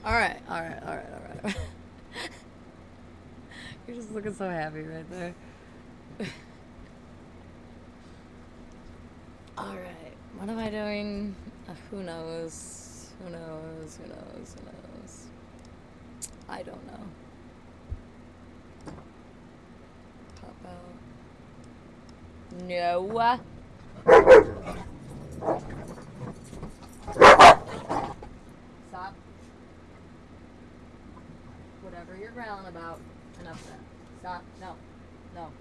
Alright. You're just looking so happy right there. Alright, what am I doing? Who knows? Who knows? Who knows? Who knows? I don't know. Pop out. No. Stop. Whatever you're growling about. Enough of that. Stop. No. No.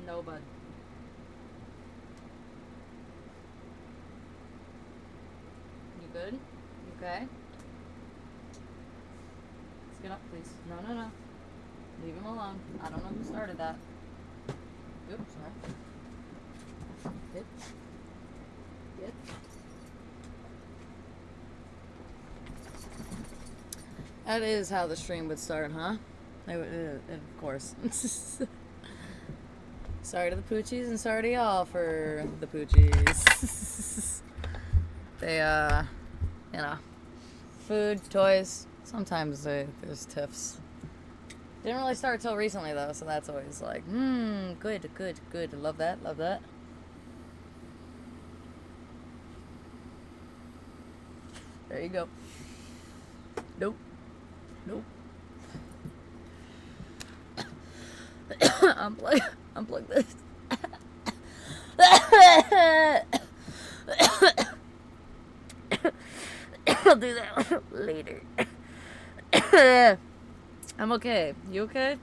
No, bud. You good? You okay? Let's get up, please. No, no, no. Leave him alone. I don't know who started that. Oops, sorry. Get. Get. That is how the stream would start, huh? Of course. Sorry to the Poochies and sorry to y'all for the Poochies. They, you know, food, toys, sometimes there's tiffs. Didn't really start till recently though, so that's always like, good, good, good. Love that, love that. There you go. Nope. Nope. Unplug this. I'll do that later. I'm okay. You okay?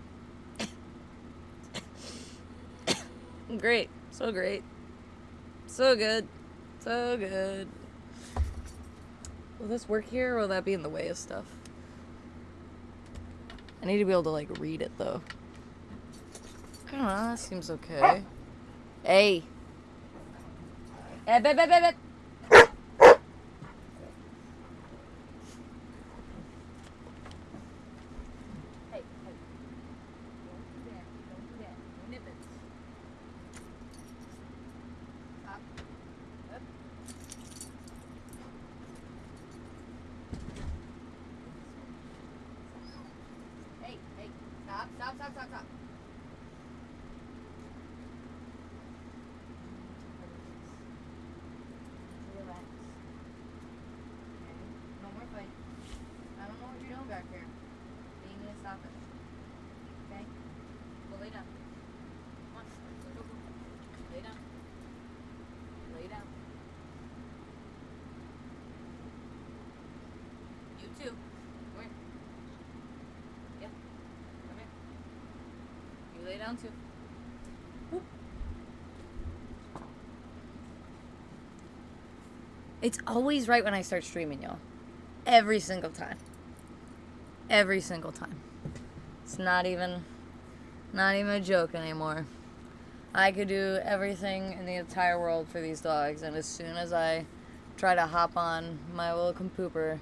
Great. So great. So good. So good. Will this work here or will that be in the way of stuff? I need to be able to like read it though. I don't know, that seems okay. Hey. Hey, babe. Stop. Relax. Okay. No more fighting. I don't know what you're doing back here. But you need to stop it. Okay? Go lay down. Come on. Go. Lay down. Lay down. You too. Come here. Yeah. Come here. You lay down too. Whoop. It's always right when I start streaming, y'all. Every single time. Every single time. It's not even a joke anymore. I could do everything in the entire world for these dogs, and as soon as I try to hop on my little compooper,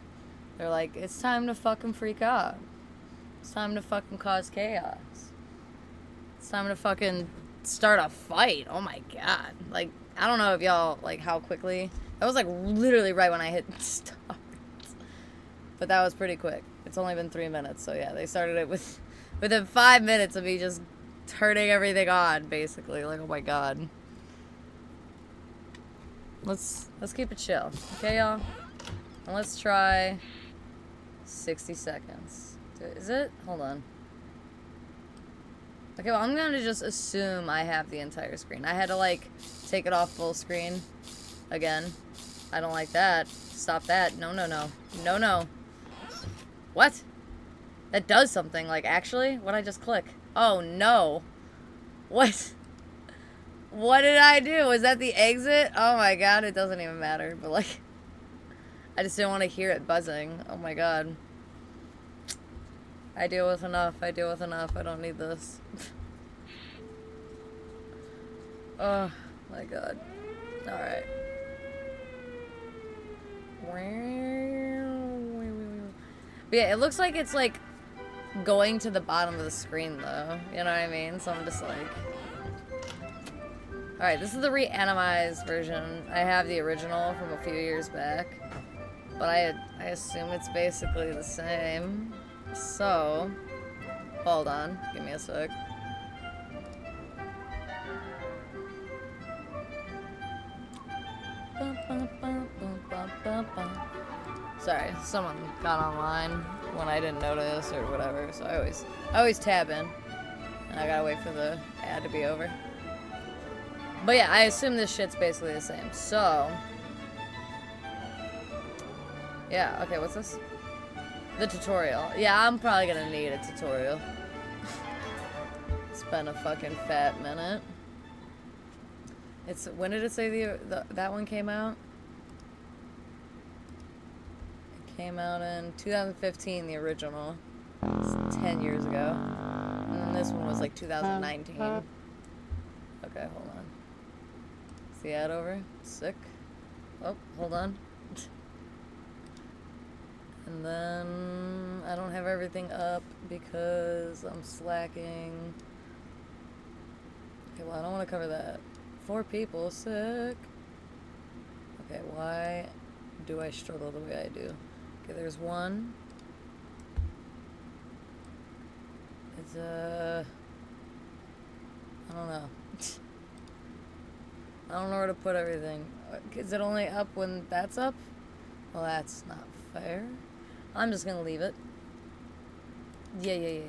they're like, it's time to fucking freak out. It's time to fucking cause chaos. It's time to fucking start a fight. Oh my god. Like, I don't know if y'all, like, how quickly. That was, like, literally right when I hit start. But that was pretty quick. It's only been 3 minutes, so yeah, they started it within 5 minutes of me just turning everything on, basically. Like, oh my god. Let's keep it chill. Okay, y'all? And let's try 60 seconds. Is it? Hold on. Okay, well, I'm gonna just assume I have the entire screen. I had to, like, take it off full screen again. I don't like that. Stop that. No. What? That does something, like, actually? What'd I just click? Oh, no. What? What did I do? Was that the exit? Oh my god, it doesn't even matter, but, like, I just didn't want to hear it buzzing. Oh my god. I deal with enough. I don't need this. Oh my god. Alright. But yeah, it looks like it's like going to the bottom of the screen though. You know what I mean? So I'm just like... Alright, this is the Reatomized version. I have the original from a few years back. But I assume it's basically the same. So, hold on. Give me a sec. Sorry, someone got online when I didn't notice or whatever, so I always tab in. And I gotta wait for the ad to be over. But yeah, I assume this shit's basically the same. So, yeah, okay, what's this? The tutorial. Yeah, I'm probably gonna need a tutorial. It's been a fucking fat minute. It's, when did it say that one came out? It came out in 2015, the original. It's 10 years ago. And then this one was like 2019. Okay, hold on. Is the ad over? Sick. Oh, hold on. And then I don't have everything up because I'm slacking. Okay, well, I don't want to cover that. 4 people, sick. Okay, why do I struggle the way I do? Okay, there's one. It's I don't know. I don't know where to put everything. Is it only up when that's up? Well, that's not fair. I'm just gonna leave it. Yeah.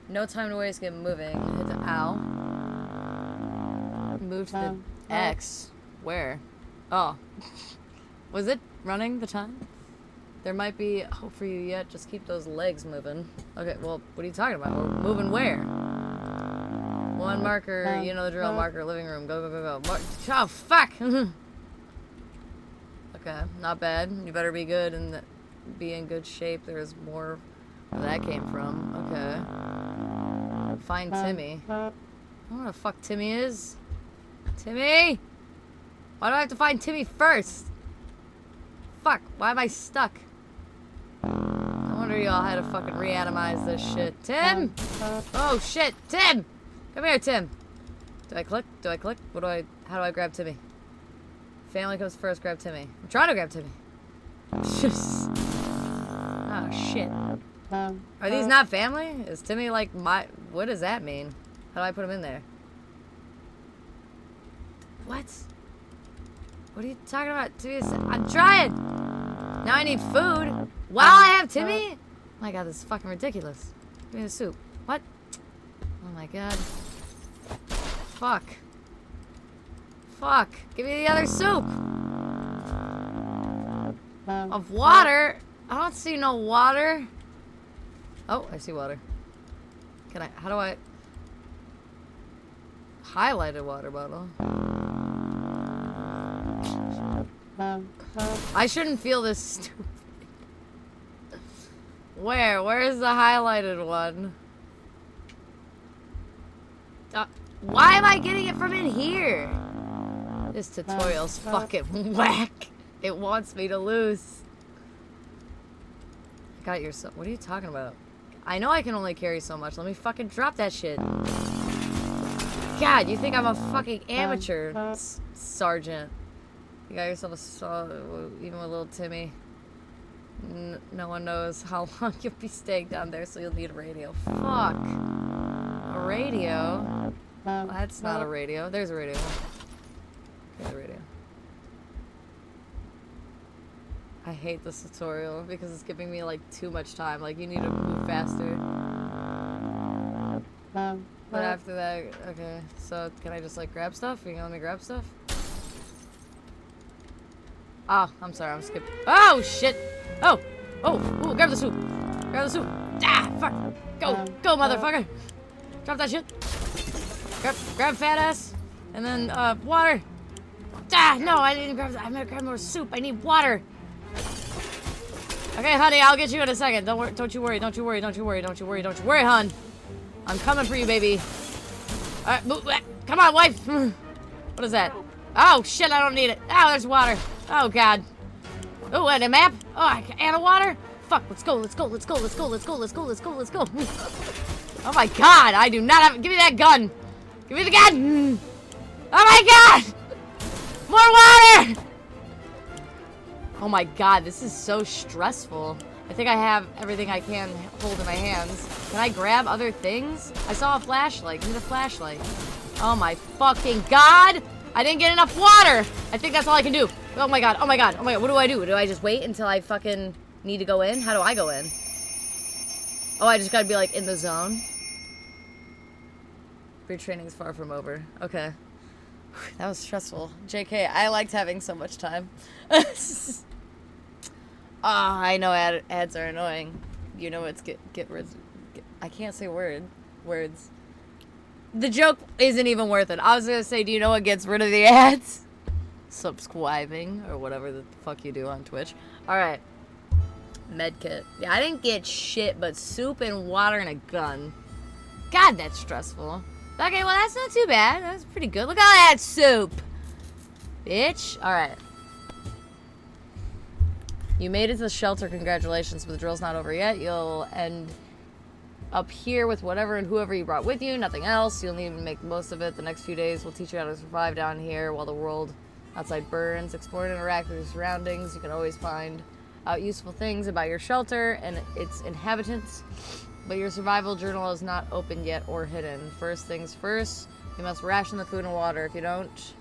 No time to waste, get moving. Hit the ow. Move to the X. Where? Oh. Was it running the time? There might be hope for you yet. Just keep those legs moving. Okay, well, what are you talking about? We're moving where? One marker, you know the drill. Marker, living room. Go. Oh, fuck! Okay, not bad. You better be good and be in good shape. There's more where that came from. Okay. Find Timmy. I don't know where the fuck Timmy is. Timmy! Why do I have to find Timmy first? Fuck, why am I stuck? I wonder y'all had to fucking reatomize this shit. Tim! Oh shit, Tim! Come here, Tim. Do I click? How do I grab Timmy? Family comes first, grab Timmy. I'm trying to grab Timmy. Oh shit. Are these not family? Is Timmy like my... What does that mean? How do I put him in there? What? What are you talking about? Timmy, I'm trying! Now I need food. While I have Timmy? Oh my god, this is fucking ridiculous. Give me the soup. What? Oh my god. Fuck. Give me the other soup. Of water? I don't see no water. Oh, I see water. Can I... How do I... Highlighted water bottle. I shouldn't feel this stupid. Where's the highlighted one? Why am I getting it from in here? This tutorial's fucking whack. It wants me to lose. Got your... What are you talking about? I know I can only carry so much. Let me fucking drop that shit. God, you think I'm a fucking amateur sergeant. You got yourself even with little Timmy. No one knows how long you'll be staying down there, so you'll need a radio. Fuck. A radio? Well, that's not a radio. There's a radio. Okay, the radio. I hate this tutorial because it's giving me like too much time. Like, you need to move faster. But after that, okay, so can I just like grab stuff? You gonna let me grab stuff? Oh, I'm sorry, I'm skipping. Oh, shit! Oh! Ooh, grab the soup! Ah, fuck! Go, motherfucker! Drop that shit! Grab fat ass! And then, water! Ah, no, I didn't grab that. I'm gonna grab more soup. I need water! Okay, honey, I'll get you in a second. Don't you worry, hon. I'm coming for you, baby. Alright, come on, wife! What is that? Oh, shit, I don't need it. Oh, there's water. Oh, God. Oh, and a map? Oh, and a water? Fuck, let's go. Oh, my God, I do not have... Give me that gun. Give me the gun. Oh, my God. More water. Oh my god, this is so stressful. I think I have everything I can hold in my hands. Can I grab other things? I saw a flashlight. Give me the flashlight. Oh my fucking god! I didn't get enough water! I think that's all I can do. Oh my god, oh my god, oh my god. What do I do? Do I just wait until I fucking need to go in? How do I go in? Oh, I just gotta be like in the zone. Your training's far from over. Okay. That was stressful. JK, I liked having so much time. Ah, I know ads are annoying. You know it's get I can't say words. The joke isn't even worth it. I was gonna say, do you know what gets rid of the ads? Subscribing or whatever the fuck you do on Twitch. All right. Medkit. Yeah, I didn't get shit but soup and water and a gun. God, that's stressful. Okay, well that's not too bad. That's pretty good. Look at all that soup, bitch. All right. You made it to the shelter. Congratulations, but the drill's not over yet. You'll end up here with whatever and whoever you brought with you. Nothing else. You'll need to make the most of it. The next few days will teach you how to survive down here while the world outside burns. Explore and interact with your surroundings. You can always find out useful things about your shelter and its inhabitants. But your survival journal is not open yet or hidden. First things first, you must ration the food and water. If you don't,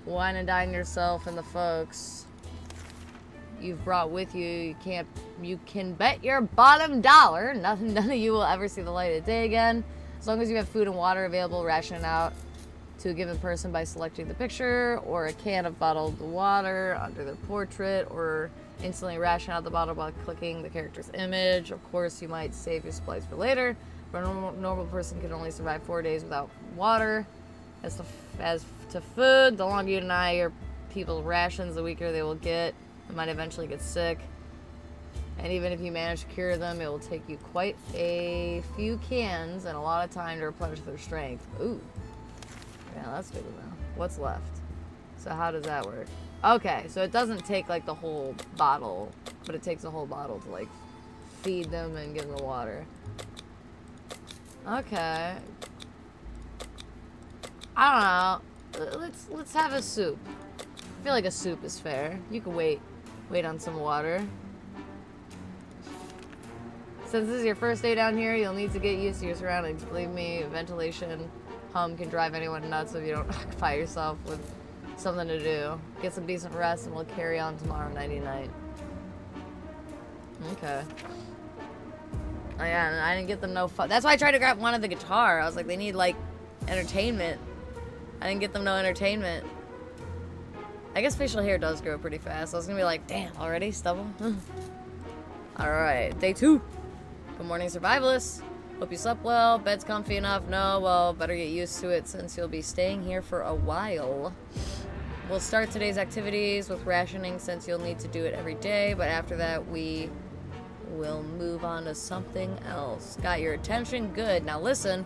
wine and dine yourself and the folks you've brought with you, you can bet your bottom dollar none of you will ever see the light of day again. As long as you have food and water available, ration it out to a given person by selecting the picture or a can of bottled water under their portrait, or instantly ration out the bottle by clicking the character's image. Of course, you might save your supplies for later, but a normal person can only survive 4 days without water. As to food, the longer you deny your people rations, the weaker they will get. They might eventually get sick. And even if you manage to cure them, it will take you quite a few cans and a lot of time to replenish their strength. Ooh. Yeah, that's good to know. What's left? So how does that work? Okay, so it doesn't take like the whole bottle, but it takes a whole bottle to like feed them and give them the water. Okay. I don't know. Let's have a soup. I feel like a soup is fair. You can wait on some water. Since this is your first day down here, you'll need to get used to your surroundings. Believe me, ventilation hum can drive anyone nuts if you don't occupy yourself with something to do. Get some decent rest and we'll carry on tomorrow nighty-night. Okay. Oh yeah, and I didn't get them no fun. That's why I tried to grab one of the guitar. I was like, they need like entertainment. I didn't get them no entertainment. I guess facial hair does grow pretty fast. I was gonna be like, damn, already? Stubble? Alright, day 2. Good morning, survivalists. Hope you slept well. Bed's comfy enough? No? Well, better get used to it since you'll be staying here for a while. We'll start today's activities with rationing since you'll need to do it every day, but after that we will move on to something else. Got your attention? Good. Now listen,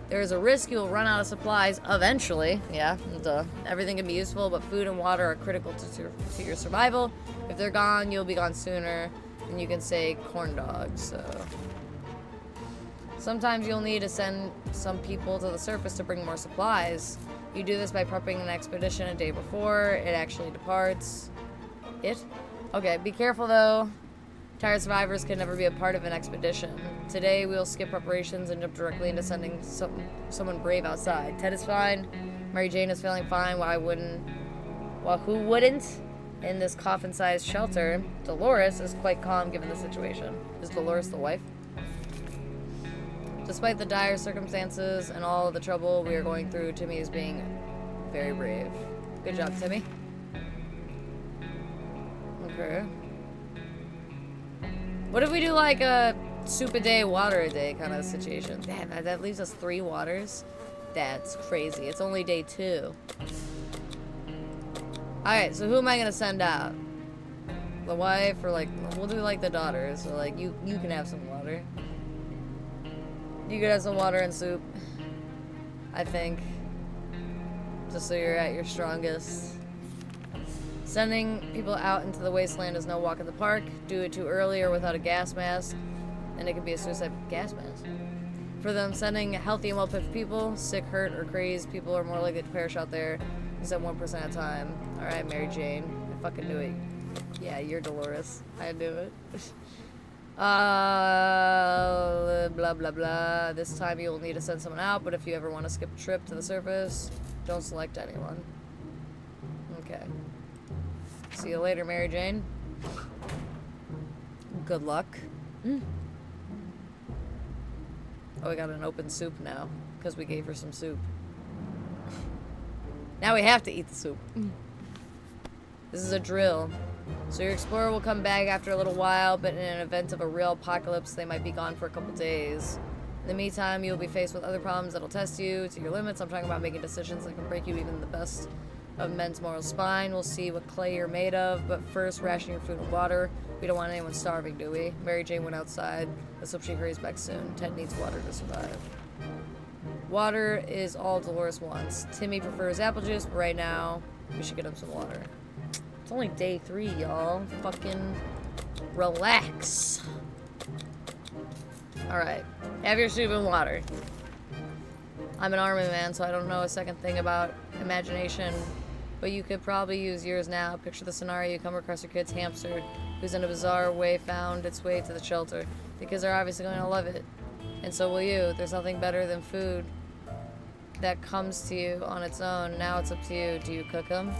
there is a risk you'll run out of supplies eventually. Yeah, duh. Everything can be useful, but food and water are critical to your survival. If they're gone, you'll be gone sooner. And you can say corn dogs, so... Sometimes you'll need to send some people to the surface to bring more supplies. You do this by prepping an expedition a day before it actually departs. Okay, be careful though. Tired survivors can never be a part of an expedition. Today we'll skip preparations and jump directly into sending someone brave outside. Ted is fine. Mary Jane is feeling fine. Well, who wouldn't? In this coffin-sized shelter, Dolores is quite calm given the situation. Is Dolores the wife? Despite the dire circumstances and all of the trouble we are going through, Timmy is being very brave. Good job, Timmy. Okay. What if we do like a soup a day, water a day kind of situation? Damn, that leaves us 3 waters. That's crazy. It's only day 2. Alright, so who am I gonna send out? The wife, or like, we'll do like the daughters. So like, you can have some water. You could have some water and soup, I think. Just so you're at your strongest. Sending people out into the wasteland is no walk in the park. Do it too early or without a gas mask, and it could be a suicide gas mask. For them, sending healthy and well-equipped people, sick, hurt, or crazed people are more likely to perish out there, except 1% at a time. Alright, Mary Jane. I fucking knew it. Yeah, you're Dolores. I knew it. Blah, blah, blah. This time you will need to send someone out, but if you ever want to skip a trip to the surface, don't select anyone. Okay. See you later, Mary Jane. Good luck. Oh, we got an open soup now, because we gave her some soup. Now we have to eat the soup. This is a drill. So your explorer will come back after a little while, but in an event of a real apocalypse, they might be gone for a couple days. In the meantime, you'll be faced with other problems that'll test you to your limits. I'm talking about making decisions that can break you even the best of men's moral spine. We'll see what clay you're made of, but first, ration your food and water. We don't want anyone starving, do we? Mary Jane went outside. Let's hope she hurries back soon. Ted needs water to survive. Water is all Dolores wants. Timmy prefers apple juice, but right now, we should get him some water. It's only day 3, y'all. Fucking relax. Alright. Have your soup and water. I'm an army man, so I don't know a second thing about imagination, but you could probably use yours now. Picture the scenario: you come across your kid's hamster, who's in a bizarre way found its way to the shelter. The kids are obviously going to love it, and so will you. There's nothing better than food that comes to you on its own. Now it's up to you. Do you cook them?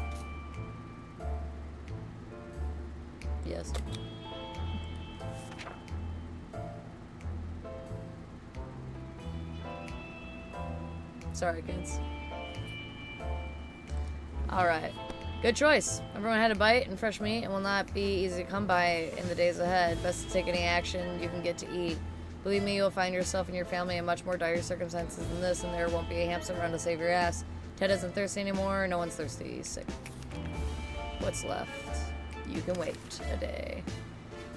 Yes. Sorry, kids. Alright. Good choice. Everyone had a bite and fresh meat and will not be easy to come by in the days ahead. Best to take any action you can get to eat. Believe me, you'll find yourself and your family in much more dire circumstances than this, and there won't be a hamster around to save your ass. Ted isn't thirsty anymore. No one's thirsty. He's sick. What's left? You can wait a day.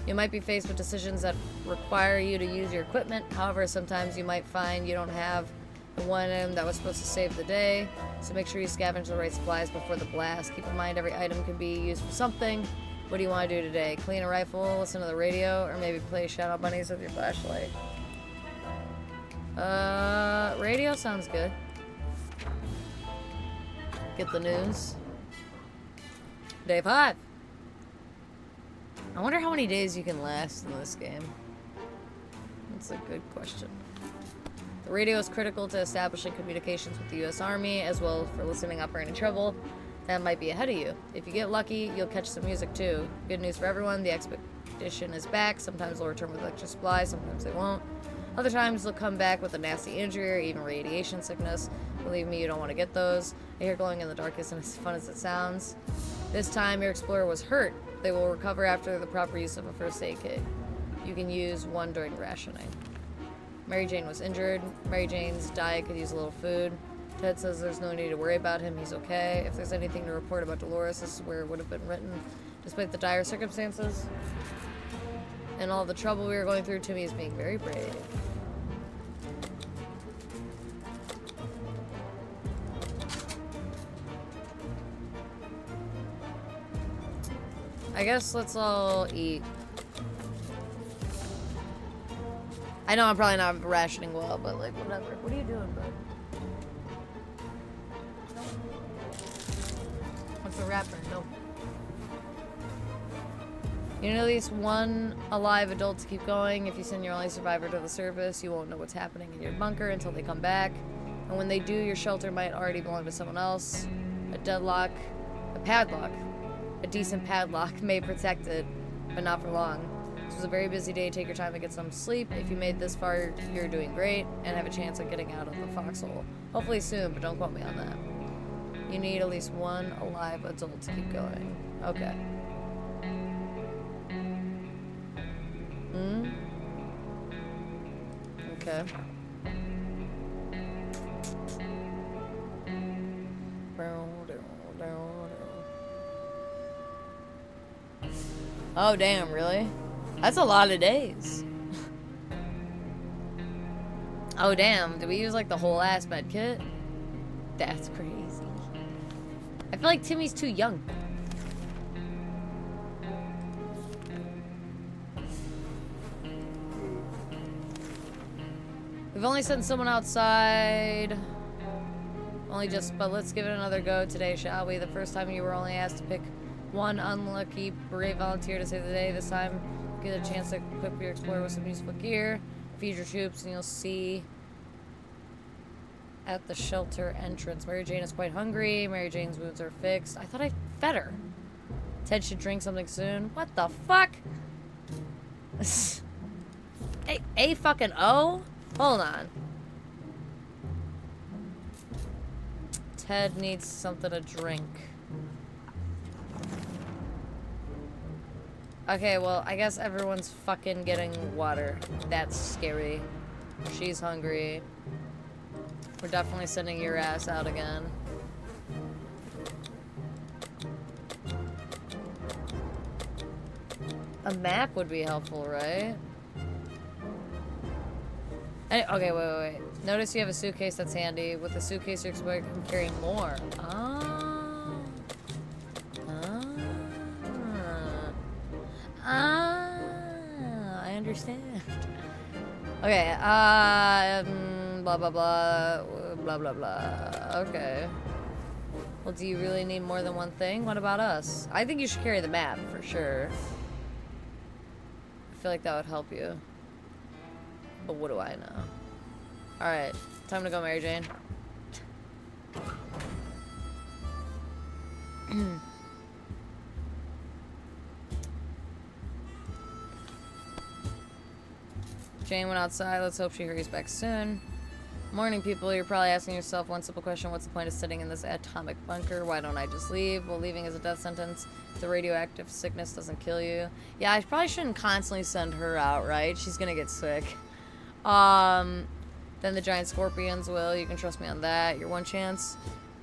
You might be faced with decisions that require you to use your equipment. However, sometimes you might find you don't have the one item that was supposed to save the day, so make sure you scavenge the right supplies before the blast. Keep in mind every item can be used for something. What do you want to do today? Clean a rifle, listen to the radio, or maybe play Shadow Bunnies with your flashlight? Radio sounds good. Get the news. Day 5. I wonder how many days you can last in this game. That's a good question. The radio is critical to establishing communications with the U.S. Army, as well as for listening up for any trouble that might be ahead of you. If you get lucky, you'll catch some music too. Good news for everyone, the expedition is back. Sometimes they'll return with extra supplies, sometimes they won't. Other times they'll come back with a nasty injury or even radiation sickness. Believe me, you don't want to get those. I hear glowing in the dark isn't as fun as it sounds. This time your explorer was hurt. They will recover after the proper use of a first aid kit. You can use one during rationing. Mary Jane was injured. Mary Jane's diet could use a little food. Ted says there's no need to worry about him. He's okay. If there's anything to report about Dolores, this is where it would have been written. Despite the dire circumstances and all the trouble we were going through, Timmy is being very brave. I guess let's all eat. I know I'm probably not rationing well, but like, whatever. What are you doing, bud? What's the wrapper? No. You need at least one alive adult to keep going. If you send your only survivor to the surface, you won't know what's happening in your bunker until they come back. And when they do, your shelter might already belong to someone else. A padlock, a decent padlock may protect it, but not for long. This was a very busy day. Take your time and get some sleep. If you made this far, you're doing great and have a chance of getting out of the foxhole. Hopefully soon, but don't quote me on that. You need at least one alive adult to keep going. Okay. Okay. Oh, damn, really? That's a lot of days. Oh, damn. Did we use, like, the whole ass med kit? That's crazy. I feel like Timmy's too young. We've only sent someone outside. But let's give it another go today, shall we? The first time you were only asked to pick One unlucky brave volunteer to save the day. This time, get a chance to equip your explorer with some useful gear. Feed your troops, and you'll see at the shelter entrance. Mary Jane is quite hungry. Mary Jane's wounds are fixed. I thought I fed her. Ted should drink something soon. What the fuck? A fucking O? Hold on. Ted needs something to drink. Okay, well, I guess everyone's fucking getting water. That's scary. She's hungry. We're definitely sending your ass out again. A map would be helpful, right? Okay, wait. Notice you have a suitcase that's handy. With the suitcase, your explorer can carry more. I understand. Okay, blah, blah, blah, blah, blah, blah. Okay. Well, do you really need more than one thing? What about us? I think you should carry the map, for sure. I feel like that would help you. But what do I know? Alright, time to go, Mary Jane. Jane went outside. Let's hope she hurries back soon. Morning, people. You're probably asking yourself one simple question. What's the point of sitting in this atomic bunker? Why don't I just leave? Well, leaving is a death sentence. The radioactive sickness doesn't kill you. Yeah, I probably shouldn't constantly send her out, right? She's gonna get sick. Then the giant scorpions will. You can trust me on that. Your one chance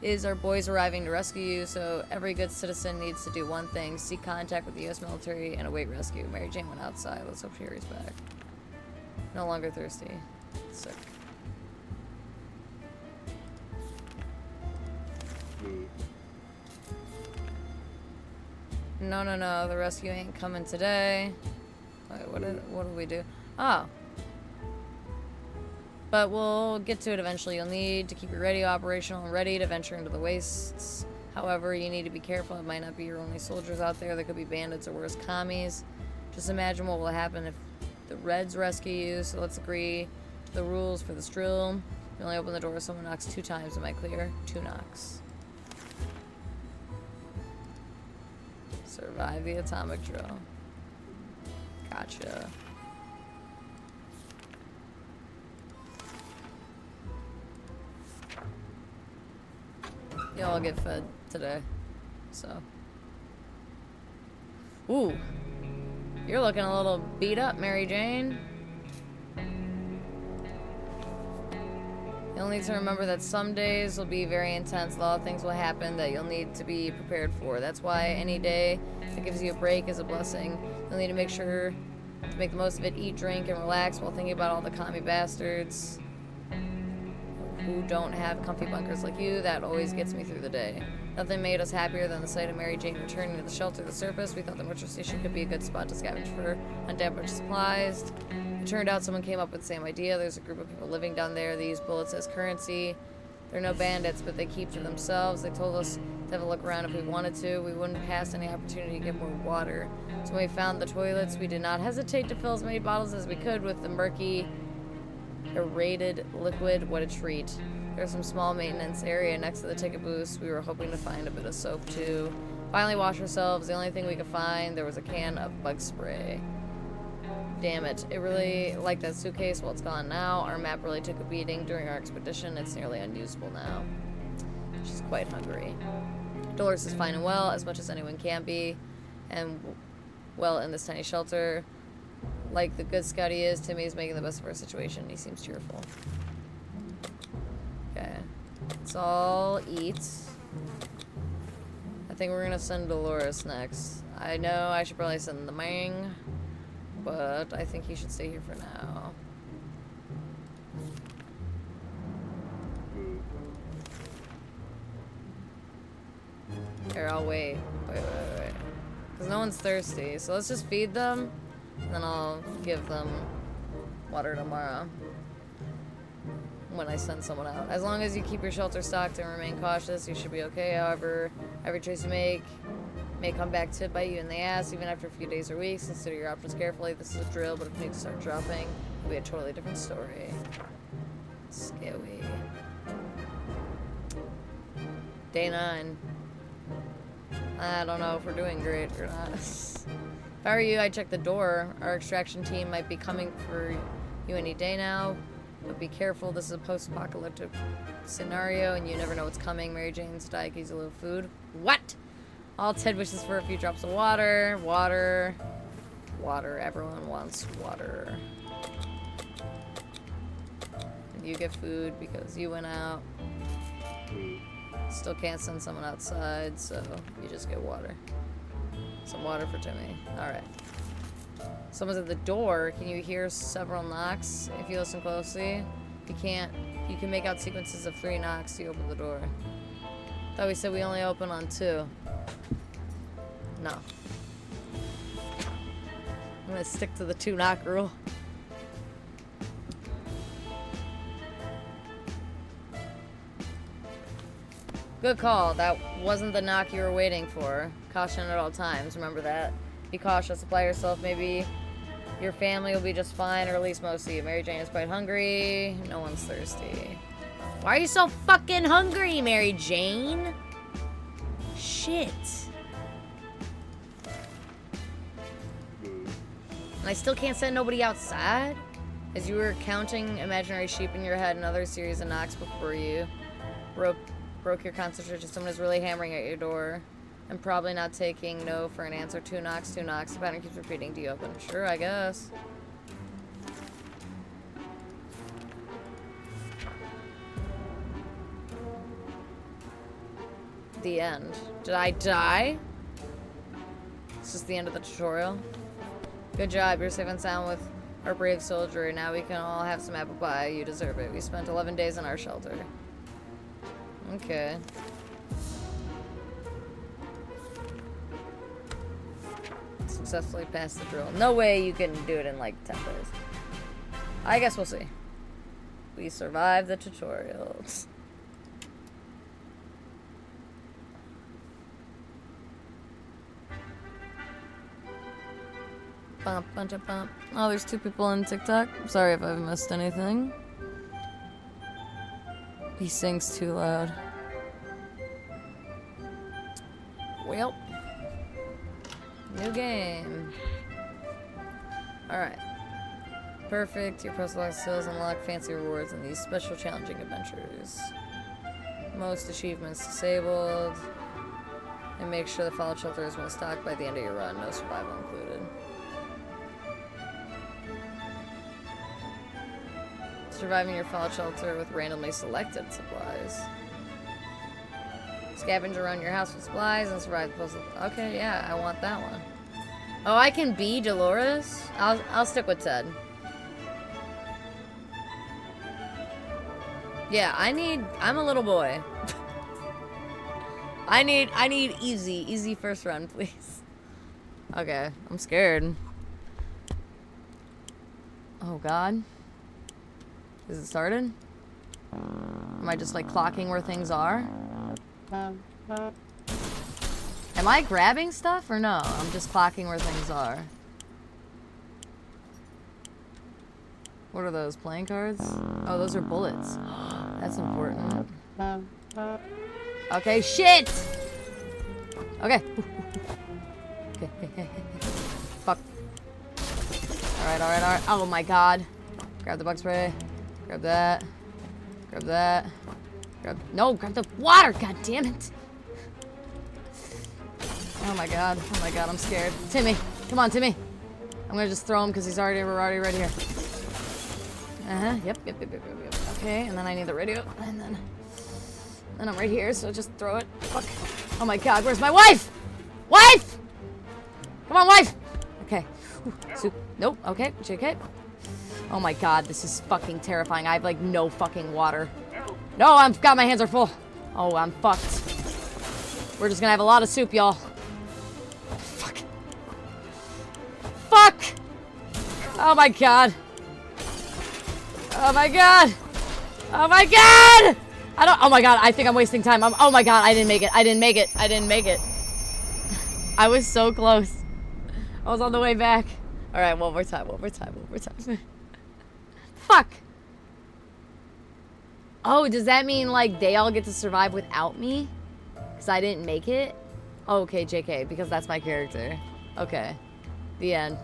is our boys arriving to rescue you, so every good citizen needs to do one thing. Seek contact with the U.S. military and await rescue. Mary Jane went outside. Let's hope she hurries back. No longer thirsty. Sick. No. The rescue ain't coming today. Wait, what did we do? Oh. But we'll get to it eventually. You'll need to keep your radio operational and ready to venture into the wastes. However, you need to be careful. It might not be your only soldiers out there. There could be bandits or worse, commies. Just imagine what will happen if the Reds rescue you. So let's agree to the rules for this drill. You only open the door if someone knocks 2 times. Am I clear? 2 knocks. Survive the atomic drill. Gotcha. Y'all get fed today, so. Ooh. You're looking a little beat up, Mary Jane. You'll need to remember that some days will be very intense. A lot of things will happen that you'll need to be prepared for. That's why any day that gives you a break is a blessing. You'll need to make sure to make the most of it, eat, drink, and relax while thinking about all the commie bastards who don't have comfy bunkers like you. That always gets me through the day. Nothing made us happier than the sight of Mary Jane returning to the shelter to the surface. We thought the metro station could be a good spot to scavenge for undamaged supplies. It turned out someone came up with the same idea. There's a group of people living down there. They use bullets as currency. They're no bandits, but they keep to themselves. They told us to have a look around if we wanted to. We wouldn't pass any opportunity to get more water. So when we found the toilets, we did not hesitate to fill as many bottles as we could with the murky, aerated liquid. What a treat. There's some small maintenance area next to the ticket booth. We were hoping to find a bit of soap too. Finally wash ourselves. The only thing we could find, there was a can of bug spray. Damn it. It really liked that suitcase. Well, it's gone now. Our map really took a beating during our expedition. It's nearly unusable now. She's quite hungry. Dolores is fine and well, as much as anyone can be. And, well, in this tiny shelter, like the good scout he is, Timmy is making the best of our situation. He seems cheerful. Okay. Let's all eat. I think we're gonna send Dolores next. I know I should probably send the Mang, but I think he should stay here for now. Here, I'll wait. Wait. Because no one's thirsty, so let's just feed them, and then I'll give them water tomorrow when I send someone out. As long as you keep your shelter stocked and remain cautious, you should be okay. However, every choice you make may come back to bite you in the ass even after a few days or weeks. Consider your options carefully. This is a drill, but if things start dropping, it'll be a totally different story. Scary. Day 9. I don't know if we're doing great or not. If I were you, I'd check the door. Our extraction team might be coming for you any day now, but be careful. This is a post-apocalyptic scenario, and you never know what's coming. Mary Jane's diet gives you a little food. What? All Ted wishes for a few drops of water. Water. Water. Everyone wants water. And you get food because you went out. Still can't send someone outside, so you just get water. Some water for Timmy. Alright. Someone's at the door. Can you hear several knocks? If you listen closely, you can make out sequences of 3 knocks to open the door. Thought we said we only open on 2. No. I'm gonna stick to the 2 knock rule. Good call. That wasn't the knock you were waiting for. Caution at all times. Remember that. Be cautious. Apply yourself. Maybe your family will be just fine, or at least most of you. Mary Jane is quite hungry. No one's thirsty. Why are you so fucking hungry, Mary Jane? Shit. And I still can't send nobody outside? As you were counting imaginary sheep in your head, another series of knocks before you broke your concentration. Someone is really hammering at your door. I'm probably not taking no for an answer. 2 knocks, 2 knocks. The pattern keeps repeating. Do you open? Sure, I guess. The end. Did I die? It's just the end of the tutorial. Good job. You're safe and sound with our brave soldier. Now we can all have some apple pie. You deserve it. We spent 11 days in our shelter. Okay. Successfully passed the drill. No way you can do it in like 10 days. I guess we'll see. We survived the tutorials. Bump, bunch of bump. Oh, there's 2 people on TikTok. Sorry if I've missed anything. He sings too loud. Well. New game. Alright. Perfect. Your personal skills unlock fancy rewards in these special challenging adventures. Most achievements disabled. And make sure the fallout shelter is well stocked by the end of your run. No survival included. Surviving your fallout shelter with randomly selected supplies. Scavenge around your house with supplies and survive the puzzle. Okay, yeah, I want that one. Oh, I can be Dolores? I'll stick with Ted. Yeah, I'm a little boy. I need easy first run, please. Okay, I'm scared. Oh god. Is it started? Am I just like clocking where things are? Am I grabbing stuff or no? I'm just clocking where things are. What are those, playing cards? Oh, those are bullets. That's important. Okay, shit! Okay. Okay. Fuck. Alright. Oh my god. Grab the bug spray. Grab that. Grab that. No, grab the water! God damn it! Oh my god, I'm scared. Timmy! Come on, Timmy! I'm gonna just throw him because we're already right here. Yep. Okay, and then I need the radio. And then I'm right here, so just throw it. Fuck. Oh my god, where's my wife? Wife! Come on, wife! Okay. Soup. Nope, okay, JK. Oh my god, this is fucking terrifying. I have like no fucking water. No, my hands are full. Oh, I'm fucked. We're just gonna have a lot of soup, y'all. Fuck. Fuck! Oh my god. Oh my god! Oh my god! Oh my god, I think I'm wasting time. Oh my god, I didn't make it. I was so close. I was on the way back. All right, one more time. Fuck. Oh, does that mean, like, they all get to survive without me? Because I didn't make it? Oh, okay, JK, because that's my character. Okay. The end.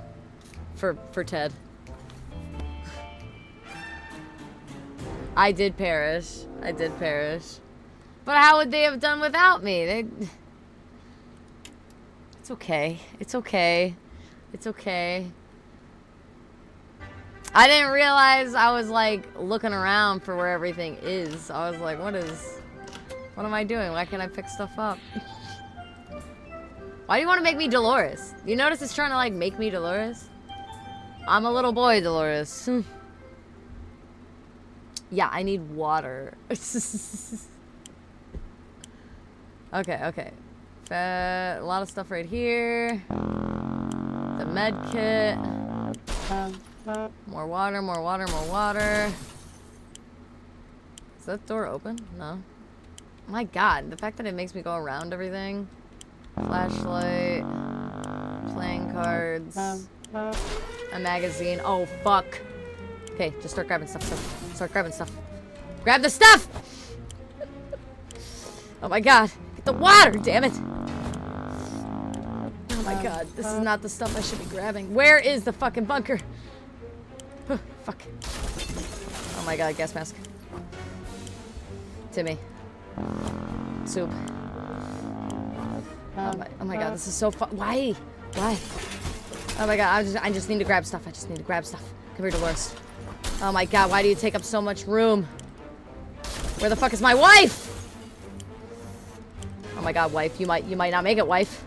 For Ted. I did perish. But how would they have done without me? It's okay. I didn't realize I was, like, looking around for where everything is. I was like, what am I doing? Why can't I pick stuff up? Why do you want to make me Dolores? You notice it's trying to, like, make me Dolores? I'm a little boy, Dolores. Yeah, I need water. Okay. A lot of stuff right here. The med kit. More water. Is that door open? No. My god, the fact that it makes me go around everything. Flashlight. Playing cards. A magazine. Oh, fuck. Okay, just start grabbing stuff. Grab the stuff! Oh my god. Get the water, damn it! Oh my god, this is not the stuff I should be grabbing. Where is the fucking bunker? Fuck. Oh my god, gas mask. Timmy. Soup. Oh my god, this is so fun. Why? Oh my god, I just need to grab stuff. Come here, Dolores. Oh my god, why do you take up so much room? Where the fuck is my wife? Oh my god, wife, you might not make it, wife.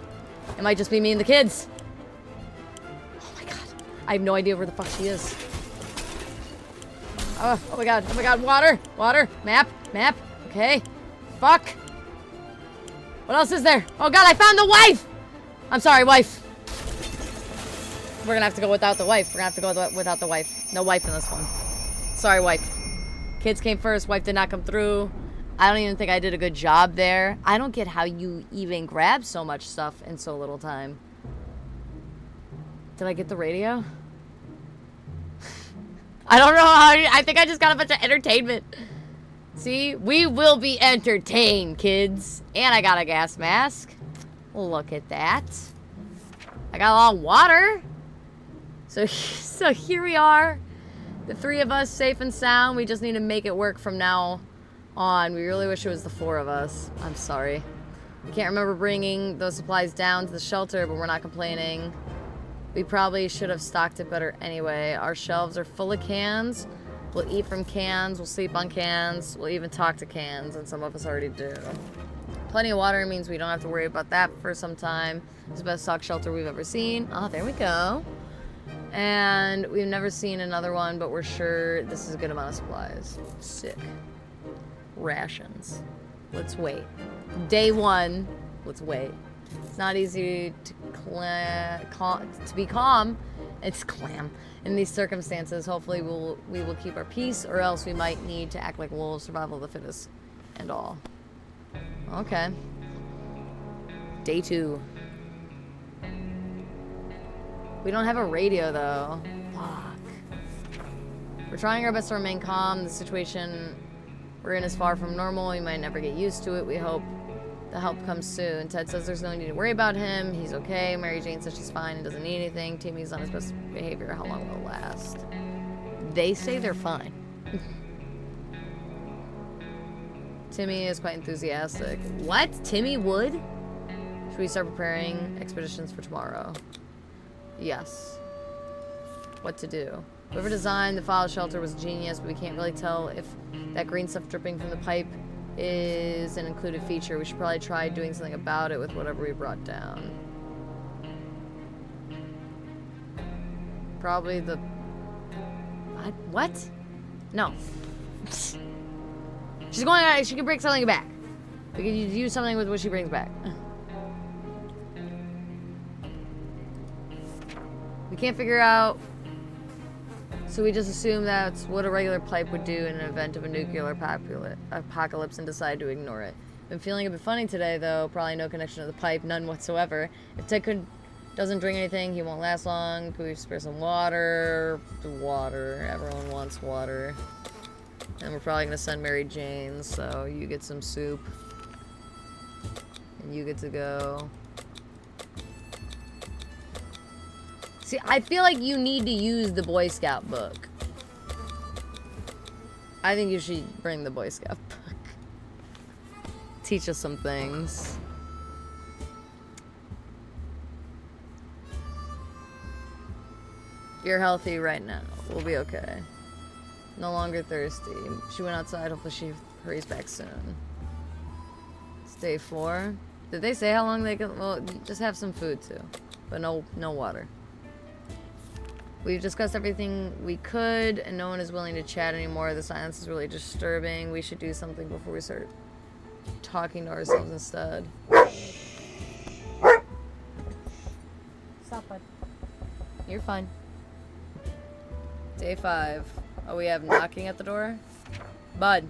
It might just be me and the kids. Oh my god, I have no idea where the fuck she is. Oh my god, water, map, okay. Fuck. What else is there? Oh god, I found the wife! I'm sorry, wife. We're gonna have to go without the wife. No wife in this one. Sorry, wife. Kids came first, wife did not come through. I don't even think I did a good job there. I don't get how you even grab so much stuff in so little time. Did I get the radio? I don't know how. I think I just got a bunch of entertainment. See? We will be entertained, kids. And I got a gas mask. Look at that. I got a lot of water. So here we are. The three of us, safe and sound. We just need to make it work from now on. We really wish it was the four of us. I'm sorry. I can't remember bringing those supplies down to the shelter, but we're not complaining. We probably should have stocked it better anyway. Our shelves are full of cans. We'll eat from cans. We'll sleep on cans. We'll even talk to cans, and some of us already do. Plenty of water means we don't have to worry about that for some time. It's the best stock shelter we've ever seen. Oh, there we go. And we've never seen another one, but we're sure this is a good amount of supplies. Sick. Rations. Let's wait. Day one. Let's wait. It's not easy to be calm. It's clam. In these circumstances, hopefully we will keep our peace, or else we might need to act like wolves, survival of the fittest, and all. Okay. Day two. We don't have a radio, though. Fuck. We're trying our best to remain calm. The situation we're in is far from normal. We might never get used to it. We hope the help comes soon. Ted says there's no need to worry about him. He's okay. Mary Jane says she's fine and doesn't need anything. Timmy's on his best behavior. How long will it last? They say they're fine. Timmy is quite enthusiastic. What? Timmy would? Should we start preparing expeditions for tomorrow? Yes. What to do? Whoever designed the fallout shelter was genius, but we can't really tell if that green stuff dripping from the pipe is an included feature. We should probably try doing something about it with whatever we brought down. Probably the... What? No. She's going... She can bring something back. We can use something with what she brings back. We can't figure out... So we just assume that's what a regular pipe would do in an event of a nuclear apocalypse and decide to ignore it. Been feeling a bit funny today, though. Probably no connection to the pipe, none whatsoever. If Ted doesn't drink anything, he won't last long. Could we spare some water? Water. Everyone wants water. And we're probably gonna send Mary Jane, so you get some soup. And you get to go. See, I feel like you need to use the Boy Scout book. I think you should bring the Boy Scout book. Teach us some things. You're healthy right now. We'll be okay. No longer thirsty. She went outside. Hopefully she hurries back soon. It's day 4. Did they say how long they can... Well, just have some food too. But no water. We've discussed everything we could, and no one is willing to chat anymore. The silence is really disturbing. We should do something before we start talking to ourselves instead. Stop, bud. You're fine. Day 5. Oh, we have knocking at the door? Bud.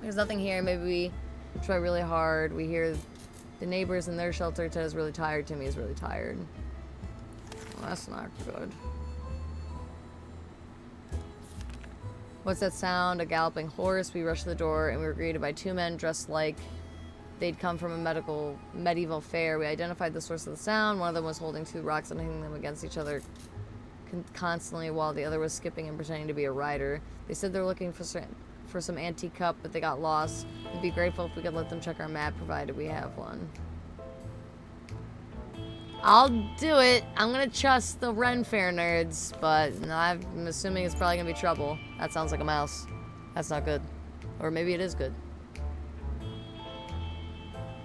There's nothing here. Maybe we try really hard. We hear the neighbors in their shelter. Ted is really tired. Timmy is really tired. Well, that's not good. What's that sound? A galloping horse. We rushed to the door and we were greeted by 2 men dressed like they'd come from a medieval fair. We identified the source of the sound. One of them was holding 2 rocks and hitting them against each other constantly while the other was skipping and pretending to be a rider. They said they're looking for some antique cup, but they got lost. We'd be grateful if we could let them check our map, provided we have one. I'll do it. I'm gonna trust the Ren Fair nerds, but I'm assuming it's probably gonna be trouble. That sounds like a mouse. That's not good. Or maybe it is good.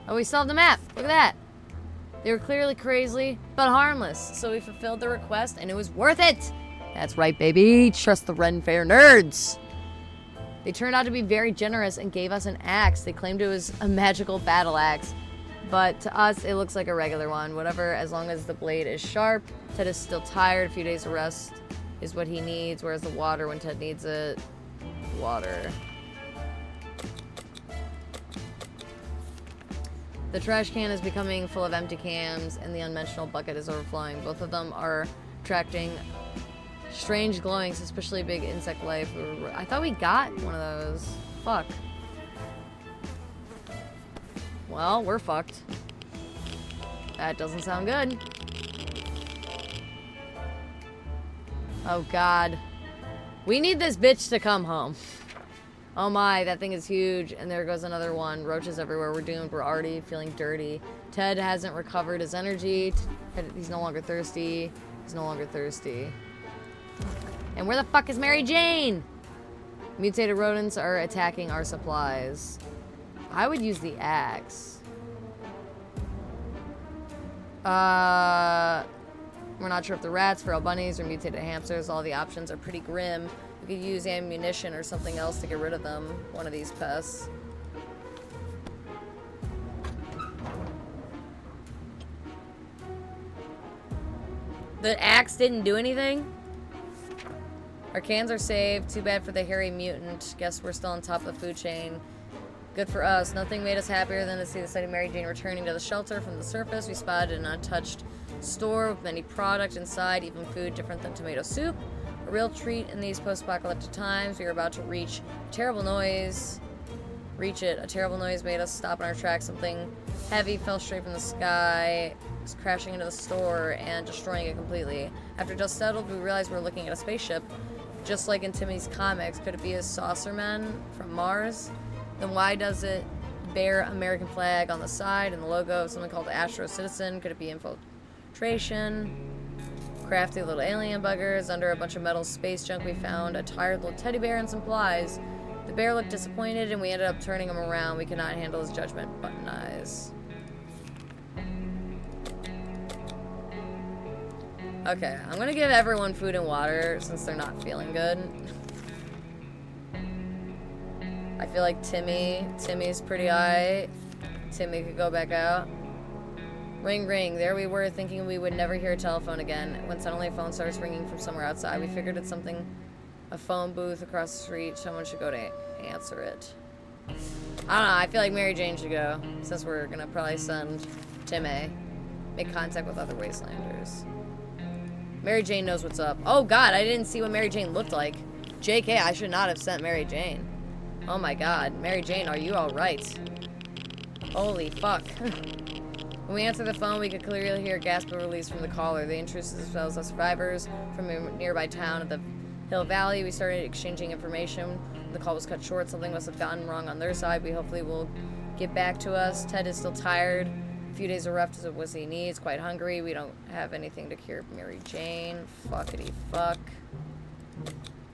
Oh, we solved the map. Look at that. They were clearly crazy, but harmless. So we fulfilled the request, and it was worth it. That's right, baby. Trust the Ren Fair nerds. They turned out to be very generous and gave us an axe. They claimed it was a magical battle axe. But to us, it looks like a regular one. Whatever, as long as the blade is sharp. Ted is still tired. A few days of rest is what he needs. Where's the water when Ted needs it? Water. The trash can is becoming full of empty cans, and the unmentionable bucket is overflowing. Both of them are attracting strange glowing, suspiciously big insect life. I thought we got one of those. Fuck. Well, we're fucked. That doesn't sound good. Oh, God. We need this bitch to come home. Oh my, that thing is huge. And there goes another one. Roaches everywhere. We're doomed. We're already feeling dirty. Ted hasn't recovered his energy. He's no longer thirsty. He's no longer thirsty. And where the fuck is Mary Jane? Mutated rodents are attacking our supplies. I would use the axe. We're not sure if the rats, feral bunnies, or mutated hamsters. All the options are pretty grim. We could use ammunition or something else to get rid of them. One of these pests. The axe didn't do anything? Our cans are saved. Too bad for the hairy mutant. Guess we're still on top of the food chain. Good for us. Nothing made us happier than to see the sight of Mary Jane returning to the shelter from the surface. We spotted an untouched store with many products inside, even food different than tomato soup. A real treat in these post-apocalyptic times. We were about to reach a terrible noise. A terrible noise made us stop in our tracks. Something heavy fell straight from the sky, crashing into the store and destroying it completely. After dust settled, we realized we were looking at a spaceship, just like in Timmy's comics. Could it be a saucerman from Mars? Then why does it bear American flag on the side and the logo of something called Astro Citizen? Could it be infiltration? Crafty little alien buggers. Under a bunch of metal space junk, we found a tired little teddy bear and some plies. The bear looked disappointed, and we ended up turning him around. We could not handle his judgment. Button eyes. Okay, I'm gonna give everyone food and water since they're not feeling good. I feel like Timmy's pretty high. Timmy could go back out. Ring, ring. There we were, thinking we would never hear a telephone again, when suddenly a phone starts ringing from somewhere outside. We figured it's a phone booth across the street. Someone should go to answer it. I don't know, I feel like Mary Jane should go, since we're gonna probably send Timmy. Make contact with other Wastelanders. Mary Jane knows what's up. Oh god, I didn't see what Mary Jane looked like. JK, I should not have sent Mary Jane. Oh my god. Mary Jane, are you alright? Holy fuck. When we answer the phone, we could clearly hear a gasp of release from the caller. They introduced themselves as survivors from a nearby town of the Hill Valley. We started exchanging information. The call was cut short. Something must have gotten wrong on their side. We hopefully will get back to us. Ted is still tired. A few days are rough to what he needs. Quite hungry. We don't have anything to cure Mary Jane. Fuckity fuck.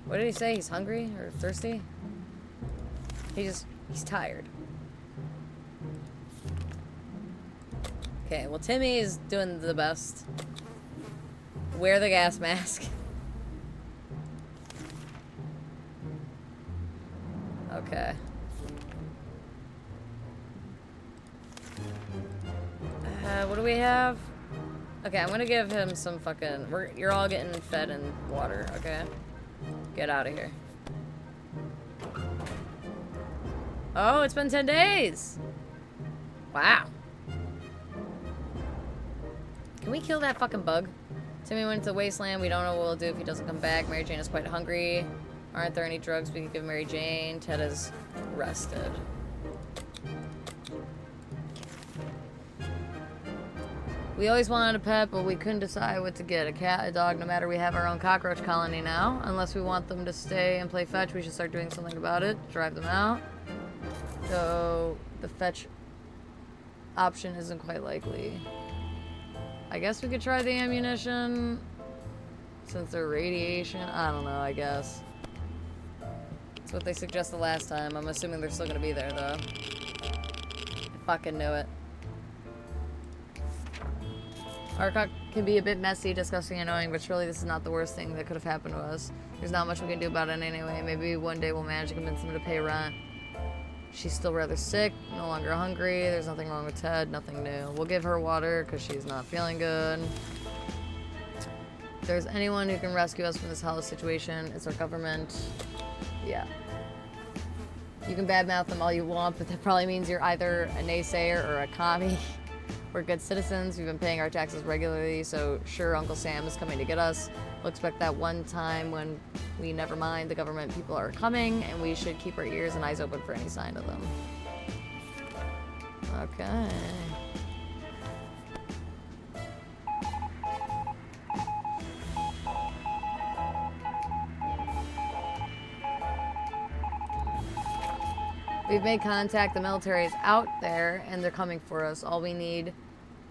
What did he say? He's hungry or thirsty? He's tired. Okay, well, Timmy is doing the best. Wear the gas mask. Okay. What do we have? Okay, I'm gonna give him some fucking... You're all getting fed and water, okay? Get out of here. Oh, it's been 10 days! Wow. Can we kill that fucking bug? Timmy went to the wasteland. We don't know what we'll do if he doesn't come back. Mary Jane is quite hungry. Aren't there any drugs we could give Mary Jane? Ted is rested. We always wanted a pet, but we couldn't decide what to get. A cat, a dog, no matter. We have our own cockroach colony now. Unless we want them to stay and play fetch, we should start doing something about it. Drive them out. So, the fetch option isn't quite likely. I guess we could try the ammunition. Since they're radiation. I don't know, I guess. That's what they suggested last time. I'm assuming they're still gonna be there, though. I fucking knew it. Arcock can be a bit messy, disgusting, annoying, but surely this is not the worst thing that could have happened to us. There's not much we can do about it anyway. Maybe one day we'll manage to convince them to pay rent. She's still rather sick, no longer hungry. There's nothing wrong with Ted, nothing new. We'll give her water because she's not feeling good. If there's anyone who can rescue us from this hellish situation, it's our government. Yeah. You can badmouth them all you want, but that probably means you're either a naysayer or a commie. We're good citizens. We've been paying our taxes regularly, so sure, Uncle Sam is coming to get us. We'll expect that one time when we never mind the government people are coming, and we should keep our ears and eyes open for any sign of them. Okay. We've made contact. The military is out there, and they're coming for us. All we need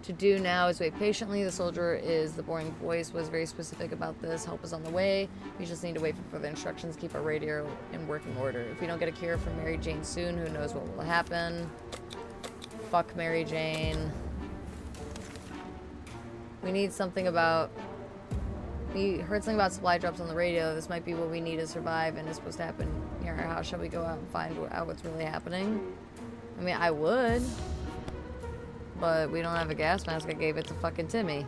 to do now is wait patiently. The soldier is the boring voice, was very specific about this. Help is on the way. We just need to wait for further instructions. Keep our radio in working order. If we don't get a cure from Mary Jane soon, who knows what will happen. Fuck Mary Jane. We need something about... We heard something about supply drops on the radio. This might be what we need to survive, and it's supposed to happen near our house. Shall we go out and find out what's really happening? I mean, I would. But we don't have a gas mask. I gave it to fucking Timmy.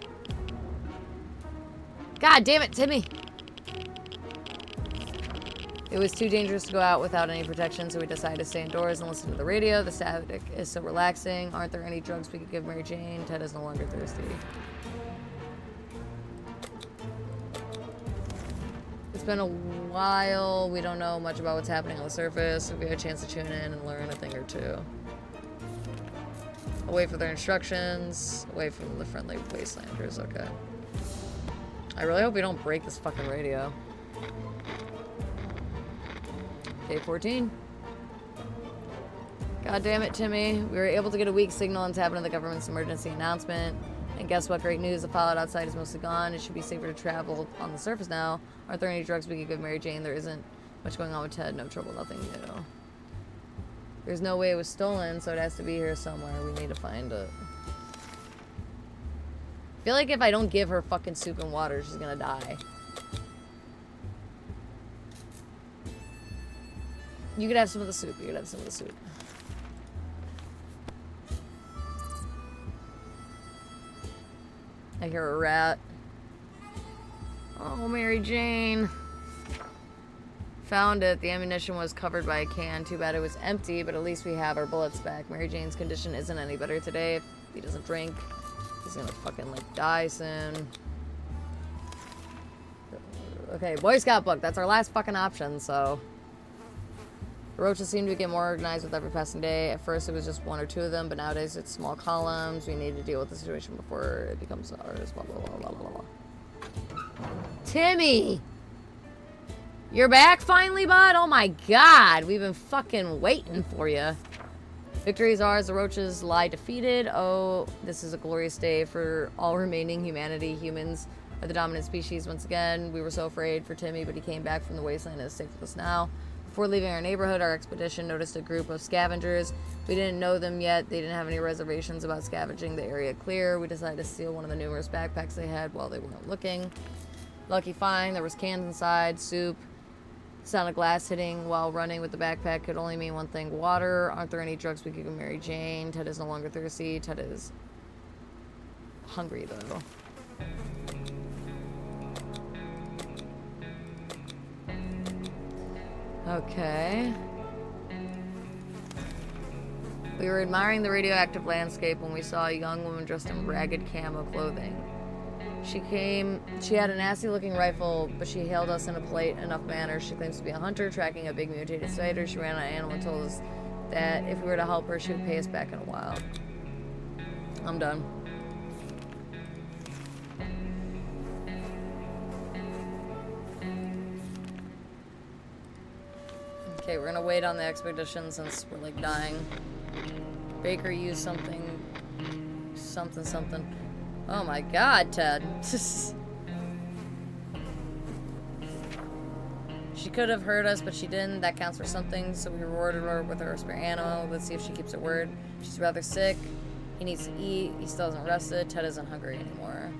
God damn it, Timmy! It was too dangerous to go out without any protection, so we decided to stay indoors and listen to the radio. The static is so relaxing. Aren't there any drugs we could give Mary Jane? Ted is no longer thirsty. It's been a while. We don't know much about what's happening on the surface. If we had a chance to tune in and learn a thing or two. Away for their instructions. Away from the friendly wastelanders. Okay. I really hope we don't break this fucking radio. K-14. God damn it, Timmy. We were able to get a weak signal and tap into the government's emergency announcement. And guess what? Great news. The fallout outside is mostly gone. It should be safer to travel on the surface now. Aren't there any drugs we could give Mary Jane? There isn't much going on with Ted. No trouble. Nothing new. There's no way it was stolen, so it has to be here somewhere. We need to find it. I feel like if I don't give her fucking soup and water, she's gonna die. You could have some of the soup. You could have some of the soup. I hear a rat. Oh, Mary Jane. Found it. The ammunition was covered by a can. Too bad it was empty, but at least we have our bullets back. Mary Jane's condition isn't any better today. If he doesn't drink, he's gonna fucking, like, die soon. Okay, Boy Scout book. That's our last fucking option, so... The roaches seem to get more organized with every passing day. At first, it was just one or two of them, but nowadays it's small columns. We need to deal with the situation before it becomes ours. Blah, blah, blah, blah, blah, blah. Timmy! You're back finally, bud? Oh my god, we've been fucking waiting for you. Victory is ours. The roaches lie defeated. Oh, this is a glorious day for all remaining humanity. Humans are the dominant species once again. We were so afraid for Timmy, but he came back from the wasteland and is safe with us now. Before leaving our neighborhood, our expedition noticed a group of scavengers. We didn't know them yet. They didn't have any reservations about scavenging the area clear. We decided to steal one of the numerous backpacks they had while they weren't looking. Lucky find. There was cans inside, soup. Sound of glass hitting while running with the backpack could only mean one thing: water. Aren't there any drugs we could give Mary Jane? Ted is no longer thirsty. Ted is hungry, though. Okay. We were admiring the radioactive landscape when we saw a young woman dressed in ragged camo clothing. She had a nasty looking rifle, but she hailed us in a polite enough manner. She claims to be a hunter tracking a big mutated spider. She ran on an animal and told us that if we were to help her, she would pay us back in a while. I'm done. Okay, we're gonna wait on the expedition since we're like dying. Baker used something. Oh my god, Ted. She could have hurt us, but she didn't. That counts for something, so we rewarded her with her spare ammo. Let's see if she keeps her word. She's rather sick. He needs to eat. He still isn't rested. Ted isn't hungry anymore.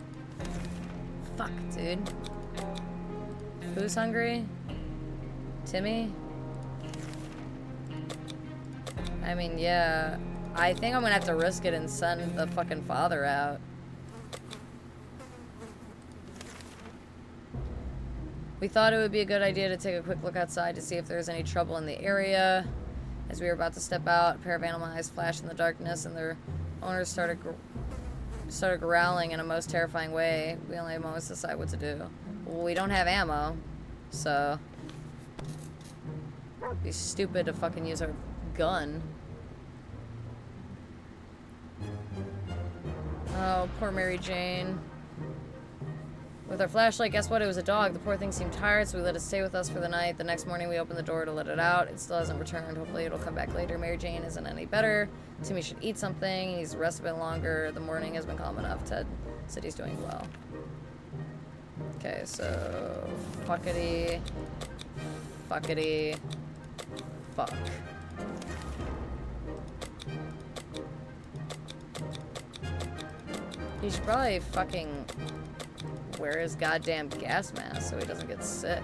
Fuck, dude. Who's hungry? Timmy? I mean, yeah. I think I'm gonna have to risk it and send the fucking father out. We thought it would be a good idea to take a quick look outside to see if there's any trouble in the area. As we were about to step out, a pair of animal eyes flashed in the darkness and their owners started growling in a most terrifying way. We only had moments to decide what to do. Well, we don't have ammo, so it'd be stupid to fucking use our gun. Oh, poor Mary Jane. With our flashlight, guess what? It was a dog. The poor thing seemed tired, so we let it stay with us for the night. The next morning, we opened the door to let it out. It still hasn't returned. Hopefully, it'll come back later. Mary Jane isn't any better. Timmy should eat something. He's rested a bit longer. The morning has been calm enough. Ted said he's doing well. Okay, so... Fuckity. Fuck. He should probably fucking wear his goddamn gas mask so he doesn't get sick.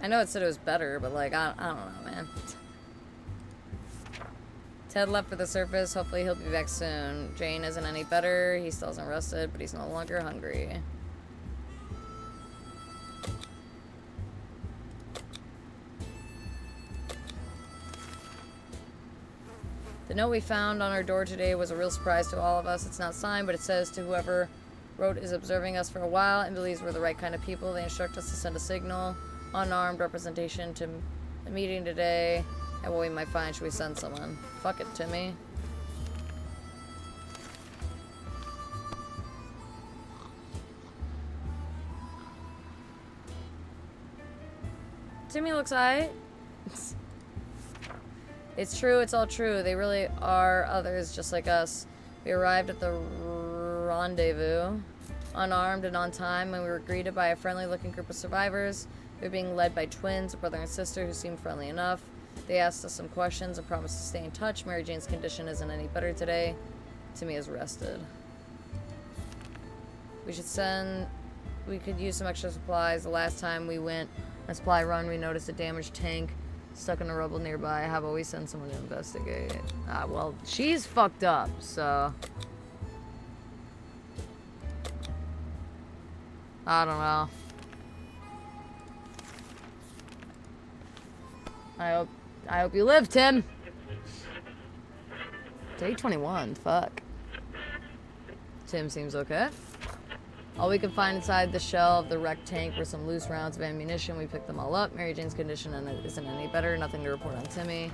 I know it said it was better, but like, I don't know, man. Ted left for the surface. Hopefully he'll be back soon. Jane isn't any better. He still isn't rested, but he's no longer hungry. The note we found on our door today was a real surprise to all of us. It's not signed, but it says to whoever wrote is observing us for a while and believes we're the right kind of people. They instruct us to send a signal, unarmed representation to the meeting today, and what we might find. Should we send someone? Fuck it, Timmy. Timmy looks alright. It's true, it's all true. They really are others just like us. We arrived at the rendezvous, unarmed and on time, and we were greeted by a friendly-looking group of survivors. We were being led by twins, a brother and sister, who seemed friendly enough. They asked us some questions and promised to stay in touch. Mary Jane's condition isn't any better today. Timmy is rested. We could use some extra supplies. The last time we went on a supply run, we noticed a damaged tank Stuck in the rubble nearby. How about we send someone to investigate? Well, she's fucked up, so... I don't know. I hope you live, Tim. Day 21, fuck. Tim seems okay. All we could find inside the shell of the wrecked tank were some loose rounds of ammunition. We picked them all up. Mary Jane's condition isn't any better. Nothing to report on Timmy.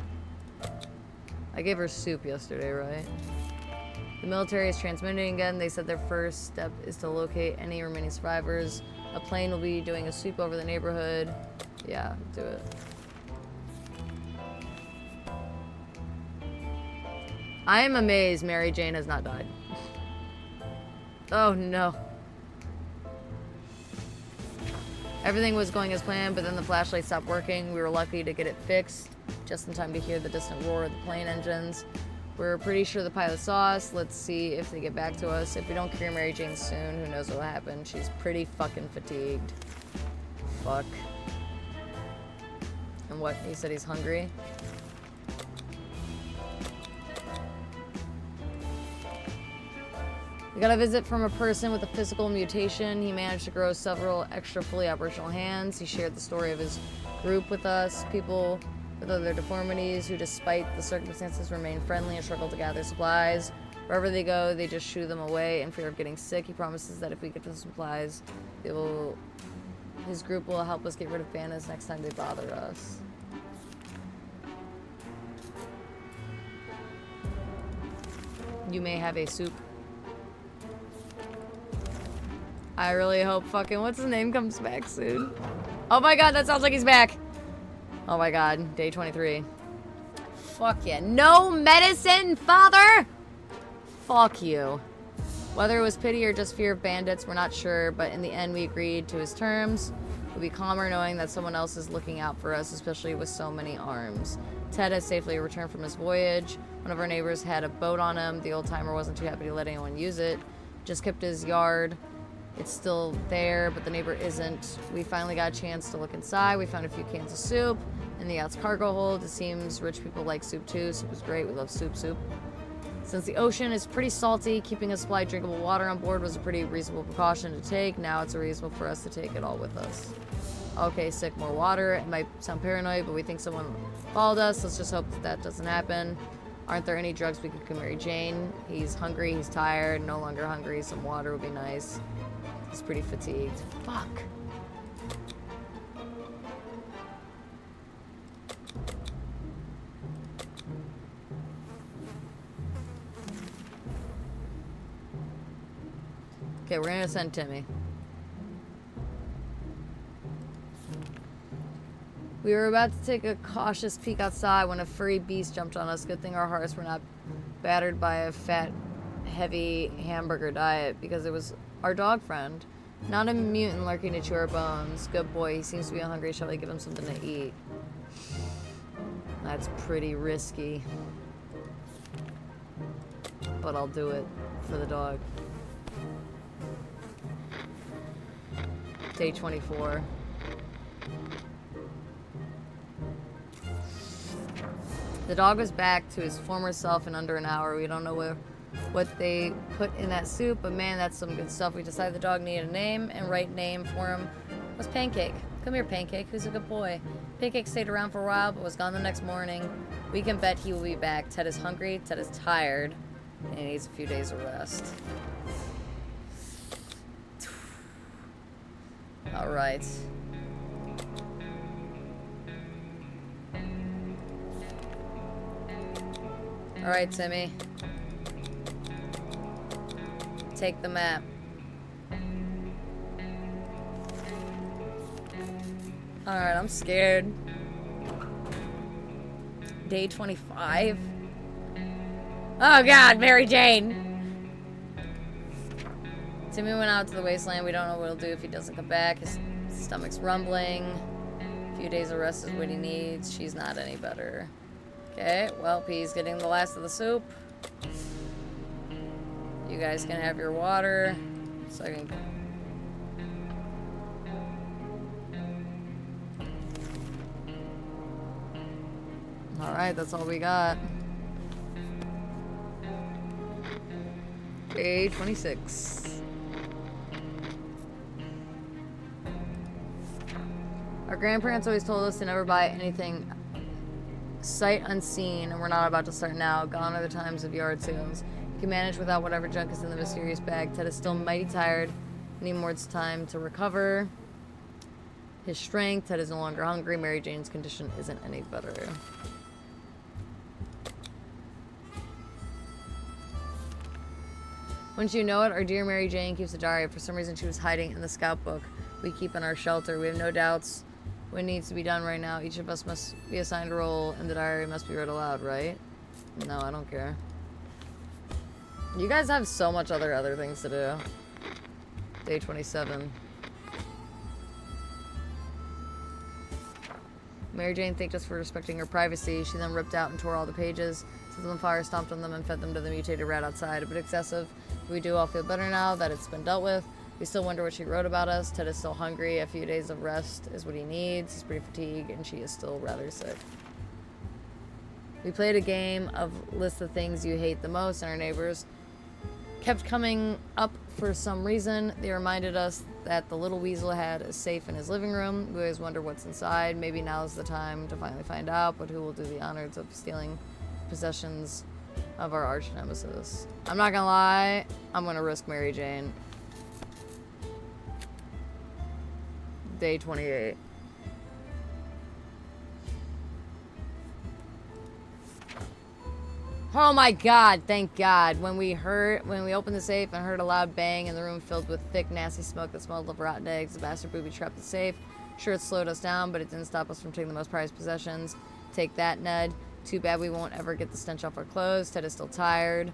I gave her soup yesterday, right? The military is transmitting again. They said their first step is to locate any remaining survivors. A plane will be doing a sweep over the neighborhood. Yeah, do it. I am amazed Mary Jane has not died. Oh no. Everything was going as planned, but then the flashlight stopped working. We were lucky to get it fixed just in time to hear the distant roar of the plane engines. We're pretty sure the pilot saw us. Let's see if they get back to us. If we don't cure Mary Jane soon, who knows what'll happen. She's pretty fucking fatigued. Fuck. And what? He said he's hungry? We got a visit from a person with a physical mutation. He managed to grow several extra fully operational hands. He shared the story of his group with us. People with other deformities who, despite the circumstances, remain friendly and struggle to gather supplies. Wherever they go, they just shoo them away in fear of getting sick. He promises that if we get the supplies, his group will help us get rid of bandits next time they bother us. You may have a soup. I really hope fucking what's his name comes back soon. Oh my god, that sounds like he's back. Oh my god, day 23. Fuck yeah. No medicine, father! Fuck you. Whether it was pity or just fear of bandits, we're not sure, but in the end we agreed to his terms. We'll be calmer knowing that someone else is looking out for us, especially with so many arms. Ted has safely returned from his voyage. One of our neighbors had a boat on him. The old timer wasn't too happy to let anyone use it. Just kept his yard. It's still there, but the neighbor isn't. We finally got a chance to look inside. We found a few cans of soup in the yacht's cargo hold. It seems rich people like soup too. Soup is great. We love soup. Since the ocean is pretty salty, keeping a supply of drinkable water on board was a pretty reasonable precaution to take. Now it's reasonable for us to take it all with us. Okay, sick, more water. It might sound paranoid, but we think someone followed us. Let's just hope that doesn't happen. Aren't there any drugs we could give Mary Jane? He's hungry, he's tired, no longer hungry. Some water would be nice. He's pretty fatigued. Fuck. Okay, we're gonna send Timmy. We were about to take a cautious peek outside when a furry beast jumped on us. Good thing our hearts were not battered by a fat, heavy hamburger diet because it was our dog friend. Not a mutant lurking to chew our bones. Good boy, he seems to be hungry. Shall we give him something to eat? That's pretty risky. But I'll do it for the dog. Day 24. The dog was back to his former self in under an hour. We don't know what they put in that soup, but man, that's some good stuff. We decided the dog needed a name, and right name for him was Pancake. Come here, Pancake. Who's a good boy? Pancake stayed around for a while, but was gone the next morning. We can bet he will be back. Ted is hungry, Ted is tired, and he needs a few days of rest. All right. All right, Timmy. Take the map. All right, I'm scared. Day 25. Oh God, Mary Jane. Timmy went out to the wasteland. We don't know what he'll do if he doesn't come back. His stomach's rumbling. A few days of rest is what he needs. She's not any better. Okay, well, he's getting the last of the soup. You guys can have your water. So I can... Alright, that's all we got. Day 26. Our grandparents always told us to never buy anything sight unseen, and we're not about to start now. Gone are the times of yard sales. You can manage without whatever junk is in the mysterious bag. Ted is still mighty tired. Need more time to recover his strength. Ted is no longer hungry. Mary Jane's condition isn't any better. Wouldn't you know it, our dear Mary Jane keeps a diary. For some reason, she was hiding in the scout book we keep in our shelter. We have no doubts what needs to be done right now. Each of us must be assigned a role, and the diary must be read aloud, right? No, I don't care. You guys have so much other things to do. Day 27. Mary Jane thanked us for respecting her privacy. She then ripped out and tore all the pages, set them on fire, stomped on them, and fed them to the mutated rat outside. A bit excessive. We do all feel better now that it's been dealt with. We still wonder what she wrote about us. Ted is still hungry. A few days of rest is what he needs. He's pretty fatigued, and she is still rather sick. We played a game of list the things you hate the most, and our neighbors kept coming up for some reason. They reminded us that the little weasel had a safe in his living room. We always wonder what's inside. Maybe now's the time to finally find out, but who will do the honors of stealing possessions of our arch nemesis? I'm not gonna lie, I'm gonna risk Mary Jane. Day 28. Oh my god, thank god. When we opened the safe and heard a loud bang in the room filled with thick, nasty smoke that smelled of rotten eggs, the bastard booby trapped the safe. Sure, it slowed us down, but it didn't stop us from taking the most prized possessions. Take that, Ned. Too bad we won't ever get the stench off our clothes. Ted is still tired.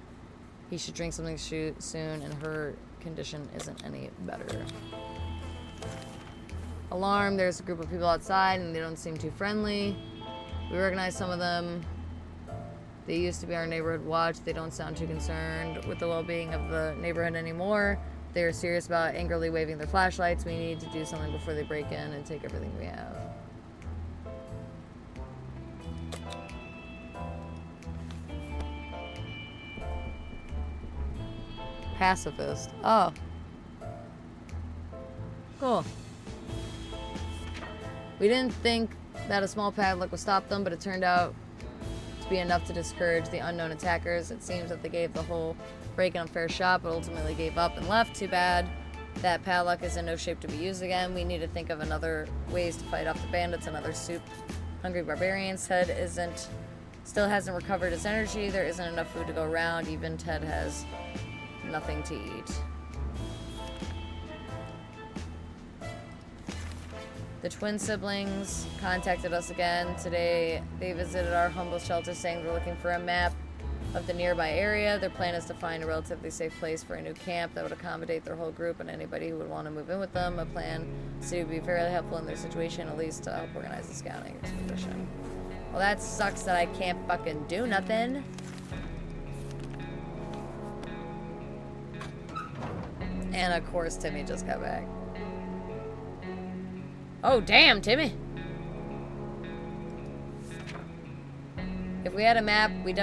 He should drink something soon, and her condition isn't any better. Alarm, there's a group of people outside, and they don't seem too friendly. We recognize some of them. They used to be our neighborhood watch. They don't sound too concerned with the well-being of the neighborhood anymore. They are serious about angrily waving their flashlights. We need to do something before they break in and take everything we have. Pacifist. Oh. Cool. We didn't think that a small padlock would stop them, but it turned out to be enough to discourage the unknown attackers. It seems that they gave the whole break-in a fair shot, but ultimately gave up and left. Too bad. That padlock is in no shape to be used again. We need to think of another ways to fight off the bandits and other soup-hungry barbarians. Ted still hasn't recovered his energy. There isn't enough food to go around. Even Ted has nothing to eat. The twin siblings contacted us again. Today, they visited our humble shelter saying they're looking for a map of the nearby area. Their plan is to find a relatively safe place for a new camp that would accommodate their whole group and anybody who would want to move in with them. A plan to be fairly helpful in their situation, at least to help organize the scouting expedition. Well, that sucks that I can't fucking do nothing. And of course, Timmy just got back. Oh, damn, Timmy. If we had a map, we would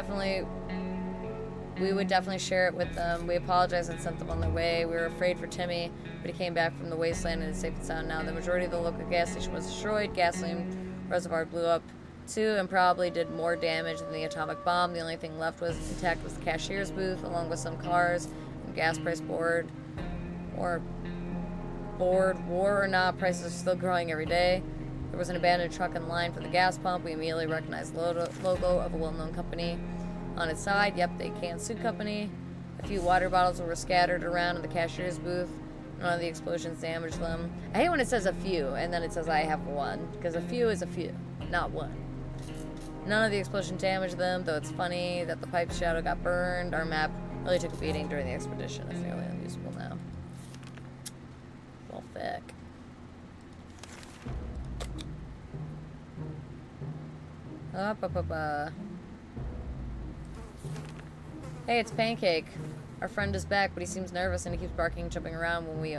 definitely share it with them. We apologized and sent them on their way. We were afraid for Timmy, but he came back from the wasteland and is safe and sound now. The majority of the local gas station was destroyed. Gasoline reservoir blew up too and probably did more damage than the atomic bomb. The only thing left was intact was the cashier's booth, along with some cars and gas price board. War or not, prices are still growing every day. There was an abandoned truck in line for the gas pump. We immediately recognized the logo of a well-known company on its side. Yep, the canned soup company. A few water bottles were scattered around in the cashier's booth. None of the explosions damaged them. I hate when it says a few and then it says I have one, because a few is a few, not one. None of the explosions damaged them, though it's funny that the pipe shadow got burned. Our map really took a beating during the expedition. It's nearly unusable now. Well, thick. Hey, it's Pancake. Our friend is back, but he seems nervous and he keeps barking and jumping around. When we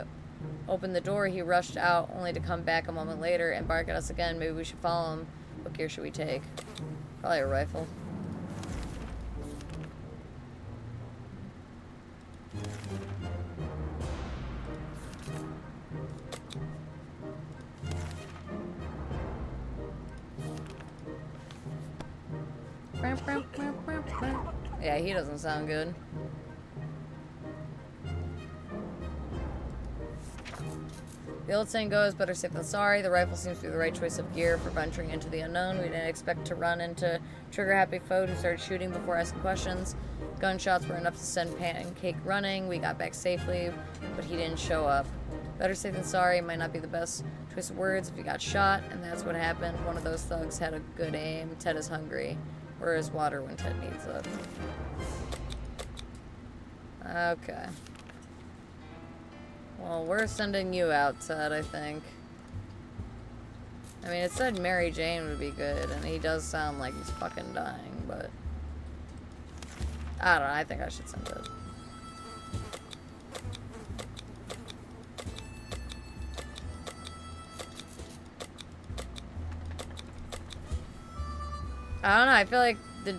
opened the door, he rushed out, only to come back a moment later and bark at us again. Maybe we should follow him. What gear should we take? Probably a rifle. Yeah, he doesn't sound good. The old saying goes, better safe than sorry. The rifle seems to be the right choice of gear for venturing into the unknown. We didn't expect to run into trigger-happy foe who started shooting before asking questions. Gunshots were enough to send Pancake running. We got back safely, but he didn't show up. Better safe than sorry might not be the best choice of words if he got shot, and that's what happened. One of those thugs had a good aim. Ted is hungry. Where is water when Ted needs it? Okay. Well, we're sending you out, Ted, I think. I mean, it said Mary Jane would be good, and he does sound like he's fucking dying, but... I don't know, I think I should send it. I don't know, I feel like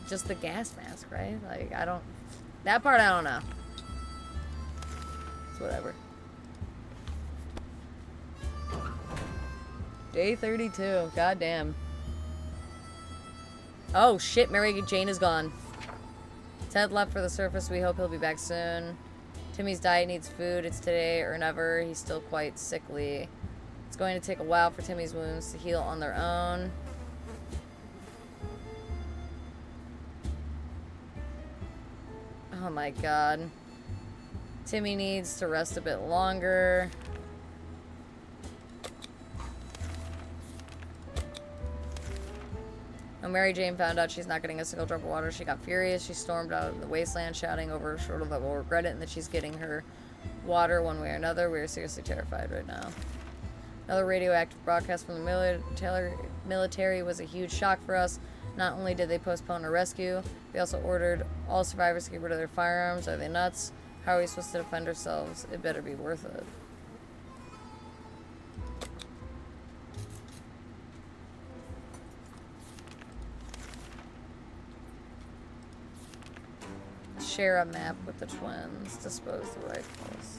just the gas mask, right? Like, I don't... That part, I don't know. It's whatever. Day 32. Goddamn. Oh, shit. Mary Jane is gone. Ted left for the surface. We hope he'll be back soon. Timmy's diet needs food. It's today or never. He's still quite sickly. It's going to take a while for Timmy's wounds to heal on their own. Oh my god. Timmy needs to rest a bit longer. When Mary Jane found out she's not getting a single drop of water, she got furious. She stormed out of the wasteland, shouting over her shoulder that we'll regret it and that she's getting her water one way or another. We are seriously terrified right now. Another radioactive broadcast from the military was a huge shock for us. Not only did they postpone our rescue, they also ordered all survivors to get rid of their firearms. Are they nuts? How are we supposed to defend ourselves? It better be worth it. Share a map with the twins. Dispose the rifles.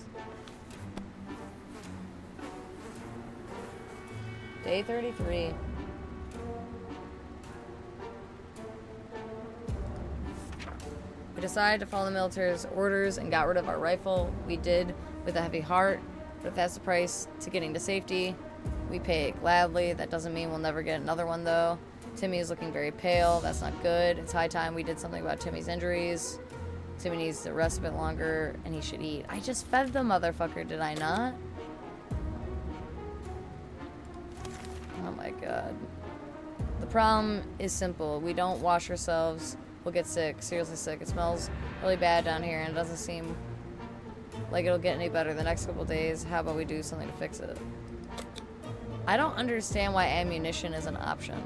Day 33. We decided to follow the military's orders and got rid of our rifle. We did with a heavy heart, but if that's the price to getting to safety, we pay it gladly. That doesn't mean we'll never get another one, though. Timmy is looking very pale. That's not good. It's high time we did something about Timmy's injuries. Timmy needs to rest a bit longer, and he should eat. I just fed the motherfucker, did I not? Oh my god. The problem is simple. We don't wash ourselves. We'll get sick. Seriously sick. It smells really bad down here, and it doesn't seem like it'll get any better the next couple days. How about we do something to fix it? I don't understand why ammunition is an option.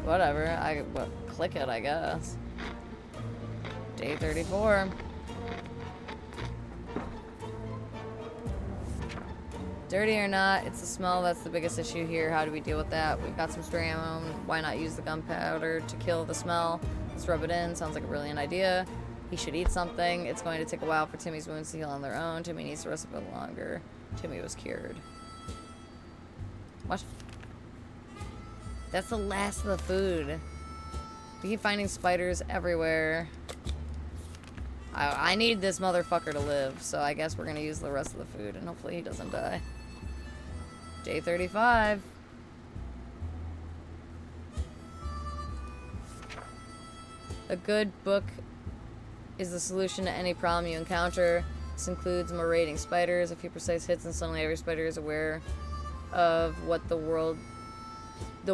Whatever. Click it, I guess. Day 34. Dirty or not, it's the smell that's the biggest issue here. How do we deal with that? We've got some spray ammo. Why not use the gunpowder to kill the smell? Let's rub it in. Sounds like a brilliant idea. He should eat something. It's going to take a while for Timmy's wounds to heal on their own. Timmy needs to rest a bit longer. Timmy was cured. What? That's the last of the food. We keep finding spiders everywhere. I need this motherfucker to live, so I guess we're gonna use the rest of the food, and hopefully he doesn't die. Day 35. A good book is the solution to any problem you encounter. This includes marauding spiders, a few precise hits, and suddenly every spider is aware of what the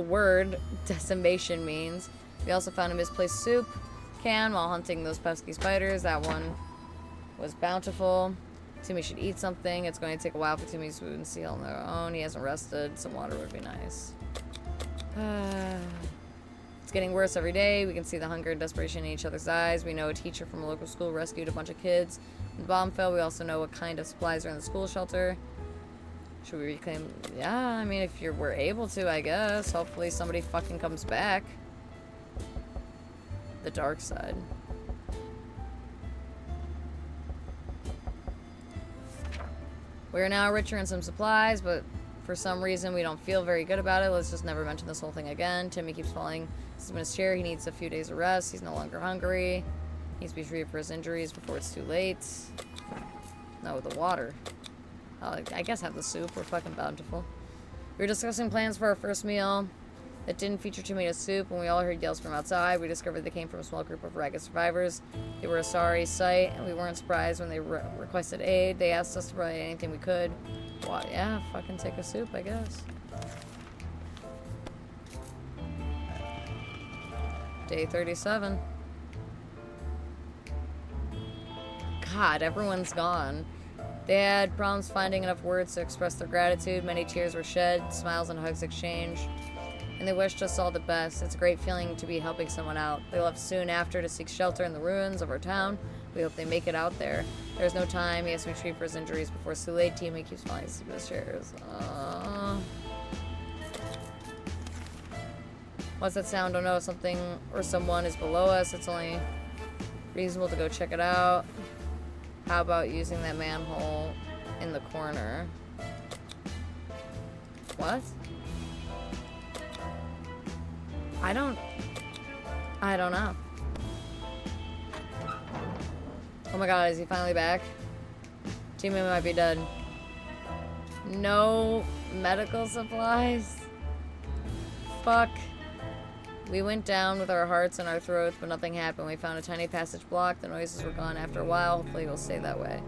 word decimation means. We also found a misplaced soup can while hunting those pesky spiders. That one was bountiful. Timmy should eat something. It's going to take a while for Timmy's wounds to heal on their own. He hasn't rested. Some water would be nice. It's getting worse every day. We can see the hunger and desperation in each other's eyes. We know a teacher from a local school rescued a bunch of kids when the bomb fell. We also know what kind of supplies are in the school shelter. Should we reclaim? Yeah, I mean, if we're able to, I guess. Hopefully somebody fucking comes back. The dark side. We're now richer in some supplies, but for some reason we don't feel very good about it. Let's just never mention this whole thing again. Timmy keeps falling asleep in his chair. He needs a few days of rest. He's no longer hungry. He needs to be treated for his injuries before it's too late. No, the water. I guess have the soup. We're fucking bountiful. We were discussing plans for our first meal. It didn't feature tomato soup. When we all heard yells from outside, we discovered they came from a small group of ragged survivors. They were a sorry sight, and we weren't surprised when they requested aid. They asked us to provide anything we could. Well, yeah, fucking take a soup, I guess. Day 37. God, everyone's gone. They had problems finding enough words to express their gratitude. Many tears were shed, smiles and hugs exchanged. And they wished us all the best. It's a great feeling to be helping someone out. They left soon after to seek shelter in the ruins of our town. We hope they make it out there. There's no time. He has to be treated for his injuries before it's too late. Timmy keeps falling asleep in his chairs. What's that sound? Oh no, something or someone is below us. It's only reasonable to go check it out. How about using that manhole in the corner? What? I don't know. Oh my god, is he finally back? Timmy might be dead. No medical supplies? Fuck. We went down with our hearts in our throats, but nothing happened. We found a tiny passage blocked. The noises were gone after a while. Hopefully it will stay that way.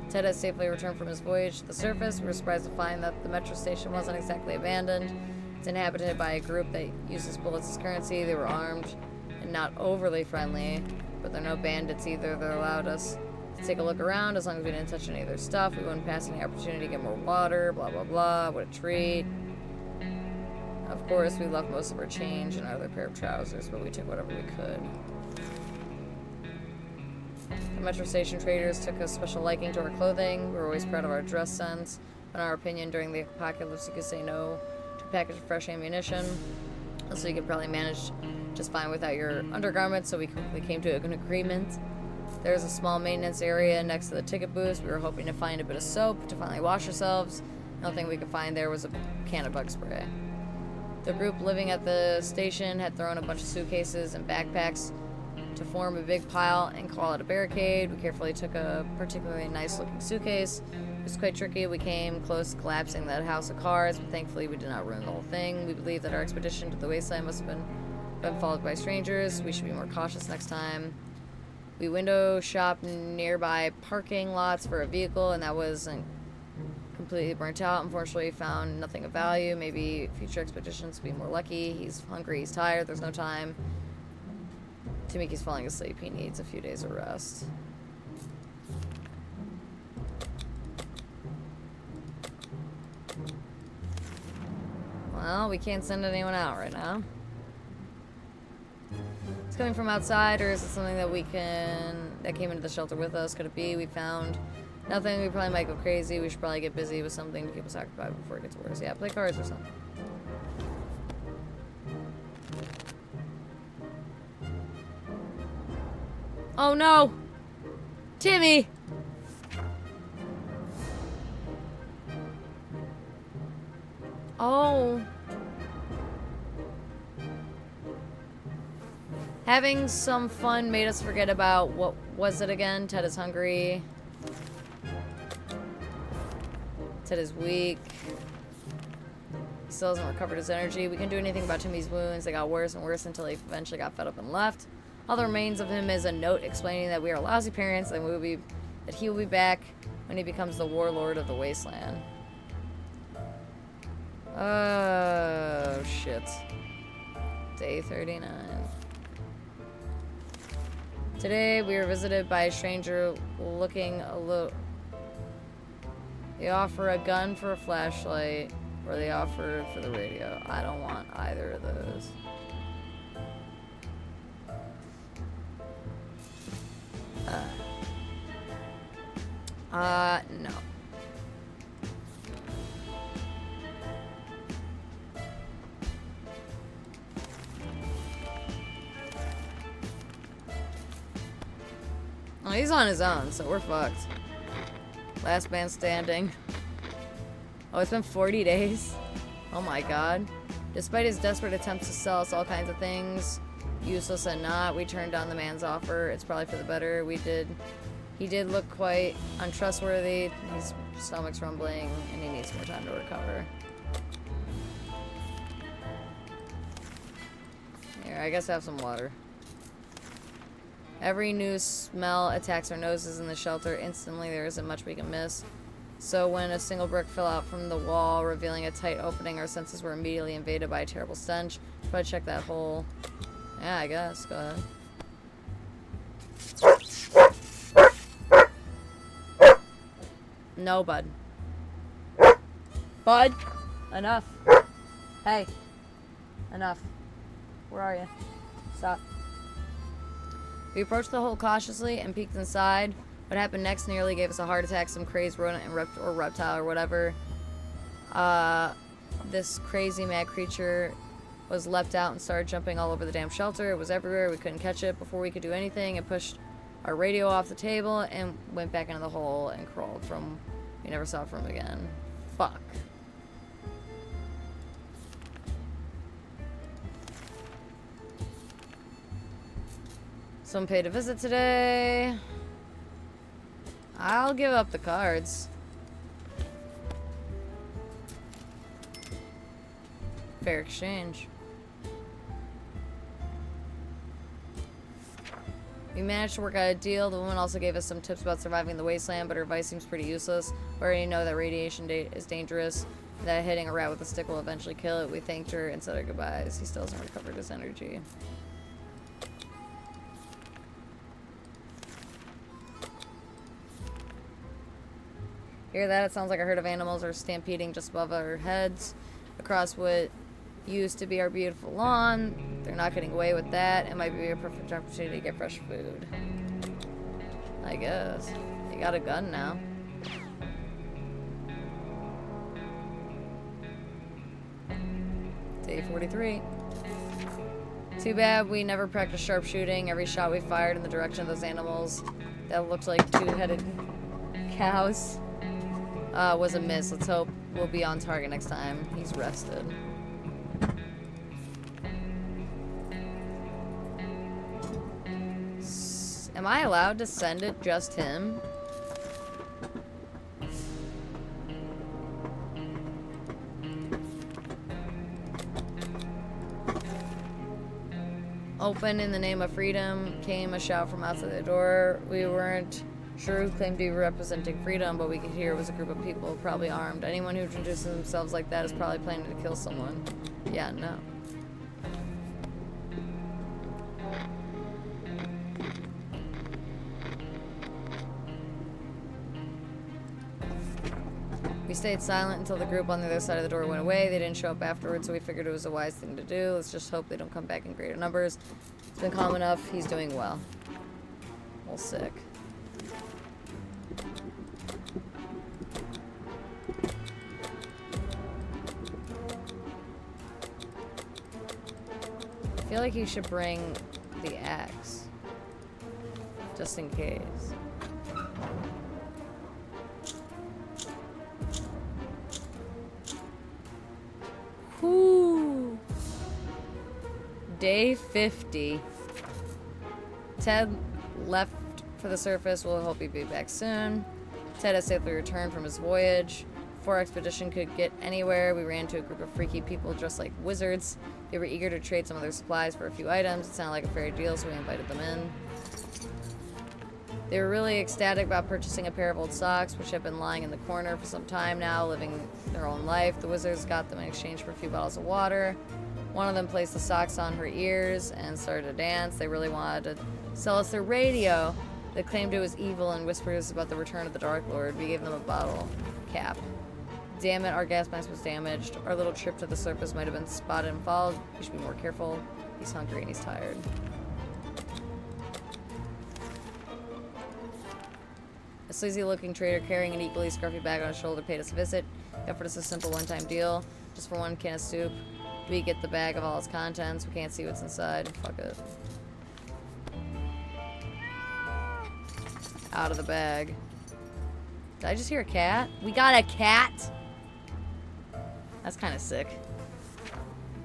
Ted has safely returned from his voyage to the surface. We were surprised to find that the metro station wasn't exactly abandoned. It's inhabited by a group that uses bullets as currency. They were armed and not overly friendly, but they're no bandits either. They allowed us to take a look around. As long as we didn't touch any of their stuff, we wouldn't pass any opportunity to get more water, blah, blah, blah. What a treat. Of course, we left most of our change in our other pair of trousers, but we took whatever we could. The metro station traders took a special liking to our clothing. We were always proud of our dress sense. In our opinion, during the apocalypse, you could say no to a package of fresh ammunition. So you could probably manage just fine without your undergarments, so we quickly came to an agreement. There's a small maintenance area next to the ticket booth. We were hoping to find a bit of soap to finally wash ourselves. The only thing we could find there was a can of bug spray. The group living at the station had thrown a bunch of suitcases and backpacks to form a big pile and call it a barricade. We carefully took a particularly nice-looking suitcase. It was quite tricky. We came close to collapsing that house of cards, but thankfully we did not ruin the whole thing. We believe that our expedition to the wasteland must have been followed by strangers. We should be more cautious next time. We window shopped nearby parking lots for a vehicle, and that wasn't completely burnt out. Unfortunately, we found nothing of value. Maybe future expeditions will be more lucky. He's hungry, he's tired, there's no time. Tamiki's falling asleep. He needs a few days of rest. Well, we can't send anyone out right now. It's coming from outside, or is it something that that came into the shelter with us? Could it be? We found nothing. We probably might go crazy. We should probably get busy with something to keep us occupied before it gets worse. Yeah, play cards or something. Oh no! Timmy! Oh. Having some fun made us forget about, what was it again? Ted is hungry. Ted is weak. He still hasn't recovered his energy. We couldn't do anything about Timmy's wounds. They got worse and worse until he eventually got fed up and left. All that remains of him is a note explaining that we are lousy parents and that he will be back when he becomes the warlord of the wasteland. Oh, shit. Day 39. Today, we were visited by a stranger looking a little... They offer a gun for a flashlight, or they offer for the radio. I don't want either of those. No. Well, he's on his own, so we're fucked. Last man standing. Oh, it's been 40 days? Oh my god. Despite his desperate attempts to sell us all kinds of things, useless and not, we turned down the man's offer. It's probably for the better. He did look quite untrustworthy. His stomach's rumbling, and he needs more time to recover. Here, I guess I have some water. Every new smell attacks our noses in the shelter. Instantly, there isn't much we can miss. So when a single brick fell out from the wall, revealing a tight opening, our senses were immediately invaded by a terrible stench. Try to check that hole. Yeah, I guess. Go ahead. No, bud. Bud? Enough. Hey. Enough. Where are you? Stop. We approached the hole cautiously and peeked inside. What happened next nearly gave us a heart attack. Some crazed rodent and or reptile or whatever. This crazy mad creature was leapt out and started jumping all over the damn shelter. It was everywhere. We couldn't catch it. Before we could do anything, it pushed our radio off the table and went back into the hole and crawled from... We never saw it from again. Fuck. Someone paid a visit today. I'll give up the cards. Fair exchange. We managed to work out a deal. The woman also gave us some tips about surviving the wasteland, but her advice seems pretty useless. We already know that radiation is dangerous, and that hitting a rat with a stick will eventually kill it. We thanked her and said our goodbyes. He still hasn't recovered his energy. Hear that? It sounds like a herd of animals are stampeding just above our heads across what used to be our beautiful lawn. They're not getting away with that. It might be a perfect opportunity to get fresh food. I guess. You got a gun now. Day 43. Too bad we never practiced sharpshooting. Every shot we fired in the direction of those animals that looked like two-headed cows was a miss. Let's hope we'll be on target next time. He's rested. Am I allowed to send it just him? Open in the name of freedom, came a shout from outside the door. We weren't sure who claimed to be representing freedom, but we could hear it was a group of people, probably armed. Anyone who introduces themselves like that is probably planning to kill someone. Yeah, no. We stayed silent until the group on the other side of the door went away. They didn't show up afterwards, so we figured it was a wise thing to do. Let's just hope they don't come back in greater numbers. It's been calm enough. He's doing well. Well, sick. I feel like you should bring the axe. Just in case. Whew. Day 50. Ted left for the surface. We'll hope he'll be back soon. Ted has safely returned from his voyage. Before our expedition could get anywhere, we ran into a group of freaky people dressed like wizards. They were eager to trade some of their supplies for a few items. It sounded like a fair deal, so we invited them in. They were really ecstatic about purchasing a pair of old socks, which had been lying in the corner for some time now, living their own life. The wizards got them in exchange for a few bottles of water. One of them placed the socks on her ears and started to dance. They really wanted to sell us their radio. They claimed it was evil and whispers about the return of the Dark Lord. We gave them a bottle cap. Damn it, our gas mask was damaged. Our little trip to the surface might have been spotted and followed. We should be more careful. He's hungry and he's tired. A sleazy-looking trader carrying an equally scruffy bag on his shoulder paid us a visit. He offered us a simple one-time deal. Just for one can of soup. We get the bag of all its contents. We can't see what's inside. Fuck it. out of the bag. Did I just hear a cat? We got a cat? That's kind of sick.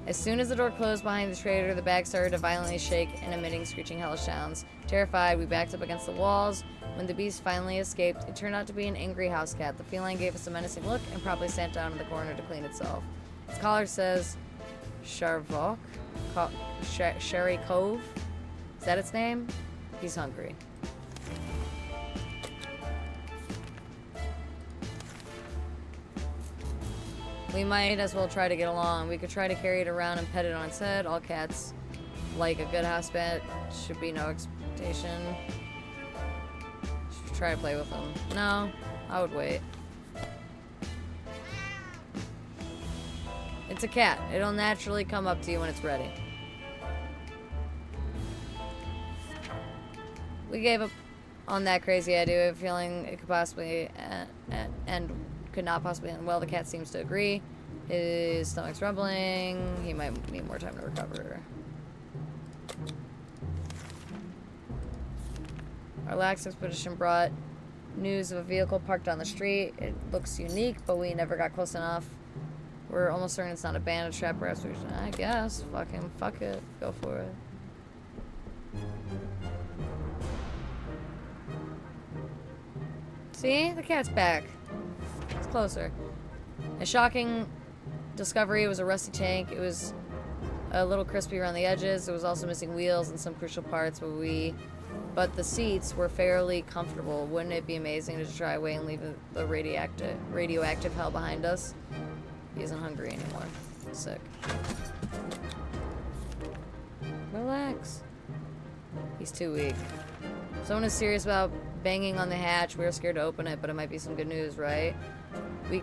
As soon as the door closed behind the trader, the bag started to violently shake and emitting screeching hellish sounds. Terrified, we backed up against the walls. When the beast finally escaped, it turned out to be an angry house cat. The feline gave us a menacing look and promptly sat down in the corner to clean itself. Its collar says Sharvok? Sherry Cove? Is that its name? He's hungry. We might as well try to get along. We could try to carry it around and pet it on its head. All cats like a good house pet. Should be no expectation. Should try to play with them. No, I would wait. It's a cat. It'll naturally come up to you when it's ready. We gave up on that crazy idea of feeling it could possibly end. Could not possibly end well. The cat seems to agree. His stomach's rumbling. He might need more time to recover. Our last expedition brought news of a vehicle parked on the street. It looks unique, but we never got close enough. We're almost certain it's not a bandit trap. Perhaps we should, I guess. Fucking fuck it. Go for it. See? The cat's back. It's closer. A shocking discovery was a rusty tank. It was a little crispy around the edges. It was also missing wheels and some crucial parts, but the seats were fairly comfortable. Wouldn't it be amazing to try away and leave the radioactive hell behind us? He isn't hungry anymore. Sick. Relax. He's too weak. Someone is serious about banging on the hatch. We were scared to open it, but it might be some good news, right? We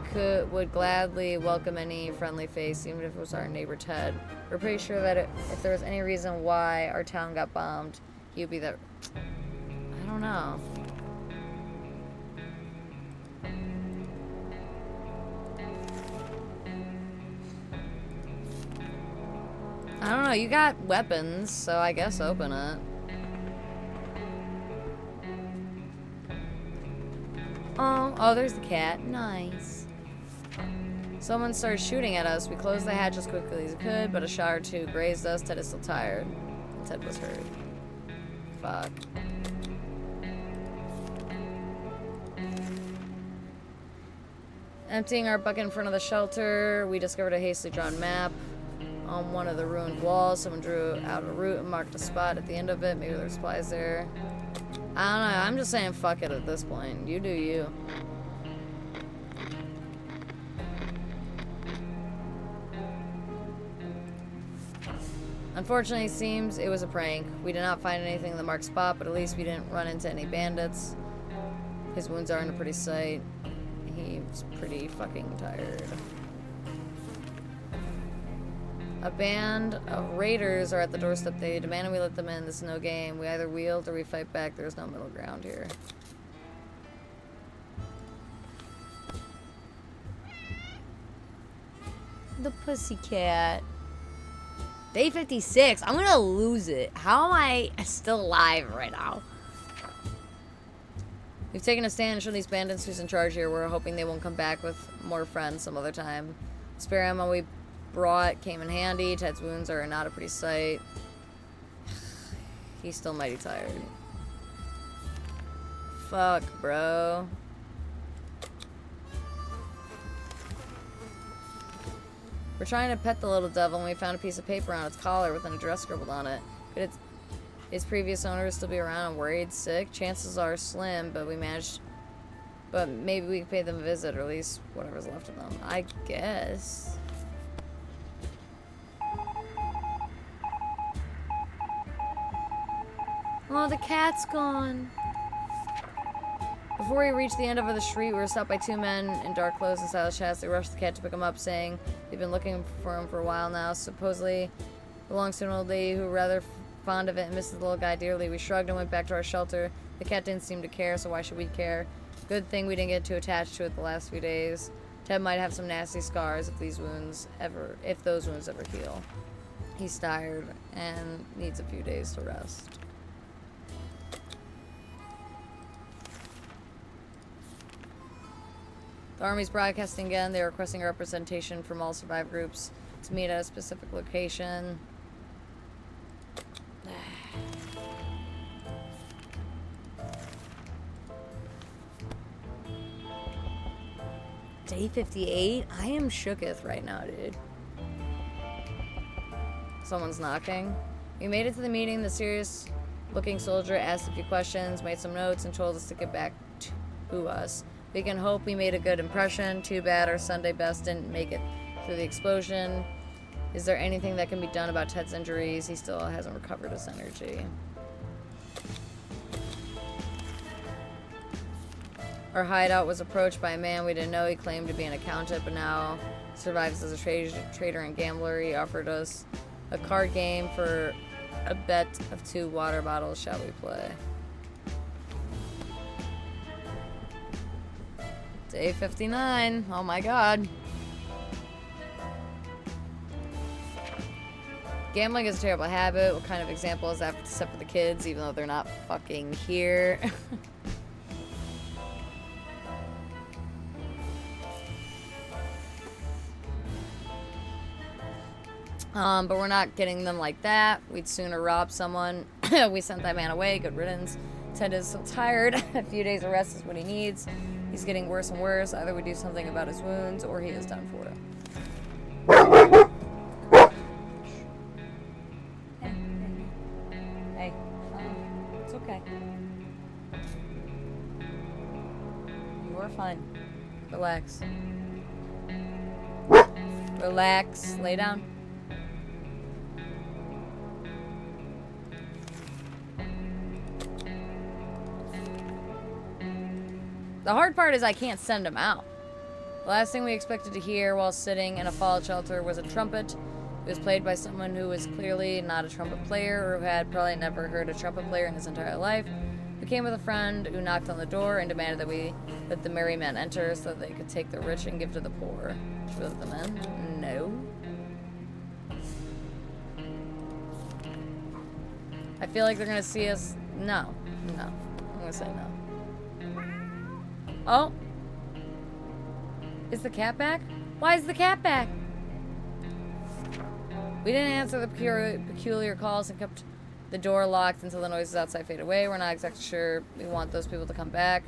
would gladly welcome any friendly face, even if it was our neighbor Ted. We're pretty sure that if there was any reason why our town got bombed, he'd be there. I don't know. I don't know. You got weapons, so I guess open it. Oh, there's the cat. Nice. Someone started shooting at us. We closed the hatch as quickly as we could, but a shot or two grazed us. Ted is still tired. Ted was hurt. Fuck. Emptying our bucket in front of the shelter, we discovered a hastily drawn map on one of the ruined walls. Someone drew out a route and marked a spot at the end of it. Maybe there's supplies there. I don't know. I'm just saying fuck it at this point. You do you. Unfortunately, it seems it was a prank. We did not find anything in the marked spot, but at least we didn't run into any bandits. His wounds are in a pretty sight. He's pretty fucking tired. A band of raiders are at the doorstep. They demanded we let them in. This is no game. We either wield or we fight back. There's no middle ground here. The pussycat. Day 56. I'm gonna lose it. How am I still alive right now? We've taken a stand and shown these bandits who's in charge here. We're hoping they won't come back with more friends some other time. Spare ammo we brought came in handy. Ted's wounds are not a pretty sight. He's still mighty tired. Fuck, bro. We're trying to pet the little devil and we found a piece of paper on its collar with an address scribbled on it. Could its previous owner still be around and worried, sick? Chances are slim, but we managed. But maybe we could pay them a visit, or at least whatever's left of them. I guess. Oh, the cat's gone. Before we reached the end of the street, we were stopped by two men in dark clothes and stylish hats. They rushed the cat to pick him up, saying they've been looking for him for a while now. Supposedly belongs to an old lady who rather fond of it and misses the little guy dearly. We shrugged and went back to our shelter. The cat didn't seem to care, so why should we care? Good thing we didn't get too attached to it the last few days. Ted might have some nasty scars if those wounds ever heal. He's tired and needs a few days to rest. The Army's broadcasting again. They're requesting a representation from all survived groups to meet at a specific location. Day 58? I am shooketh right now, dude. Someone's knocking. We made it to the meeting. The serious-looking soldier asked a few questions, made some notes, and told us to get back to us. We can hope we made a good impression. Too bad our Sunday best didn't make it through the explosion. Is there anything that can be done about Ted's injuries? He still hasn't recovered his energy. Our hideout was approached by a man we didn't know. He claimed to be an accountant, but now survives as a trader and gambler. He offered us a card game for a bet of 2 water bottles. Shall we play? Day 59. Oh my god. Gambling is a terrible habit. What kind of example is that except for the kids, even though they're not fucking here? But we're not getting them like that. We'd sooner rob someone. We sent that man away. Good riddance. Ted is so tired. A few days of rest is what he needs. He's getting worse and worse. Either we do something about his wounds or he is done for. Hey, it's okay. You are fine. Relax. Relax. Lay down. The hard part is I can't send him out. The last thing we expected to hear while sitting in a fallout shelter was a trumpet. It was played by someone who was clearly not a trumpet player or who had probably never heard a trumpet player in his entire life. We came with a friend who knocked on the door and demanded that the merry men enter so that they could take the rich and give to the poor. Should we let them in? No. I feel like they're gonna see us. No. No. I'm gonna say no. Oh. Is the cat back? Why is the cat back? We didn't answer the peculiar calls and kept the door locked until the noises outside faded away. We're not exactly sure we want those people to come back.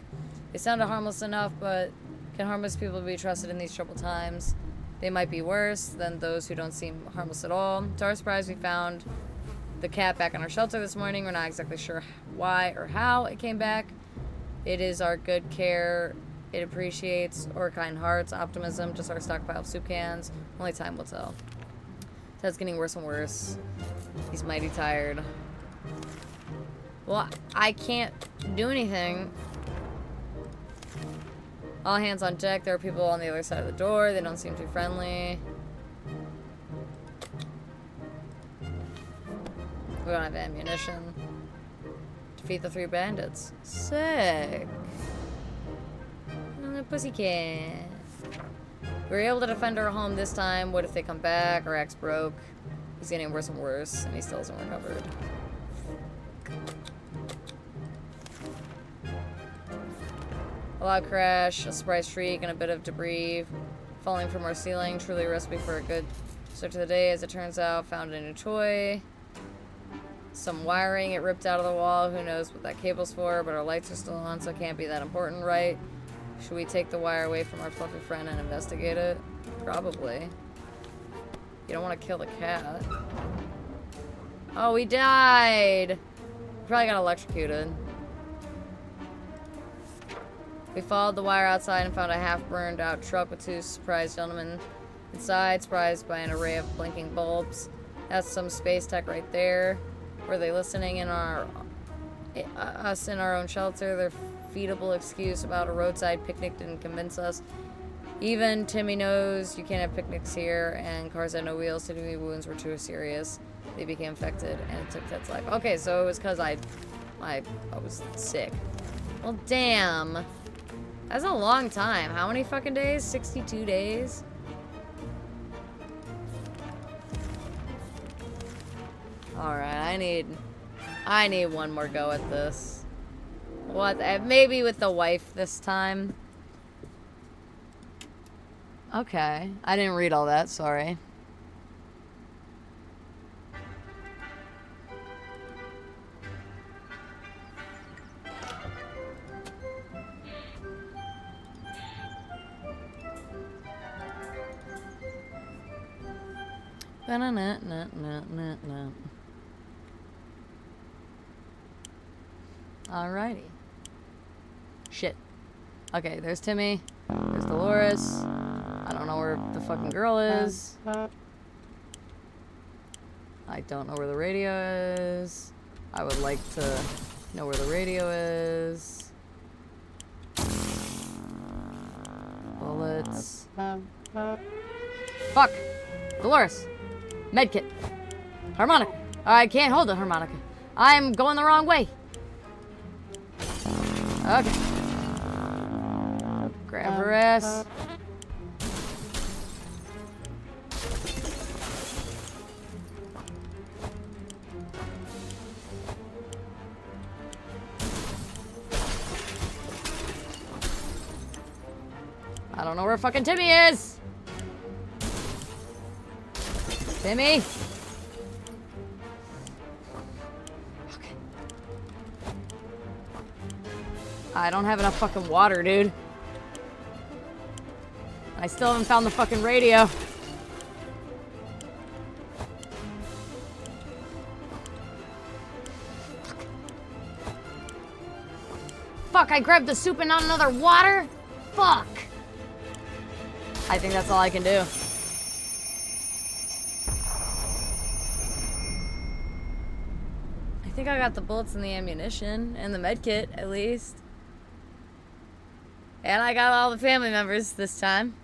They sounded harmless enough, but can harmless people be trusted in these troubled times? They might be worse than those who don't seem harmless at all. To our surprise, we found the cat back in our shelter this morning. We're not exactly sure why or how it came back. It is our good care it appreciates, or kind hearts, optimism, just our stockpile of soup cans. Only time will tell. Ted's getting worse and worse. He's mighty tired. Well, I can't do anything. All hands on deck. There are people on the other side of the door. They don't seem too friendly. We don't have ammunition. Defeat the 3 bandits. Sick. And a pussycat. We were able to defend our home this time. What if they come back? Our ex broke. He's getting worse and worse, and he still hasn't recovered. A loud crash, a surprise shriek, and a bit of debris falling from our ceiling. Truly a recipe for a good start to the day. As it turns out, found a new toy. Some wiring it ripped out of the wall. Who knows what that cable's for, but our lights are still on, so it can't be that important, right? Should we take the wire away from our fluffy friend and investigate it? Probably. You don't want to kill the cat. Oh, he died! He probably got electrocuted. We followed the wire outside and found a half-burned out truck with 2 surprised gentlemen inside, surprised by an array of blinking bulbs. That's some space tech right there. Were they listening in us in our own shelter? Their feasible excuse about a roadside picnic didn't convince us. Even Timmy knows you can't have picnics here, and cars had no wheels. Timmy wounds were too serious. They became infected, and it took Ted's life. Okay, so it was because I was sick. Well, damn. That's a long time. How many fucking days? 62 days? Alright, I need one more go at this. What? Maybe with the wife this time. Okay. I didn't read all that, sorry. Alrighty. Shit. Okay, there's Timmy. There's Dolores. I don't know where the fucking girl is. I don't know where the radio is. I would like to know where the radio is. Bullets. Fuck! Dolores! Medkit! Harmonica! I can't hold the harmonica. I'm going the wrong way. Okay. Grab her ass. I don't know where fucking Timmy is. Timmy? Okay. I don't have enough fucking water, dude. I still haven't found the fucking radio. Fuck, I grabbed the soup and not another water? Fuck. I think that's all I can do. I think I got the bullets and the ammunition and the med kit, at least. And I got all the family members this time.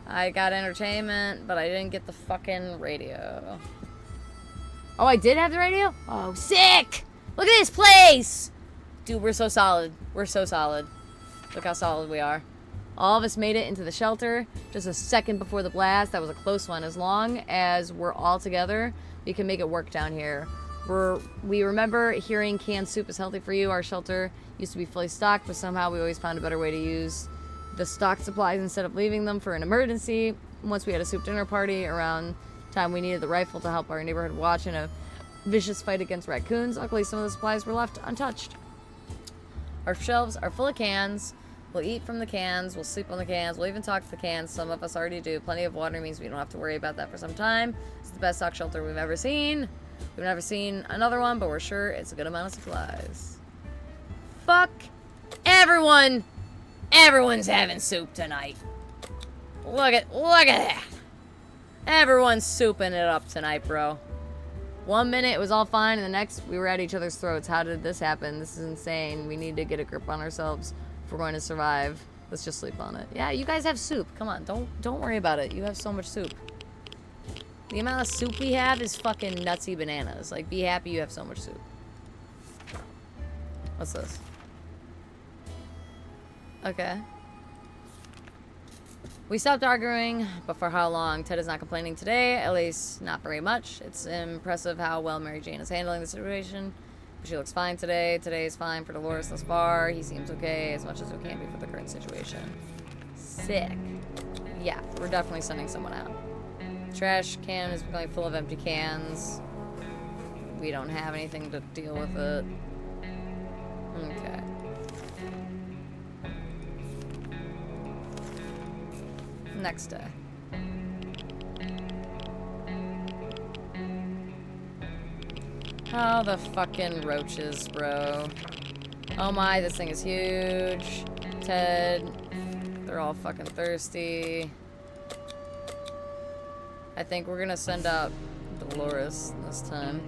I got entertainment, but I didn't get the fucking radio. Oh, I did have the radio? Oh, sick! Look at this place! Dude, we're so solid. We're so solid. Look how solid we are. All of us made it into the shelter just a second before the blast. That was a close one. As long as we're all together, we can make it work down here. We remember hearing canned soup is healthy for you. Our shelter used to be fully stocked, but somehow we always found a better way to use the stocked supplies instead of leaving them for an emergency. Once we had a soup dinner party around time we needed the rifle to help our neighborhood watch in a vicious fight against raccoons. Luckily, some of the supplies were left untouched. Our shelves are full of cans. We'll eat from the cans. We'll sleep on the cans. We'll even talk to the cans. Some of us already do. Plenty of water means we don't have to worry about that for some time. It's the best stock shelter we've ever seen. We've never seen another one, but we're sure it's a good amount of supplies. Fuck everyone. Everyone's having soup tonight. Look at that. Everyone's souping it up tonight, bro. 1 minute it was all fine, and the next we were at each other's throats. How did this happen? This is insane. We need to get a grip on ourselves if we're going to survive. Let's just sleep on it. Yeah, you guys have soup. Come on, don't worry about it. You have so much soup. The amount of soup we have is fucking nutsy bananas. Like, be happy you have so much soup. What's this? Okay. We stopped arguing, but for how long? Ted is not complaining today, at least not very much. It's impressive how well Mary Jane is handling the situation. But she looks fine today. Today is fine for Dolores thus far. He seems okay, as much as it can be for the current situation. Sick. Yeah, we're definitely sending someone out. Trash can is becoming full of empty cans. We don't have anything to deal with it. Okay. Next day. Oh, the fucking roaches, bro. Oh my, this thing is huge. Ted. They're all fucking thirsty. I think we're gonna send out Dolores this time.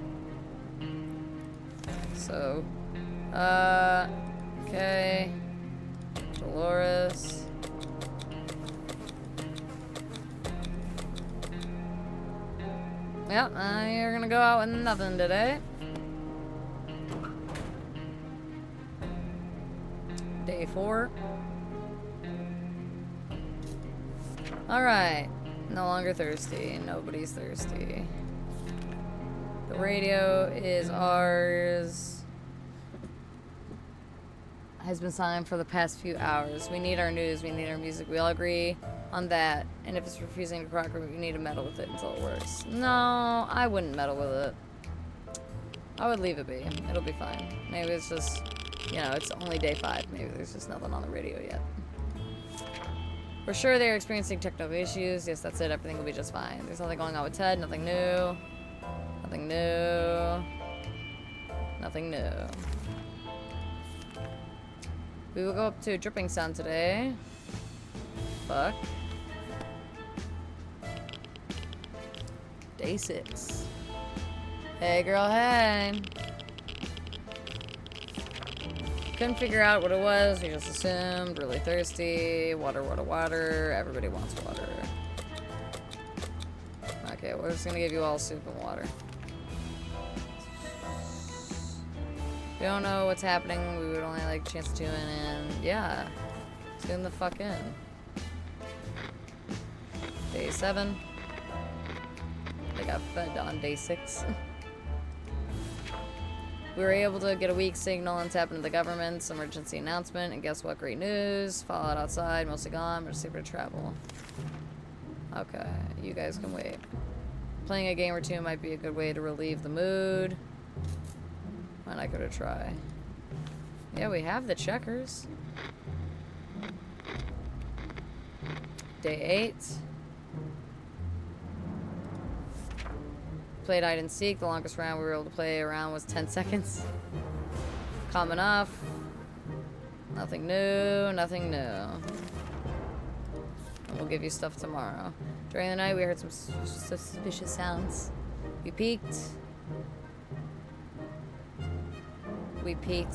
So, okay. Dolores. Yep, you're gonna go out with nothing today. Day 4. Alright. No longer thirsty. Nobody's thirsty. The radio is ours. has been silent for the past few hours. We need our news, we need our music. We all agree on that. And if it's refusing to cooperate, we need to meddle with it until it works. No, I wouldn't meddle with it. I would leave it be. It'll be fine. Maybe it's just, you know, it's only day 5. Maybe there's just nothing on the radio yet. We're sure they're experiencing technical issues. Yes, that's it. Everything will be just fine. There's nothing going on with Ted. Nothing new. Nothing new. Nothing new. We will go up to a dripping sound today. Fuck. Day 6. Hey girl, hey. Couldn't figure out what it was. We just assumed. Really thirsty. Water, water, water. Everybody wants water. Okay, we're just gonna give you all soup and water. We don't know what's happening. We would only like a chance to tune in, and yeah, tune the fuck in. Day 7. I got fed on day 6. We were able to get a weak signal and tap into the government's emergency announcement, and guess what? Great news. Fallout outside, mostly gone. We're safer to travel. Okay, you guys can wait. Playing a game or two might be a good way to relieve the mood. Why not give it a try? Yeah, we have the checkers. Day 8. Played hide and seek. The longest round we were able to play around was 10 seconds. Calm enough. Nothing new, nothing new. And we'll give you stuff tomorrow. During the night, we heard some suspicious sounds. We peeked.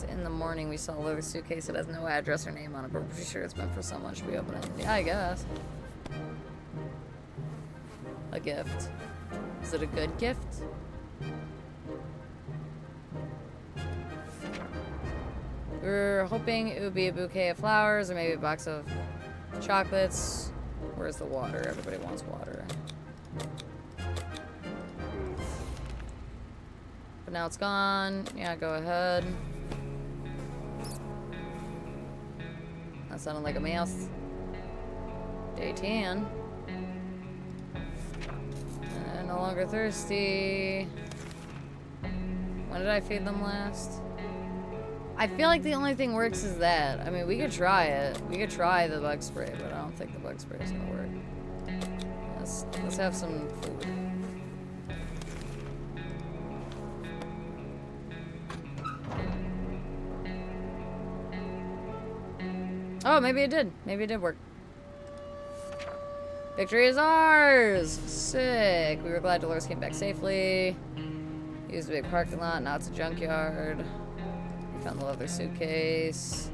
In the morning. We saw a leather suitcase that has no address or name on it, but we're pretty sure it's meant for someone. Should we open it? Yeah, I guess. A gift. Is it a good gift? We were hoping it would be a bouquet of flowers or maybe a box of chocolates. Where's the water? Everybody wants water. But now it's gone. Yeah, go ahead. That sounded like a mouse. Day 10. No longer thirsty. When did I feed them last? I feel like the only thing works is that. I mean, we could try it. We could try the bug spray, but I don't think the bug spray is gonna work. Let's have some food. Oh, maybe it did. Maybe it did work. Victory is ours! Sick. We were glad Dolores came back safely. Used a big parking lot. Now it's a junkyard. We found the leather suitcase.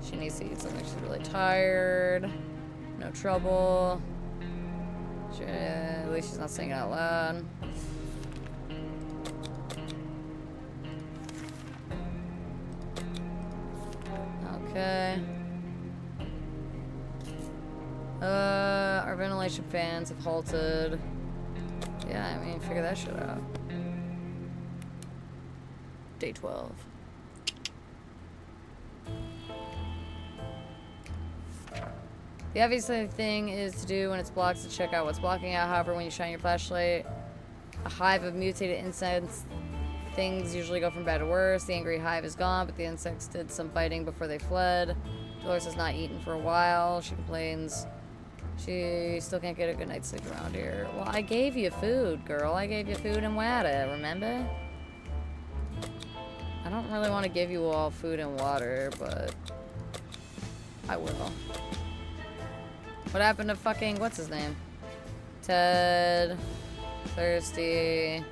She needs to eat something. She's really tired. No trouble. At least she's not saying it out loud. Okay. Our ventilation fans have halted. Yeah, I mean, figure that shit out. Day 12. The obvious thing is to do when it's blocked is to check out what's blocking out. However, when you shine your flashlight, a hive of mutated insects, things usually go from bad to worse. The angry hive is gone, but the insects did some fighting before they fled. Dolores has not eaten for a while. She complains she still can't get a good night's sleep around here. Well, I gave you food, girl. I gave you food and water, remember? I don't really want to give you all food and water, but I will. What happened to fucking, what's his name? Ted. Thirsty.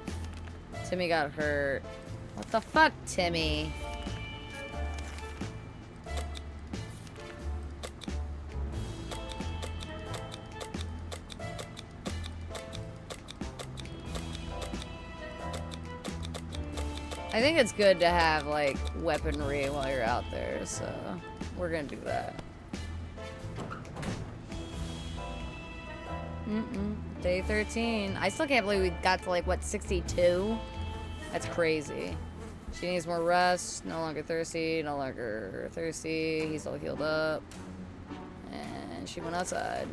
Timmy got hurt. What the fuck, Timmy? I think it's good to have, like, weaponry while you're out there, so we're gonna do that. Day 13. I still can't believe we got to, like, what, 62? That's crazy. She needs more rest. No longer thirsty. No longer thirsty. He's all healed up. And she went outside.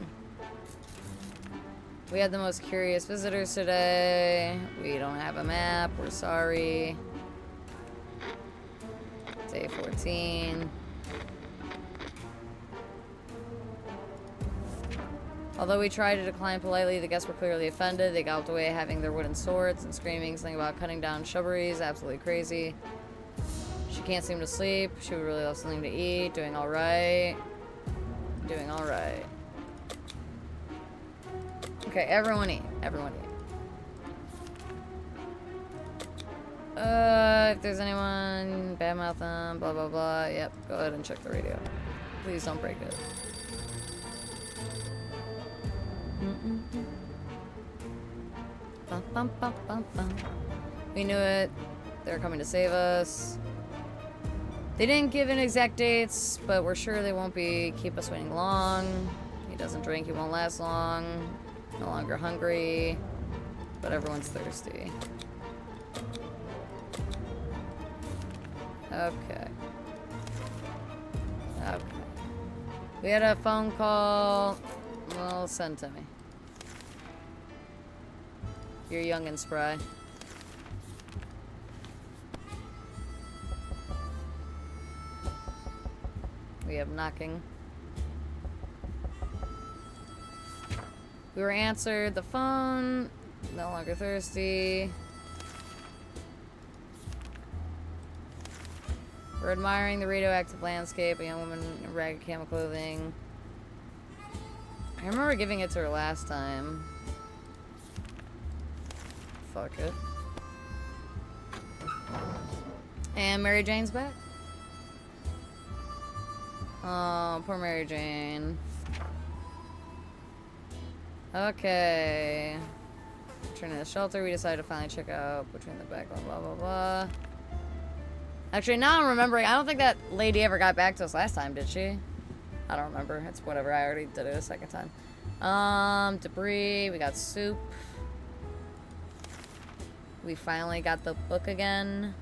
We had the most curious visitors today. We don't have a map. We're sorry. Day 14. Although we tried to decline politely, the guests were clearly offended. They galloped away having their wooden swords and screaming something about cutting down shrubberies. Absolutely crazy. She can't seem to sleep. She would really love something to eat. Doing alright. Doing alright. Okay, everyone eat. Everyone eat. If there's anyone, badmouth them, blah blah blah. Yep, go ahead and check the radio. Please don't break it. Bum, bum, bum, bum, bum. We knew it. They were coming to save us. They didn't give an exact dates, but we're sure they won't keep us waiting long. He doesn't drink, he won't last long. No longer hungry, but everyone's thirsty. Okay. Okay. We had a phone call. Well, send to me. You're young and spry. We have knocking. We were answered the phone. No longer thirsty. We're admiring the radioactive landscape. A young woman in ragged camel clothing. I remember giving it to her last time. Fuck it. And Mary Jane's back. Oh, poor Mary Jane. Okay. Returning to the shelter, we decided to finally check out between the back, blah, blah, blah. Actually, now I'm remembering, I don't think that lady ever got back to us last time, did she? I don't remember. It's whatever. I already did it a second time. Debris. We got soup. We finally got the book again.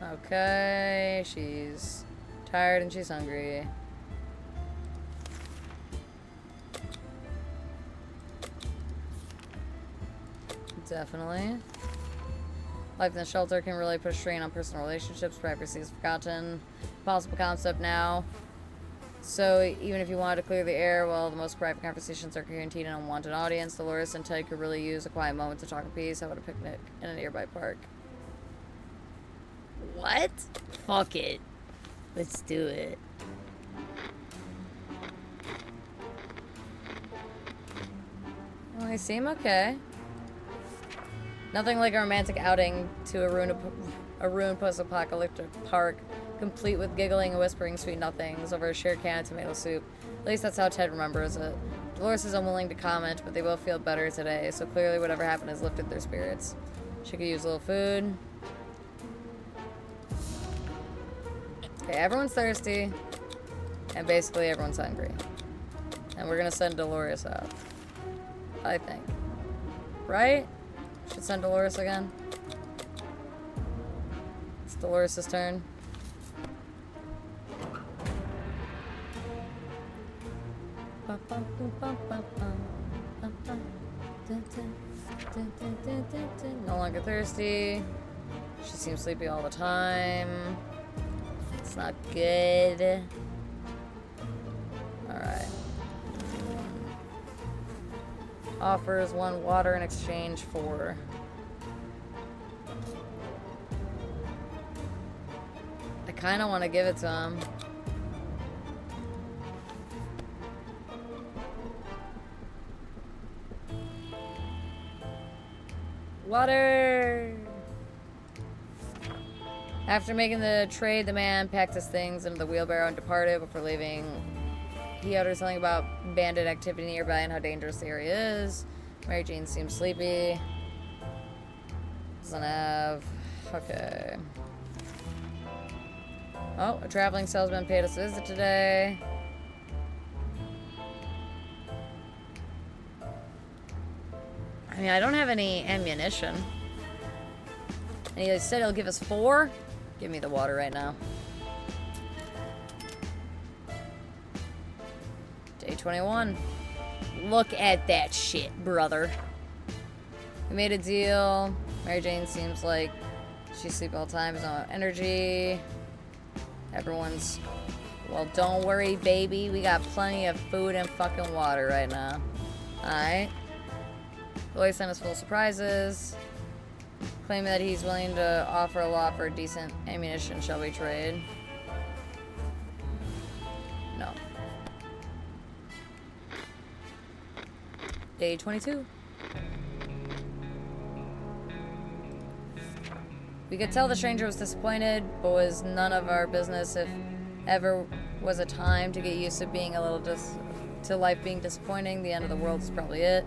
Okay. She's tired and she's hungry. Definitely. Life in the shelter can really put a strain on personal relationships. Privacy is forgotten. Possible concept now. So even if you wanted to clear the air, well, the most private conversations are guaranteed an unwanted audience. Dolores and Ted could really use a quiet moment to talk in peace. How about a picnic in a nearby park? What? Fuck it. Let's do it. Well, they seem okay. Nothing like a romantic outing to a ruined post-apocalyptic park, complete with giggling and whispering sweet nothings over a shared can of tomato soup. At least that's how Ted remembers it. Dolores is unwilling to comment, but they both feel better today, so clearly whatever happened has lifted their spirits. She could use a little food. Okay, everyone's thirsty, and basically everyone's hungry. And we're gonna send Dolores out. I think. Right? Should send Dolores again. It's Dolores' turn. No longer thirsty. She seems sleepy all the time. It's not good. Alright. Offers 1 water in exchange for... I kind of want to give it to him. Water! After making the trade, the man packed his things into the wheelbarrow and departed. Before leaving, he uttered something about bandit activity nearby and how dangerous the area is. Mary Jane seems sleepy. Doesn't have... Okay. Oh, a traveling salesman paid us a visit today. I mean, I don't have any ammunition. And he said he'll give us 4. Give me the water right now. Day 21. Look at that shit, brother. We made a deal. Mary Jane seems like she's sleeping all the time. There's no energy. Everyone's... Well, don't worry, baby. We got plenty of food and fucking water right now. Alright. Lloyd sent us full surprises. Claiming that he's willing to offer a lot for decent ammunition. Shall we trade? No. Day 22. We could tell the stranger was disappointed, but was none of our business. If ever was a time to get used to being a little to life being disappointing, the end of the world is probably it.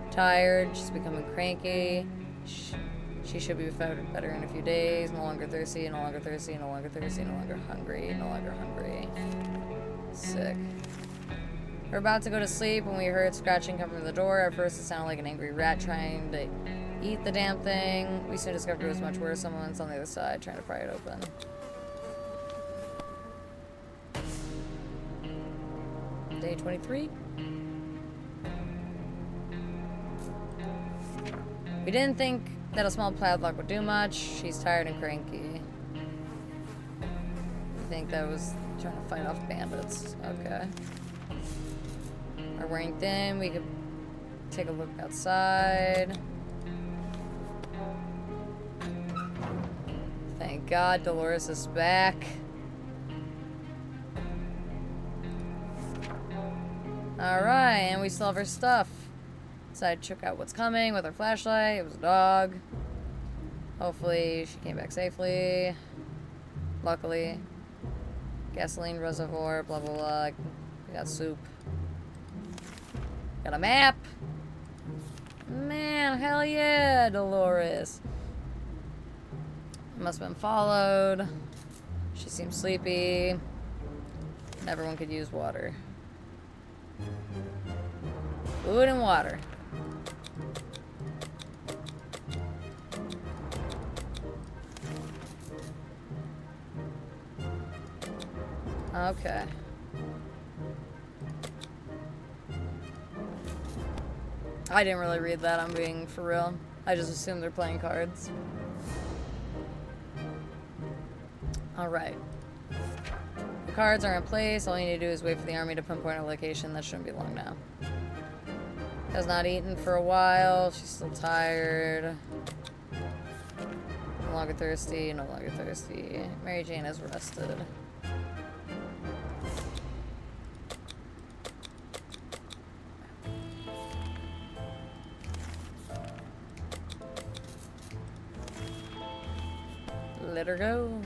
Tired, she's becoming cranky. She should be better in a few days. No longer thirsty, no longer thirsty, no longer thirsty, no longer hungry, no longer hungry. Sick. We're about to go to sleep when we heard scratching come from the door. At first it sounded like an angry rat trying to eat the damn thing. We soon discovered it was much worse. Someone's on the other side trying to pry it open. Day 23. We didn't think that a small padlock would do much. She's tired and cranky. I think that was trying to fight off bandits. Okay. We're wearing thin. We could take a look outside. Thank God Dolores is back. Alright, and we still have our stuff. Decided to check out what's coming with our flashlight. It was a dog. Hopefully she came back safely. Luckily. Gasoline reservoir, blah blah blah. We got soup. Got a map. Man, hell yeah, Dolores. Must have been followed. She seems sleepy. Everyone could use water. Food and water. Okay. I didn't really read that, I'm being for real. I just assumed they're playing cards. Alright. The cards are in place. All you need to do is wait for the army to pinpoint a location. That shouldn't be long now. Has not eaten for a while. She's still tired. No longer thirsty. No longer thirsty. Mary Jane has rested. Let her go.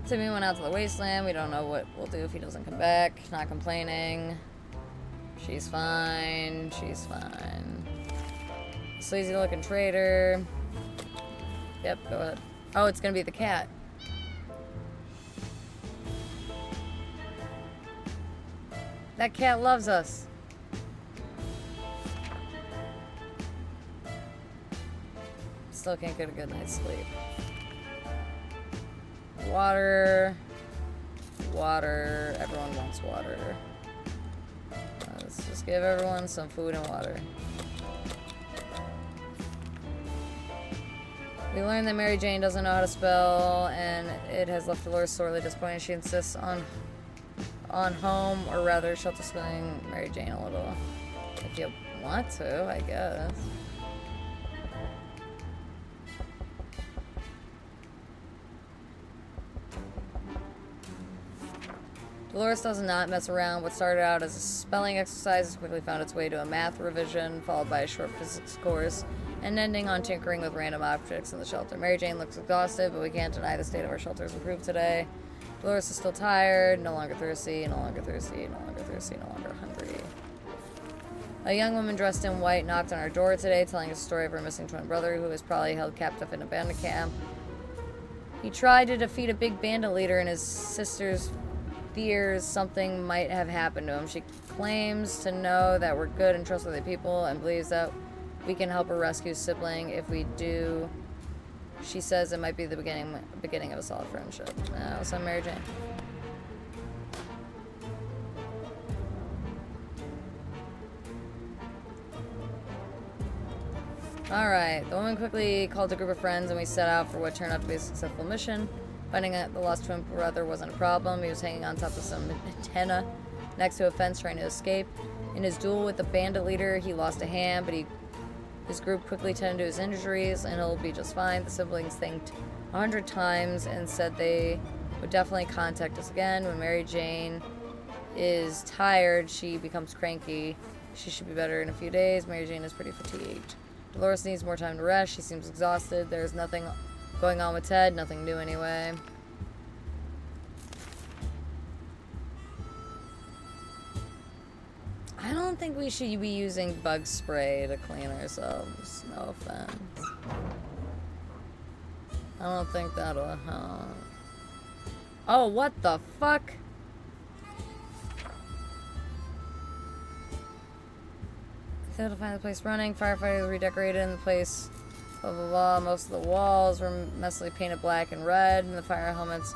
Timmy went out to the wasteland. We don't know what we'll do if he doesn't come back. Not complaining. She's fine. She's fine. Sleazy looking traitor. Yep, go ahead. Oh, it's gonna be the cat. That cat loves us. Still can't get a good night's sleep. Water. Water. Everyone wants water. Let's just give everyone some food and water. We learned that Mary Jane doesn't know how to spell, and it has left Dolores sorely disappointed. She insists on home, or rather shelter schooling Mary Jane a little. If you want to, I guess. Dolores does not mess around. What started out as a spelling exercise has quickly found its way to a math revision, followed by a short physics course, and ending on tinkering with random objects in the shelter. Mary Jane looks exhausted, but we can't deny the state of our shelter has improved today. Dolores is still tired, no longer thirsty, no longer thirsty, no longer thirsty, no longer hungry. A young woman dressed in white knocked on our door today, telling us a story of her missing twin brother, who was probably held captive in a bandit camp. He tried to defeat a big bandit leader, and his sisters fears something might have happened to him. She claims to know that we're good and trustworthy people and believes that we can help her rescue sibling. If we do, she says it might be the beginning of a solid friendship. So Mary Jane. Alright, the woman quickly called a group of friends and we set out for what turned out to be a successful mission. Finding that the lost twin brother wasn't a problem. He was hanging on top of some antenna next to a fence trying to escape. In his duel with the bandit leader, he lost a hand, but his group quickly tended to his injuries and he'll be just fine. The siblings thanked 100 times and said they would definitely contact us again. When Mary Jane is tired, she becomes cranky. She should be better in a few days. Mary Jane is pretty fatigued. Dolores needs more time to rest. She seems exhausted. There's nothing going on with Ted. Nothing new anyway. I don't think we should be using bug spray to clean ourselves. No offense. I don't think that'll help. Oh, what the fuck? To find the place running. Firefighters redecorated in the place. Blah blah blah. Most of the walls were messily painted black and red, and the fire helmets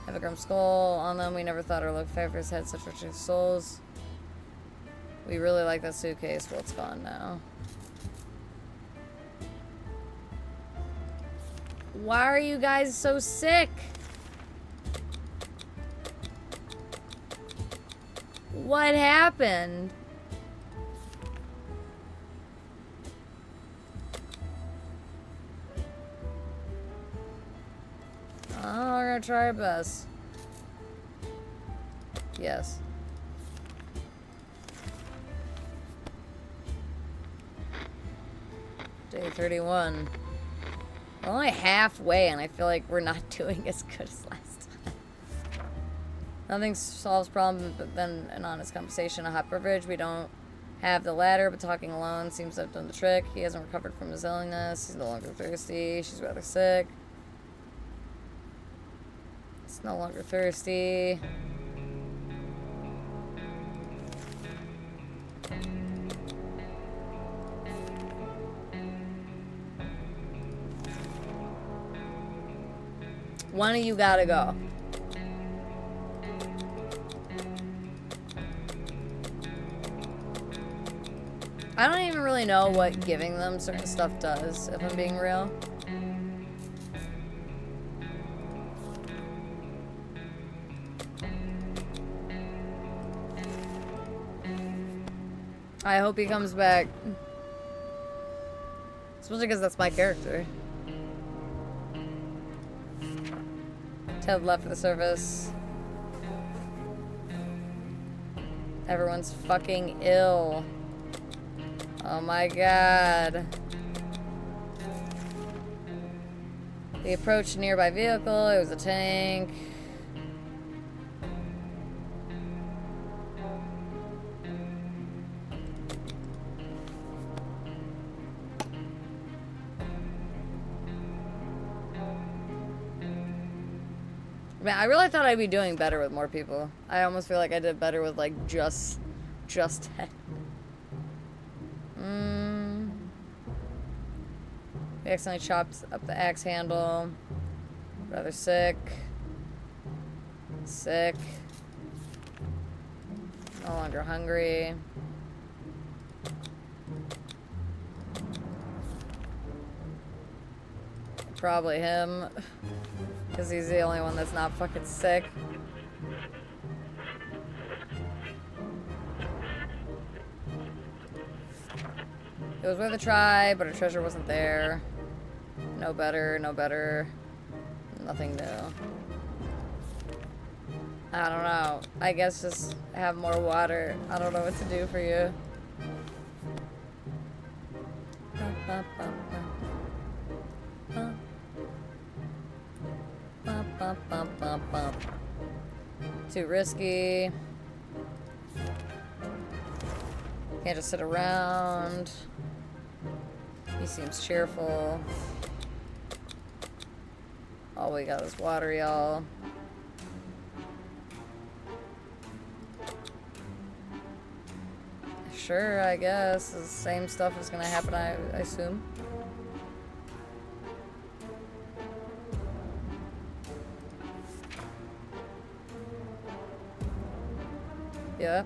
have a grim skull on them. We never thought our local firefighters had such rich souls. We really like that suitcase. Well, it's gone now. Why are you guys so sick? What happened? Oh, we're gonna try our best. Yes. Day 31. We're only halfway, and I feel like we're not doing as good as last time. Nothing solves problem but then an honest conversation, a hot beverage. We don't have the ladder, but talking alone seems to have done the trick. He hasn't recovered from his illness. He's no longer thirsty. She's rather sick. It's no longer thirsty. One of you gotta go. I don't even really know what giving them certain stuff does, if I'm being real. I hope he comes back. Especially because that's my character. Ted left for the service. Everyone's fucking ill. Oh my god. They approached a nearby vehicle. It was a tank. Man, I really thought I'd be doing better with more people. I almost feel like I did better with like just Ted. We accidentally chopped up the axe handle. Rather sick. Sick. No longer hungry. Probably him. Because he's the only one that's not fucking sick. It was worth a try, but our treasure wasn't there. No better, no better. Nothing new. I don't know. I guess just have more water. I don't know what to do for you. Too risky. Can't just sit around. He seems cheerful. All we got is water, y'all. Sure, I guess. The same stuff is gonna happen, I assume. Yeah.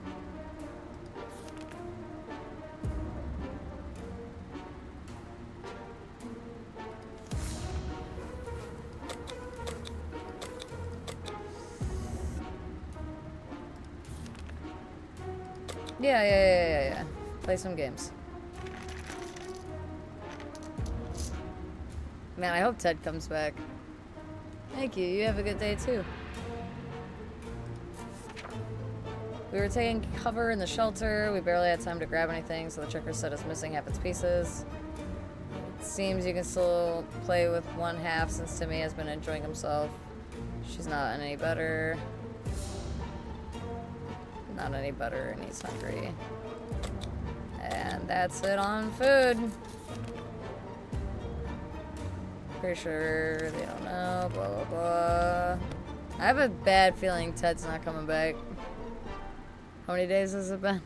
Yeah. Play some games. Man, I hope Ted comes back. Thank you. You have a good day, too. We were taking cover in the shelter. We barely had time to grab anything, so the tracker said it's missing half its pieces. It seems you can still play with one half since Timmy has been enjoying himself. She's not any better. Not any better, and he's hungry. And that's it on food. Pretty sure they don't know, blah, blah, blah. I have a bad feeling Ted's not coming back. How many days has it been?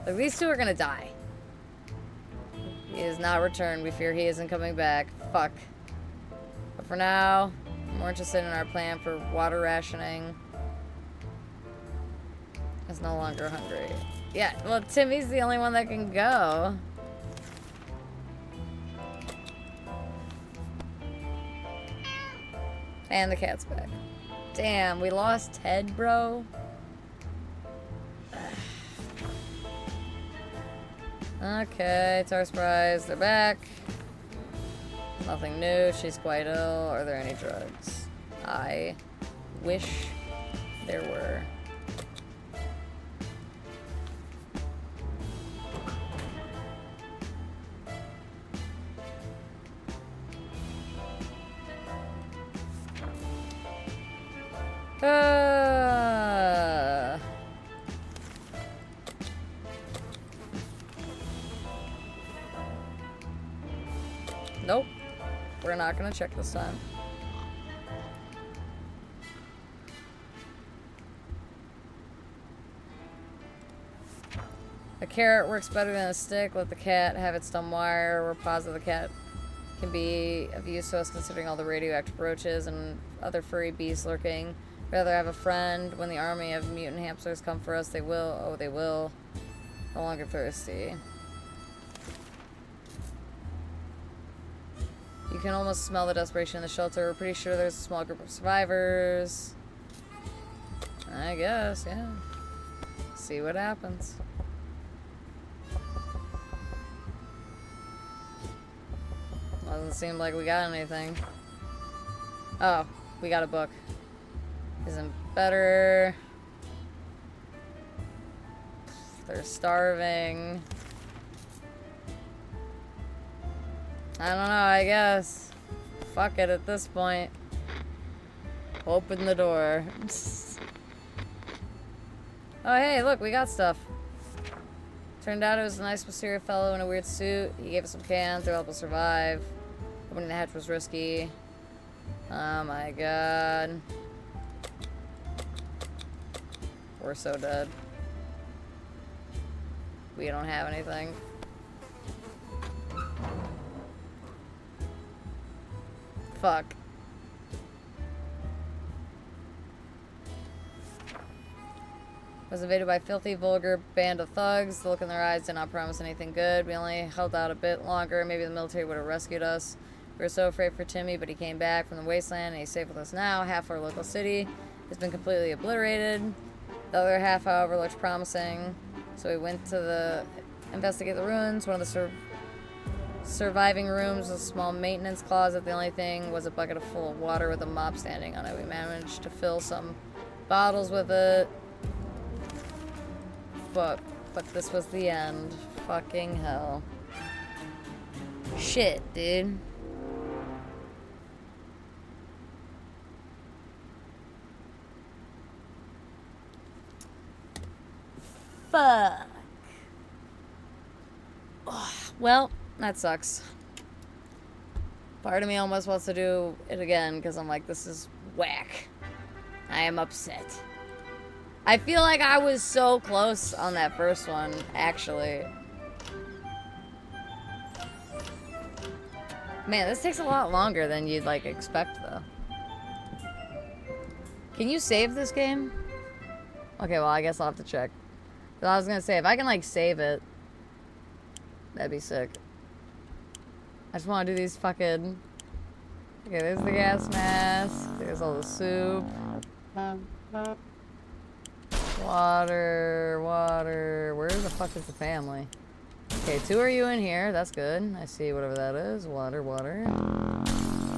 Like, these two are gonna die. He is not returned. We fear he isn't coming back. Fuck. But for now, I'm more interested in our plan for water rationing. Is no longer hungry. Yeah, well, Timmy's the only one that can go. And the cat's back. Damn, we lost Ted, bro. Okay, to our surprise, they're back. Nothing new. She's quite ill. Are there any drugs? I wish there were. Nope. We're not gonna check this time. A carrot works better than a stick. Let the cat have its dumb wire. We're positive the cat can be of use to us considering all the radioactive roaches and other furry beasts lurking. Rather have a friend. When the army of mutant hamsters come for us, they will. Oh, they will. No longer thirsty. You can almost smell the desperation in the shelter. We're pretty sure there's a small group of survivors. I guess, yeah. See what happens. Doesn't seem like we got anything. Oh, we got a book. Isn't better. They're starving. I don't know, I guess. Fuck it at this point. Open the door. Oh, hey, look, we got stuff. Turned out it was a nice, mysterious fellow in a weird suit. He gave us some cans to help us survive. Opening the hatch was risky. Oh my god. We're so dead. We don't have anything. Fuck. Was invaded by a filthy, vulgar band of thugs. The look in their eyes did not promise anything good. We only held out a bit longer. Maybe the military would have rescued us. We were so afraid for Timmy, but he came back from the wasteland and he's safe with us now. Half our local city has been completely obliterated. The other half, however, looks promising. So we went to investigate the ruins. One of the surviving rooms was a small maintenance closet. The only thing was a bucket full of water with a mop standing on it. We managed to fill some bottles with it. But this was the end. Fucking hell. Shit, dude. Fuck. Oh, well, that sucks. Part of me almost wants to do it again because I'm like, this is whack. I am upset. I feel like I was so close on that first one, actually. Man, this takes a lot longer than you'd, like, expect, though. Can you save this game? Okay, well, I guess I'll have to check. But I was gonna say, if I can, like, save it, that'd be sick. I just want to do these fucking... Okay, there's the gas mask. There's all the soup. Water, water. Where the fuck is the family? Okay, 2 are you in here. That's good. I see whatever that is. Water, water.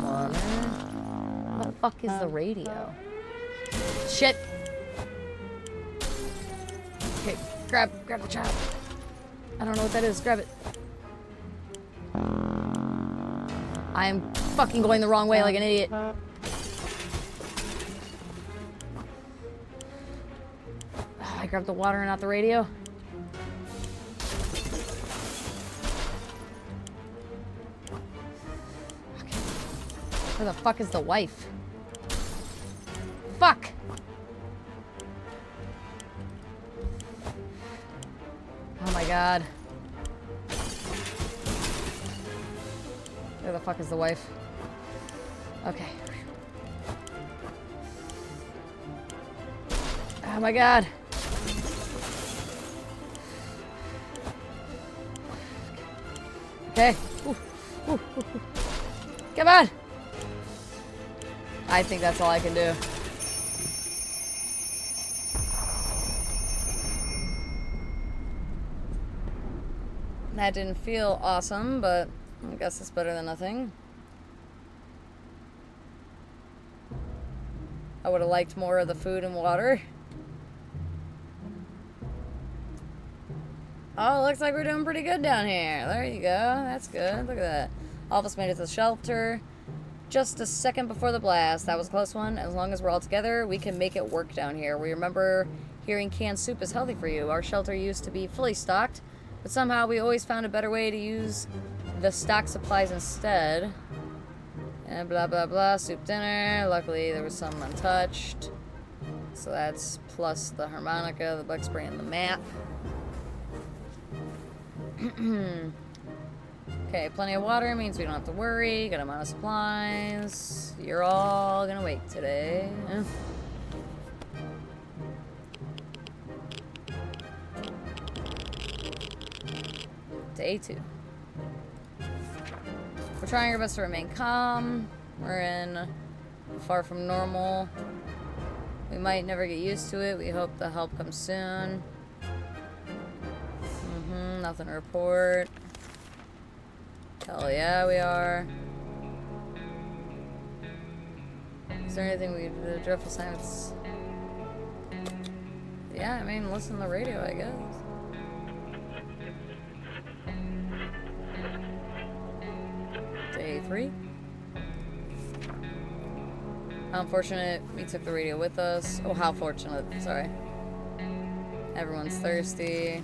Water. Where the fuck is the radio? Shit! Okay, grab the child. I don't know what that is. Grab it. I am fucking going the wrong way like an idiot. I grabbed the water and not the radio. Okay. Where the fuck is the wife? Fuck! Oh my god. Where the fuck is the wife? Okay. Oh my god. Okay. Ooh. Ooh, ooh, ooh. Come on! I think that's all I can do. That didn't feel awesome, but I guess it's better than nothing. I would have liked more of the food and water. Oh, looks like we're doing pretty good down here. There you go. That's good. Look at that. All of us made it to the shelter just a second before the blast. That was a close one. As long as we're all together, we can make it work down here. We remember hearing canned soup is healthy for you. Our shelter used to be fully stocked, but somehow we always found a better way to use the stock supplies instead. And blah, blah, blah. Soup dinner. Luckily, there was some untouched. So that's plus the harmonica, the bug spray, and the map. Okay, plenty of water means we don't have to worry. Got amount of supplies. You're all gonna wait today. Day 2. We're trying our best to remain calm. We're in far from normal. We might never get used to it. We hope the help comes soon. Nothing to report. Hell yeah, we are. Is there anything we can do to dreadful silence? Yeah, I mean, listen to the radio, I guess. Day 3. How unfortunate we took the radio with us. Oh, how fortunate. Sorry. Everyone's thirsty.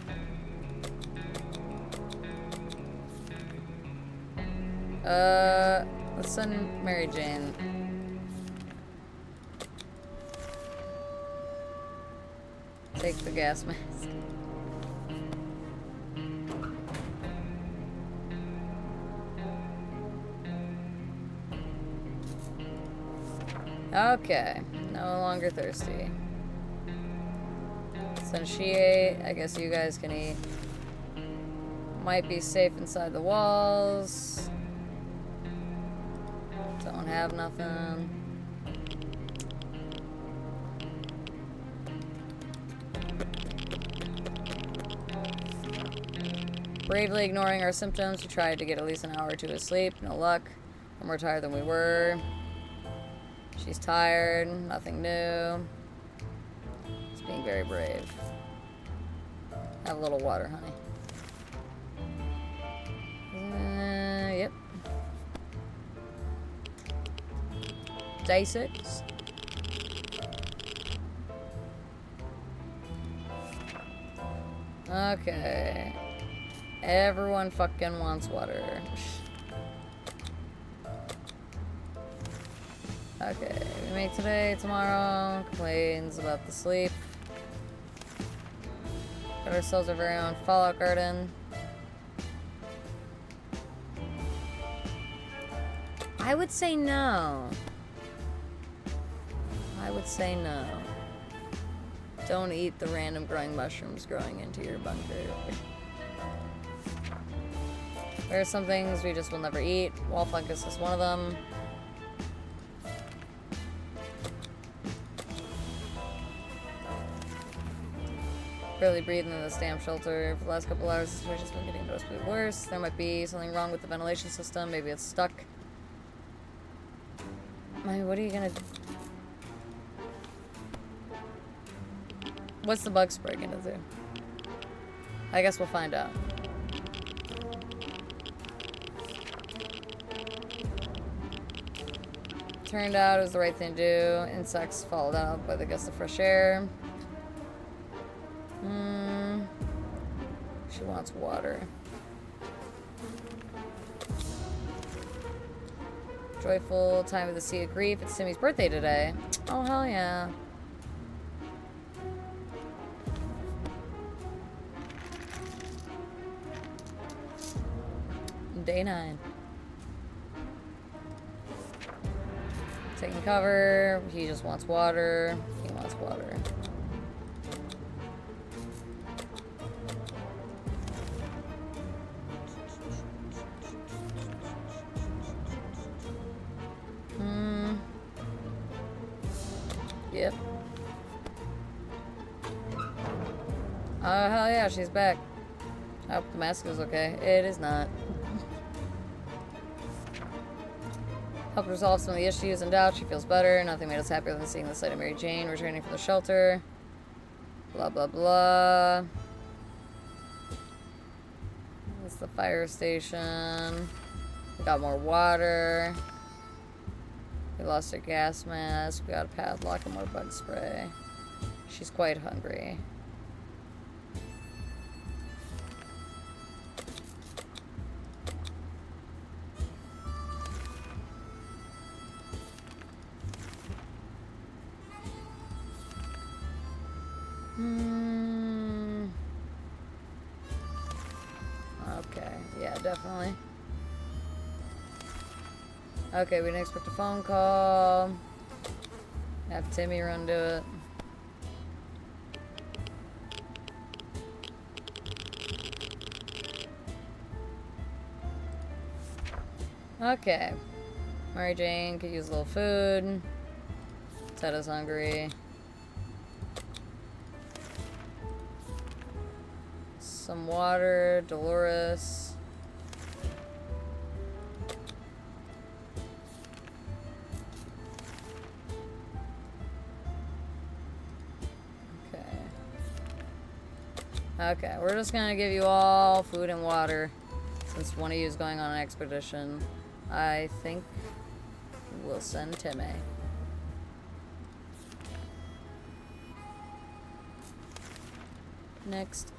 Let's send Mary Jane. Take the gas mask. Okay, no longer thirsty. Since she ate, I guess you guys can eat. Might be safe inside the walls. Don't have nothing. Bravely ignoring our symptoms, we tried to get at least an hour or 2 of sleep. No luck. We're more tired than we were. She's tired. Nothing new. Just being very brave. Have a little water, honey. Yep. Day 6. Okay. Everyone fucking wants water. Okay, we make today, tomorrow. Complains about the sleep. Got ourselves our very own Fallout Garden. I would say no. I would say no. Don't eat the random growing mushrooms growing into your bunker. There are some things we just will never eat. Wall fungus is one of them. Barely breathing in this damn shelter. For the last couple hours, the situation's been getting noticeably worse. There might be something wrong with the ventilation system. Maybe it's stuck. What are you gonna do? What's the bug spray gonna do? I guess we'll find out. Turned out it was the right thing to do. Insects followed out by the gust of fresh air. She wants water. Joyful time of the sea of grief. It's Timmy's birthday today. Oh, hell yeah. Day 9. Taking cover. He just wants water. He wants water. Yep. Oh, hell yeah, she's back. I hope the mask is okay. It is not. Helped resolve some of the issues and doubts. She feels better. Nothing made us happier than seeing the sight of Mary Jane returning from the shelter. Blah, blah, blah. That's the fire station. We got more water. We lost her gas mask. We got a padlock and more bug spray. She's quite hungry. Okay, yeah, definitely. Okay, we didn't expect a phone call. Have Timmy run do it. Okay. Mary Jane could use a little food. Tedda's hungry. Some water. Dolores. Okay, we're just gonna give you all food and water since one of you is going on an expedition. I think we'll send Timmy. Next.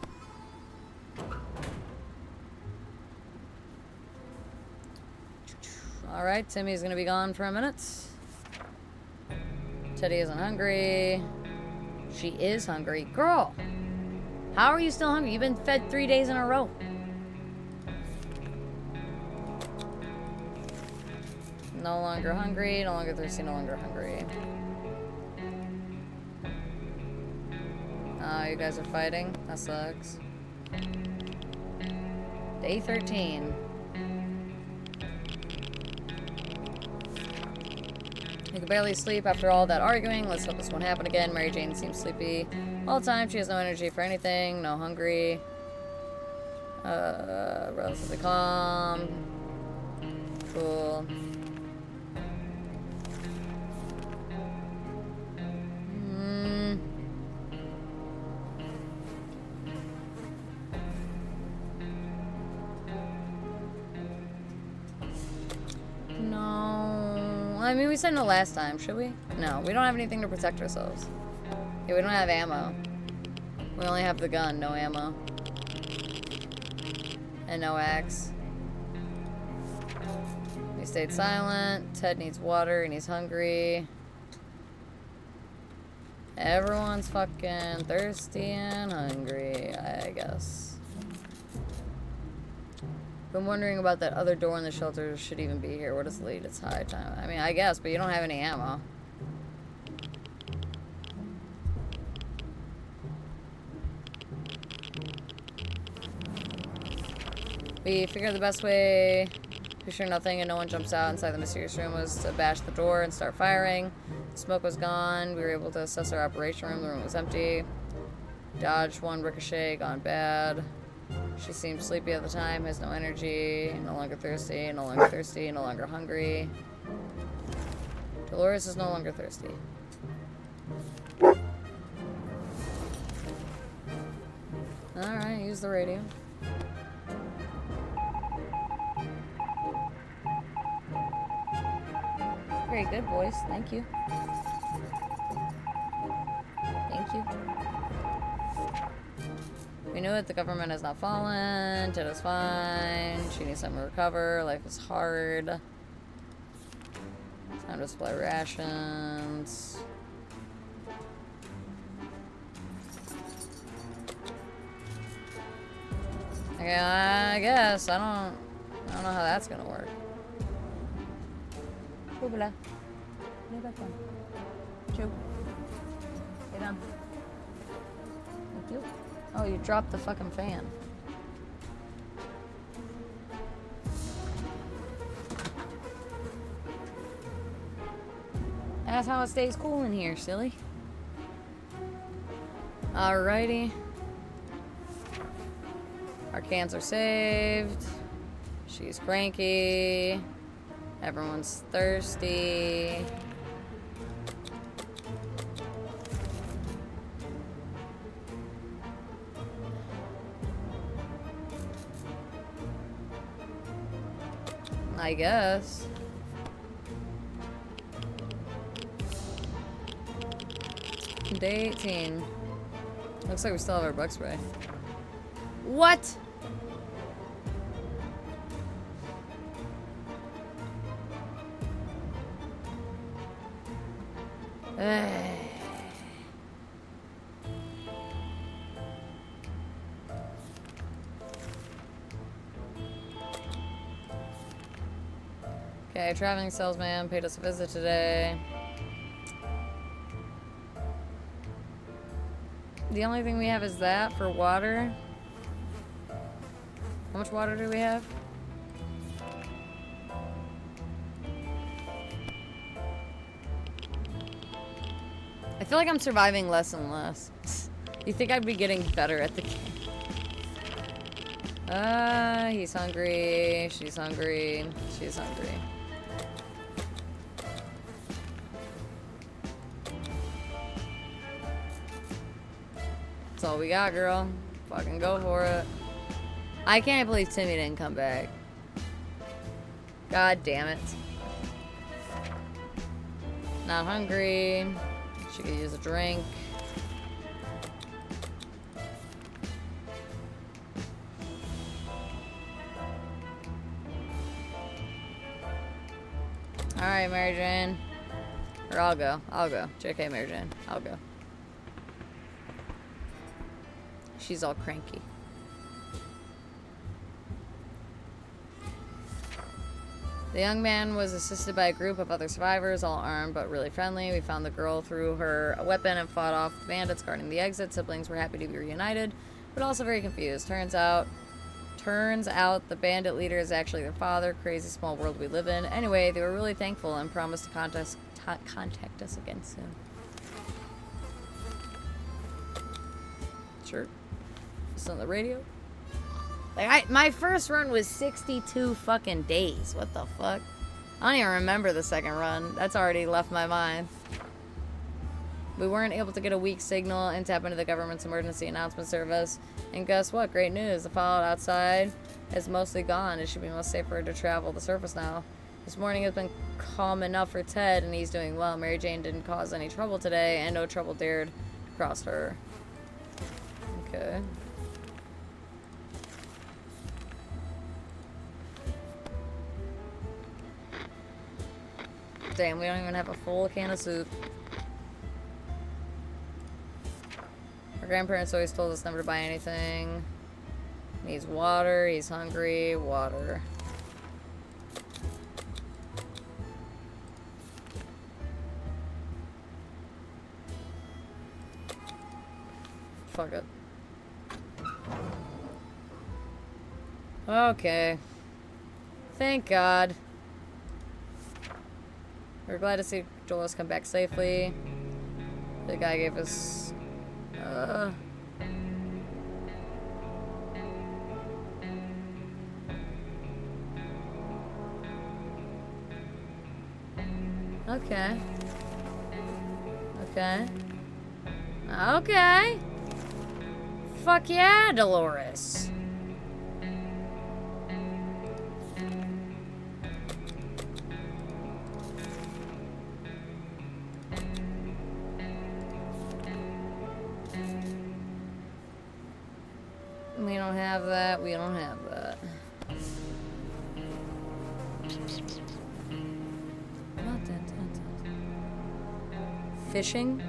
Alright, Timmy's gonna be gone for a minute. Teddy isn't hungry. She is hungry. Girl! How are you still hungry? You've been fed 3 days in a row. No longer hungry, no longer thirsty, no longer hungry. Oh, you guys are fighting? That sucks. Day 13. You can barely sleep after all that arguing. Let's hope this won't happen again. Mary Jane seems sleepy all the time. She has no energy for anything. No hungry. Relatively calm. Cool. I mean, we said no last time, should we? No, we don't have anything to protect ourselves. Yeah, we don't have ammo. We only have the gun, no ammo. And no axe. We stayed silent. Ted needs water and he's hungry. Everyone's fucking thirsty and hungry, I guess. Been wondering about that other door in the shelter should even be here. What is late? It's high time. I mean, I guess, but you don't have any ammo. We figured the best way to be sure nothing and no one jumps out inside the mysterious room was to bash the door and start firing. The smoke was gone. We were able to assess our operation room. The room was empty. Dodged one ricochet, gone bad. She seemed sleepy at the time, has no energy, no longer thirsty, no longer thirsty, no longer hungry. Dolores is no longer thirsty. Alright, use the radio. Very good, boys. Thank you. Thank you. We knew it. The government has not fallen. Ted is fine. She needs time to recover. Life is hard. Time to supply rations. Okay, I guess. I don't know how that's gonna work. Hoopla. Leave that one. Chew. Get down. Thank you. Oh, you dropped the fucking fan. That's how it stays cool in here, silly. Alrighty. Our cans are saved. She's cranky. Everyone's thirsty. I guess. Day 18. Looks like we still have our bug spray. What? Okay, traveling salesman paid us a visit today. The only thing we have is that for water. How much water do we have? I feel like I'm surviving less and less. You think I'd be getting better at the game? He's hungry. She's hungry. She's hungry. That's all we got, girl. Fucking go for it. I can't believe Timmy didn't come back. God damn it. Not hungry. She could use a drink. Alright, Mary Jane. Or I'll go. I'll go. JK, Mary Jane. I'll go. She's all cranky. The young man was assisted by a group of other survivors, all armed but really friendly. We found the girl, threw her a weapon, and fought off the bandits guarding the exit. Siblings were happy to be reunited, but also very confused. Turns out the bandit leader is actually their father. Crazy small world we live in. Anyway, they were really thankful and promised to contact us again soon. Sure. It's on the radio. Like, my first run was 62 fucking days. What the fuck? I don't even remember the second run. That's already left my mind. We weren't able to get a weak signal and tap into the government's emergency announcement service. And guess what? Great news. The fallout outside is mostly gone. It should be much safer to travel the surface now. This morning has been calm enough for Ted, and he's doing well. Mary Jane didn't cause any trouble today, and no trouble dared cross her. Okay. Damn, we don't even have a full can of soup. grandparents always told us never to buy anything. Needs water. He's hungry. Water. Fuck it. Okay. Thank God. We're glad to see Dolores come back safely. The guy gave us... Okay. Okay. Okay. Fuck yeah, Dolores. We don't have that. We don't have that. Fishing?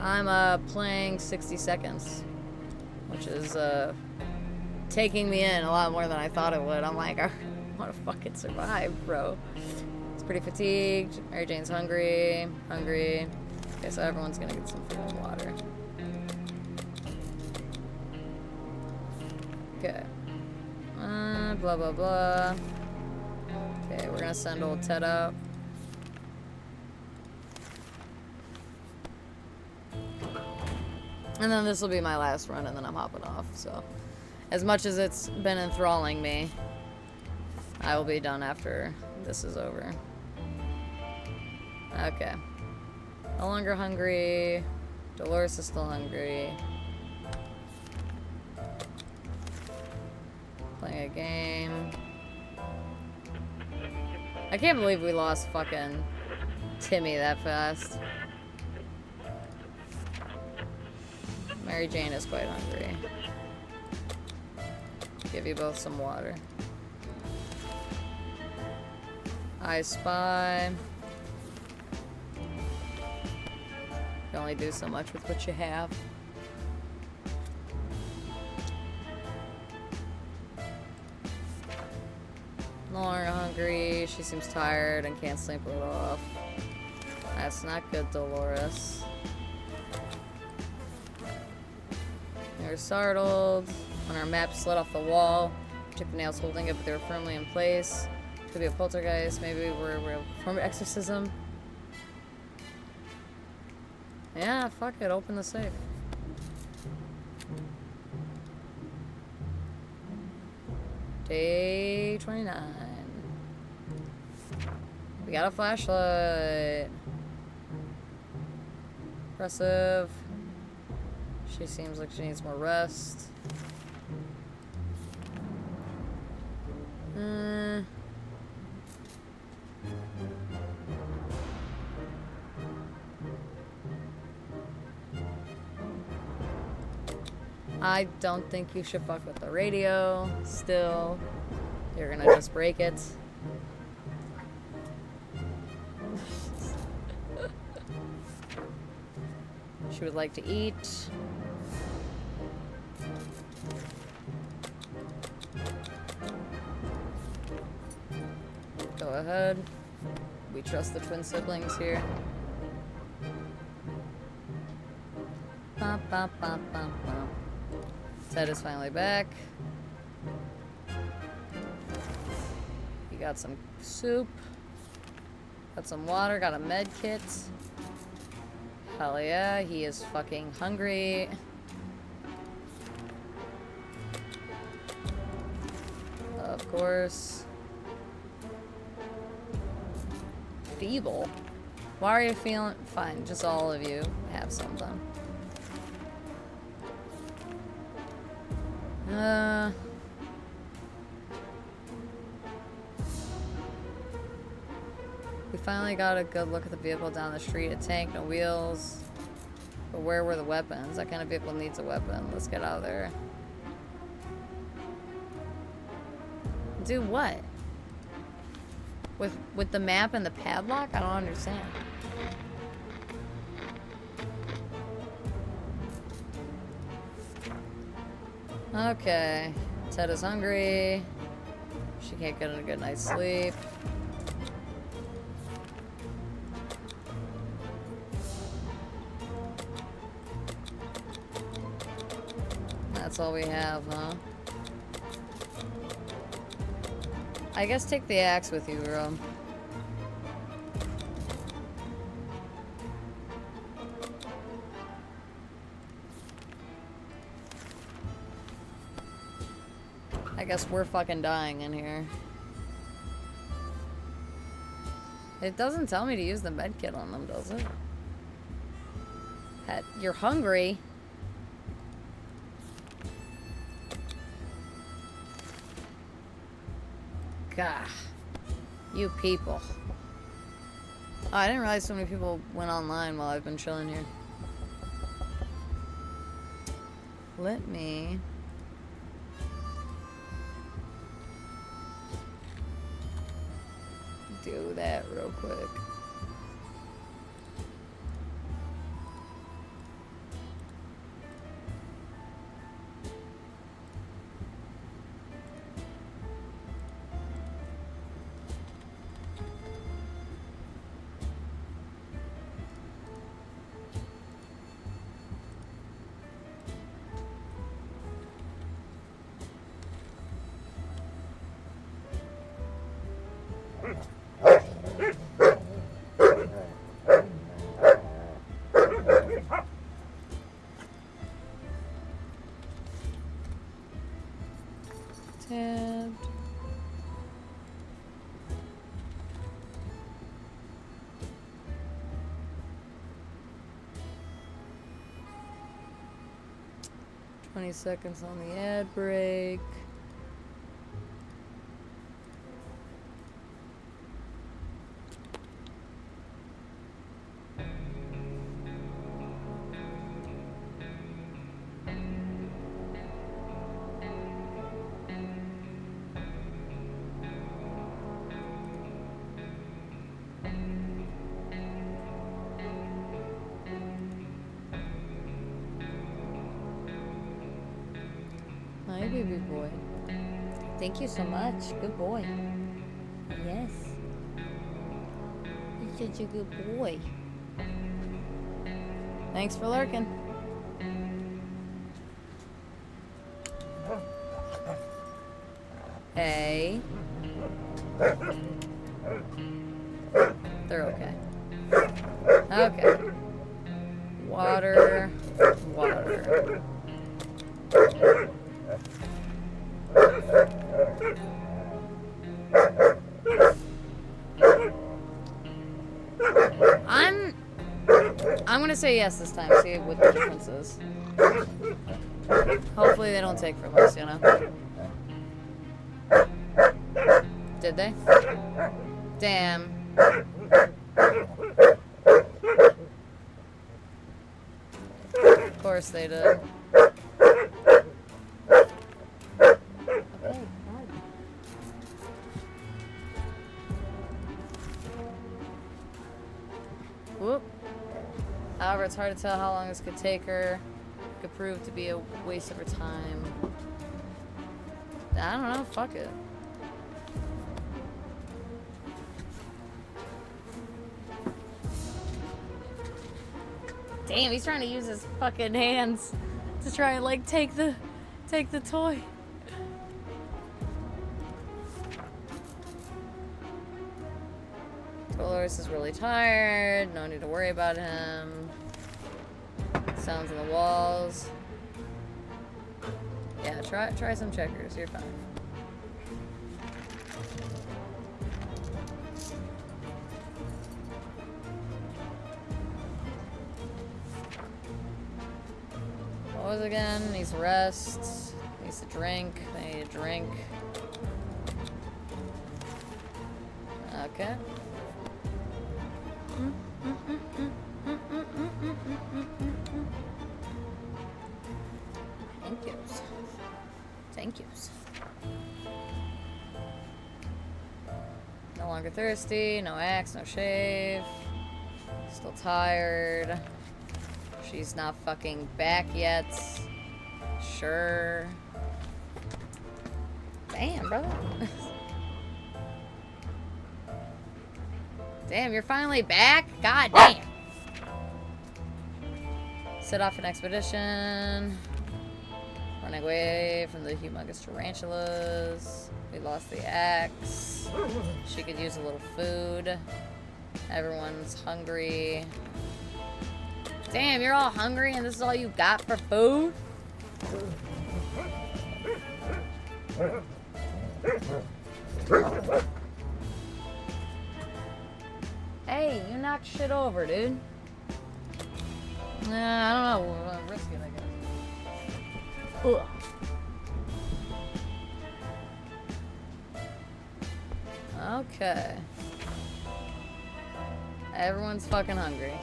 I'm playing 60 seconds, which is taking me in a lot more than I thought it would. I'm like, I want to fucking survive, bro. It's pretty fatigued. Mary Jane's hungry. Hungry. Okay, so everyone's gonna get some food and water. Okay. Blah, blah, blah. Okay, we're gonna send old Ted out. And then this will be my last run, and then I'm hopping off, so. As much as it's been enthralling me, I will be done after this is over. Okay. No longer hungry. Dolores is still hungry. Playing a game. I can't believe we lost fucking Timmy that fast. Mary Jane is quite hungry. Give you both some water. I Spy. You only do so much with what you have. No longer hungry. She seems tired and can't sleep it off. That's not good, Dolores. They were startled when our map slid off the wall. We took the nails holding it, but they were firmly in place. Could be a poltergeist. Maybe we're from exorcism. Yeah, fuck it. Open the safe. Day 29. We got a flashlight. Impressive. She seems like she needs more rest. I don't think you should fuck with the radio. Still, you're gonna just break it. She would like to eat. Go ahead. We trust the twin siblings here. Bop, bop, bop, bop, bop. Ted is finally back. He got some soup. Got some water. Got a med kit. Hell yeah, he is fucking hungry. Of course. Feeble? Why are you feeling fine? Just all of you have something. We finally got a good look at the vehicle down the street. A tank, no wheels. But where were the weapons? That kind of vehicle needs a weapon. Let's get out of there. Do what? With the map and the padlock? I don't understand. Okay. Ted is hungry. She can't get a good night's sleep. That's all we have, huh? I guess take the axe with you, bro. I guess we're fucking dying in here. It doesn't tell me to use the medkit on them, does it? You're hungry? God. You people. Oh, I didn't realize so many people went online while I've been chilling here. Let me... do that real quick. Tabbed. "20 seconds on the ad break." Hi, baby boy. Thank you so much. Good boy. Yes. You're such a good boy. Thanks for lurking. Hey. They're okay. Okay. Water. Water. I'm gonna say yes this time, see what the difference is. Hopefully they don't take from us, you know? Did they? Damn. Of course they did. Whoop. However, it's hard to tell how long this could take her. It could prove to be a waste of her time. I don't know, fuck it. Damn, he's trying to use his fucking hands to try and like take the toy. Dolores is really tired. No need to worry about him. Sounds on the walls. Yeah, try some checkers. You're fine. What was it again? Needs rest. Needs to drink. I need a drink. Okay. Thank yous. Thank yous. No longer thirsty. No axe. No shave. Still tired. She's not fucking back yet. Sure. Damn, brother. Damn, you're finally back? God damn. Set off an expedition. Running away from the humongous tarantulas. We lost the axe. She could use a little food. Everyone's hungry. Damn, you're all hungry and this is all you got for food? Hey, you knocked shit over, dude. Nah, I don't know. We'll risk it, I guess. Ugh. Okay. Everyone's fucking hungry.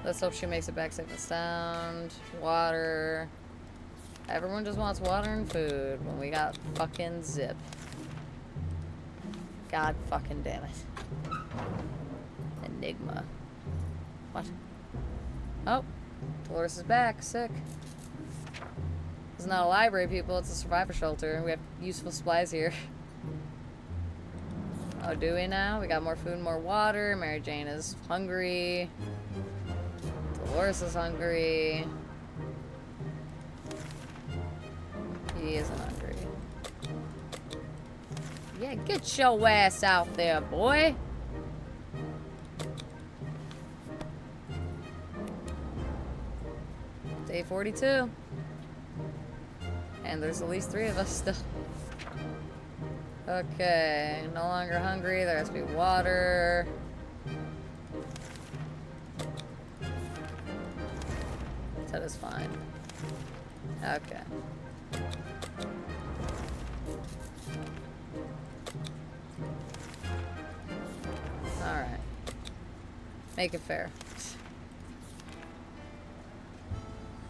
Let's hope she makes it back safe and sound. Water. Everyone just wants water and food when we got fucking zip. God fucking damn it. Enigma. What? Oh. Dolores is back. Sick. It's not a library, people. It's a survivor shelter. We have useful supplies here. Oh, do we now? We got more food, more water. Mary Jane is hungry. Dolores is hungry. He isn't hungry. Yeah, get your ass out there, boy. Day 42. And there's at least 3 of us still. Okay, no longer hungry. There has to be water. That is fine. Okay. Alright. Make it fair.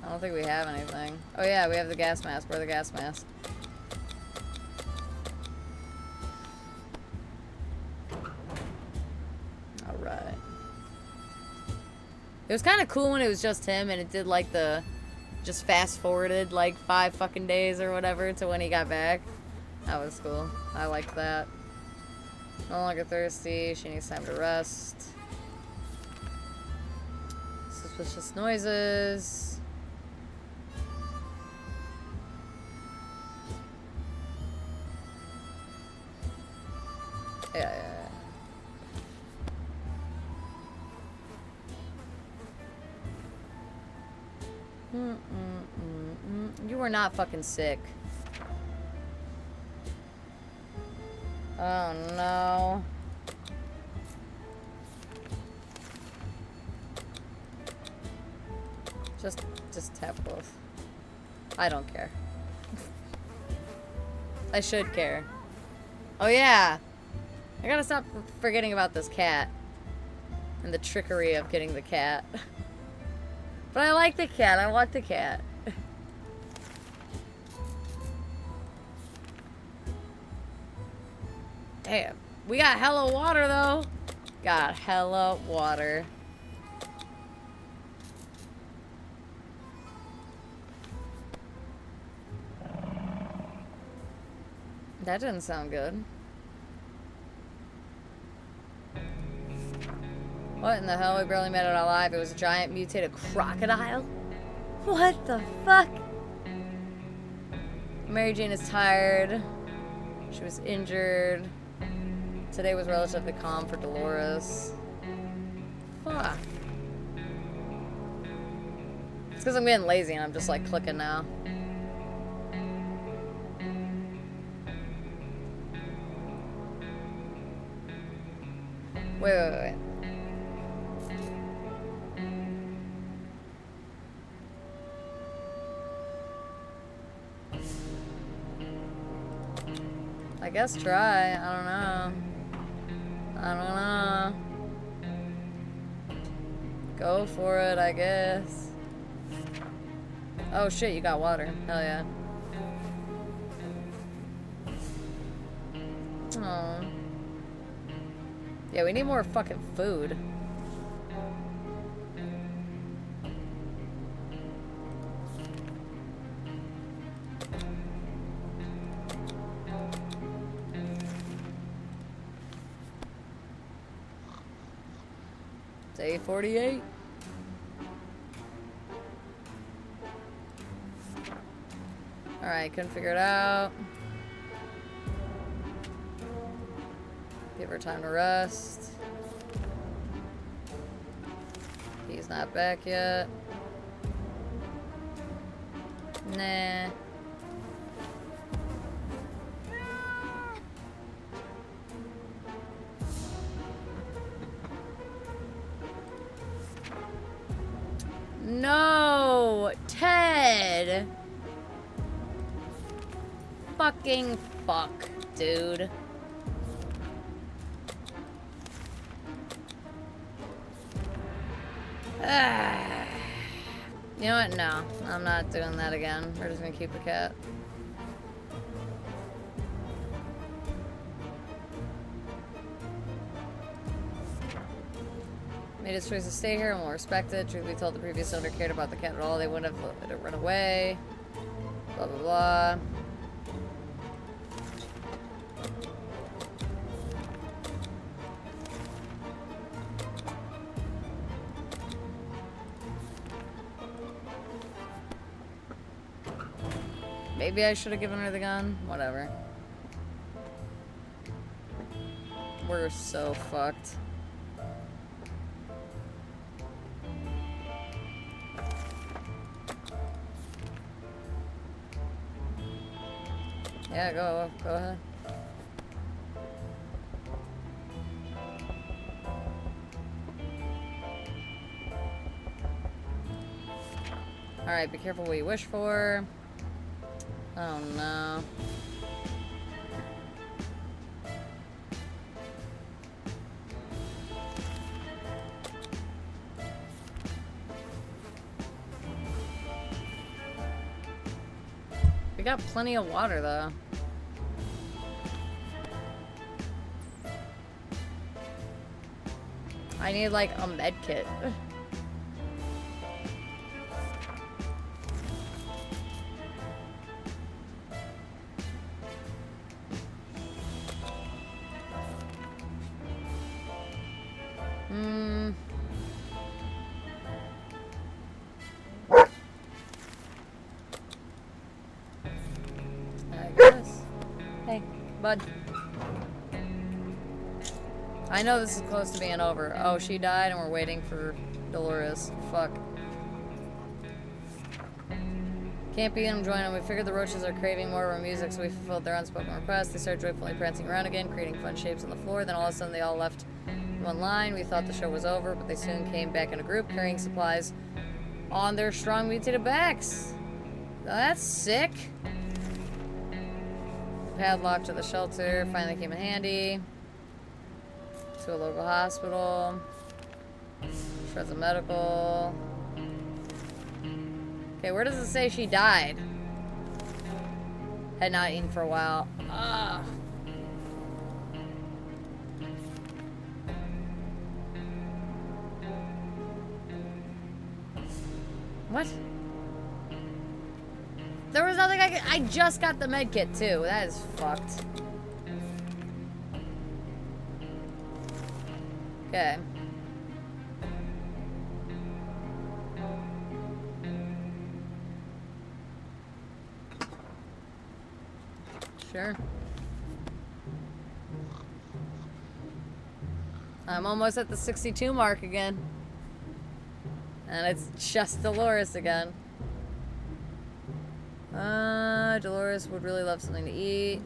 I don't think we have anything. Oh yeah, we have the gas mask. Where's the gas mask? Alright. It was kind of cool when it was just him and it did like the... just fast forwarded like 5 fucking days or whatever to when he got back. That was cool. I liked that. No longer thirsty. She needs time to rest. Suspicious noises. Yeah. You were not fucking sick. Oh no. Just tap both. I don't care. I should care. Oh yeah. I gotta stop forgetting about this cat. And the trickery of getting the cat. But I like the cat. I want the cat. Damn. We got hella water, though. Got hella water. That didn't sound good. What in the hell? We barely made it alive. It was a giant mutated crocodile? What the fuck? Mary Jane is tired. She was injured. Today was relatively calm for Dolores. Fuck. It's because I'm getting lazy and I'm just like clicking now. Wait. I guess try. I don't know. Go for it, I guess. Oh shit, you got water. Hell yeah. Oh. Yeah, we need more fucking food. Day 48. Alright, couldn't figure it out. Give her time to rest. He's not back yet. Nah. No! Ted! Fucking fuck, dude. You know what? No. I'm not doing that again. We're just gonna keep the cat. Made his choice to stay here and will respect it. Truth be told, the previous owner cared about the cat at all. They wouldn't have let it run away. Blah, blah, blah. Maybe I should have given her the gun. Whatever. We're so fucked. Yeah, go ahead. Alright, be careful what you wish for. Oh no. We got plenty of water though. I need like a med kit. I guess. Hey, bud. I know this is close to being over. Oh, she died and we're waiting for Dolores. Fuck. Can't be them join them. We figured the roaches are craving more of our music, so we fulfilled their unspoken request. They started joyfully prancing around again, creating fun shapes on the floor. Then all of a sudden they all left in one line. We thought the show was over, but they soon came back in a group carrying supplies on their strong mutated backs. Now that's sick. The padlock to the shelter finally came in handy. To a local hospital. Shreds of medical. Okay, where does it say she died? Had not eaten for a while. Ugh. What? There was nothing I just got the med kit too. That is fucked. Okay. Sure. I'm almost at the 62 mark again. And it's just Dolores again. Dolores would really love something to eat.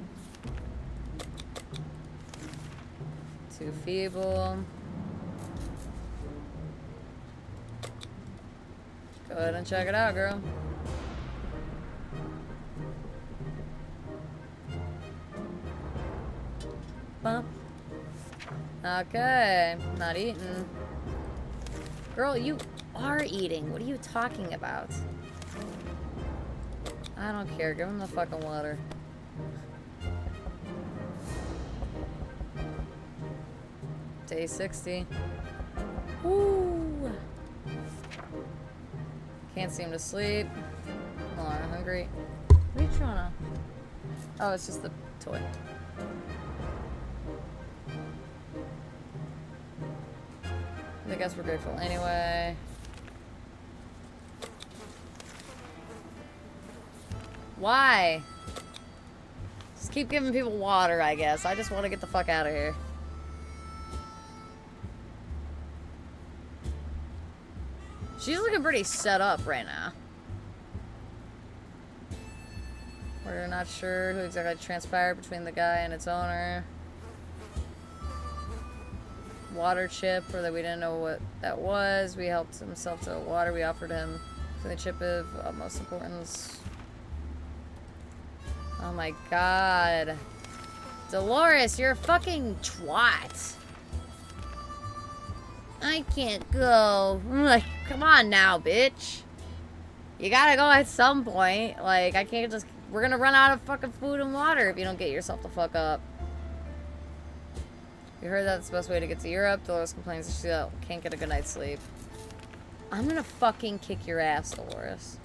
Too feeble. Go ahead and check it out, girl. Bump. Okay, not eating. Girl, you are eating. What are you talking about? I don't care. Give him the fucking water. Day 60. Woo! Can't seem to sleep. Hold on, I'm hungry. What are you trying to... Oh, it's just the toy. I guess we're grateful anyway. Why? Just keep giving people water, I guess. I just want to get the fuck out of here. She's looking pretty set up right now. We're not sure who exactly transpired between the guy and its owner. Water chip, or that we didn't know what that was. We helped himself to water. We offered him the chip of utmost importance. Oh my god. Dolores, you're a fucking twat. I can't go. Like, come on now, bitch. You gotta go at some point. Like, I can't just... We're gonna run out of fucking food and water if you don't get yourself the fuck up. You heard that's the best way to get to Europe. Dolores complains that she can't get a good night's sleep. I'm gonna fucking kick your ass, Dolores.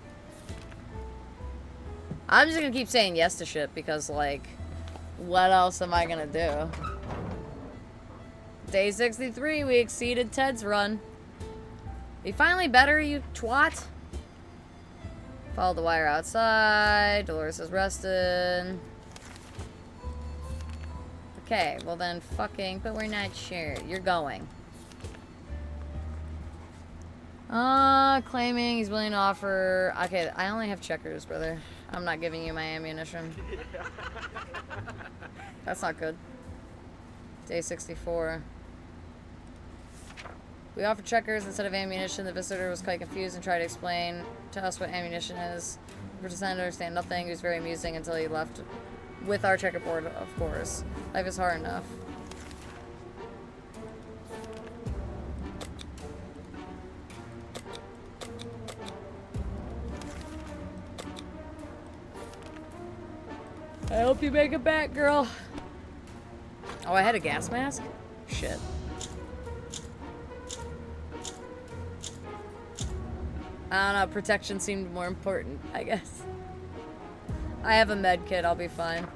I'm just gonna keep saying yes to shit because, like, what else am I gonna do? Day 63, we exceeded Ted's run. You finally better, you twat? Follow the wire outside. Dolores is rested. Okay, well then fucking, but we're not sure. You're going. Claiming he's willing to offer... Okay, I only have checkers, brother. I'm not giving you my ammunition. That's not good. Day 64. We offered checkers instead of ammunition. The visitor was quite confused and tried to explain to us what ammunition is. We pretended to understand nothing. It was very amusing until he left with our checkerboard, of course. Life is hard enough. I hope you make it back, girl. Oh, I had a gas mask? Shit. I don't know, protection seemed more important, I guess. I have a med kit, I'll be fine.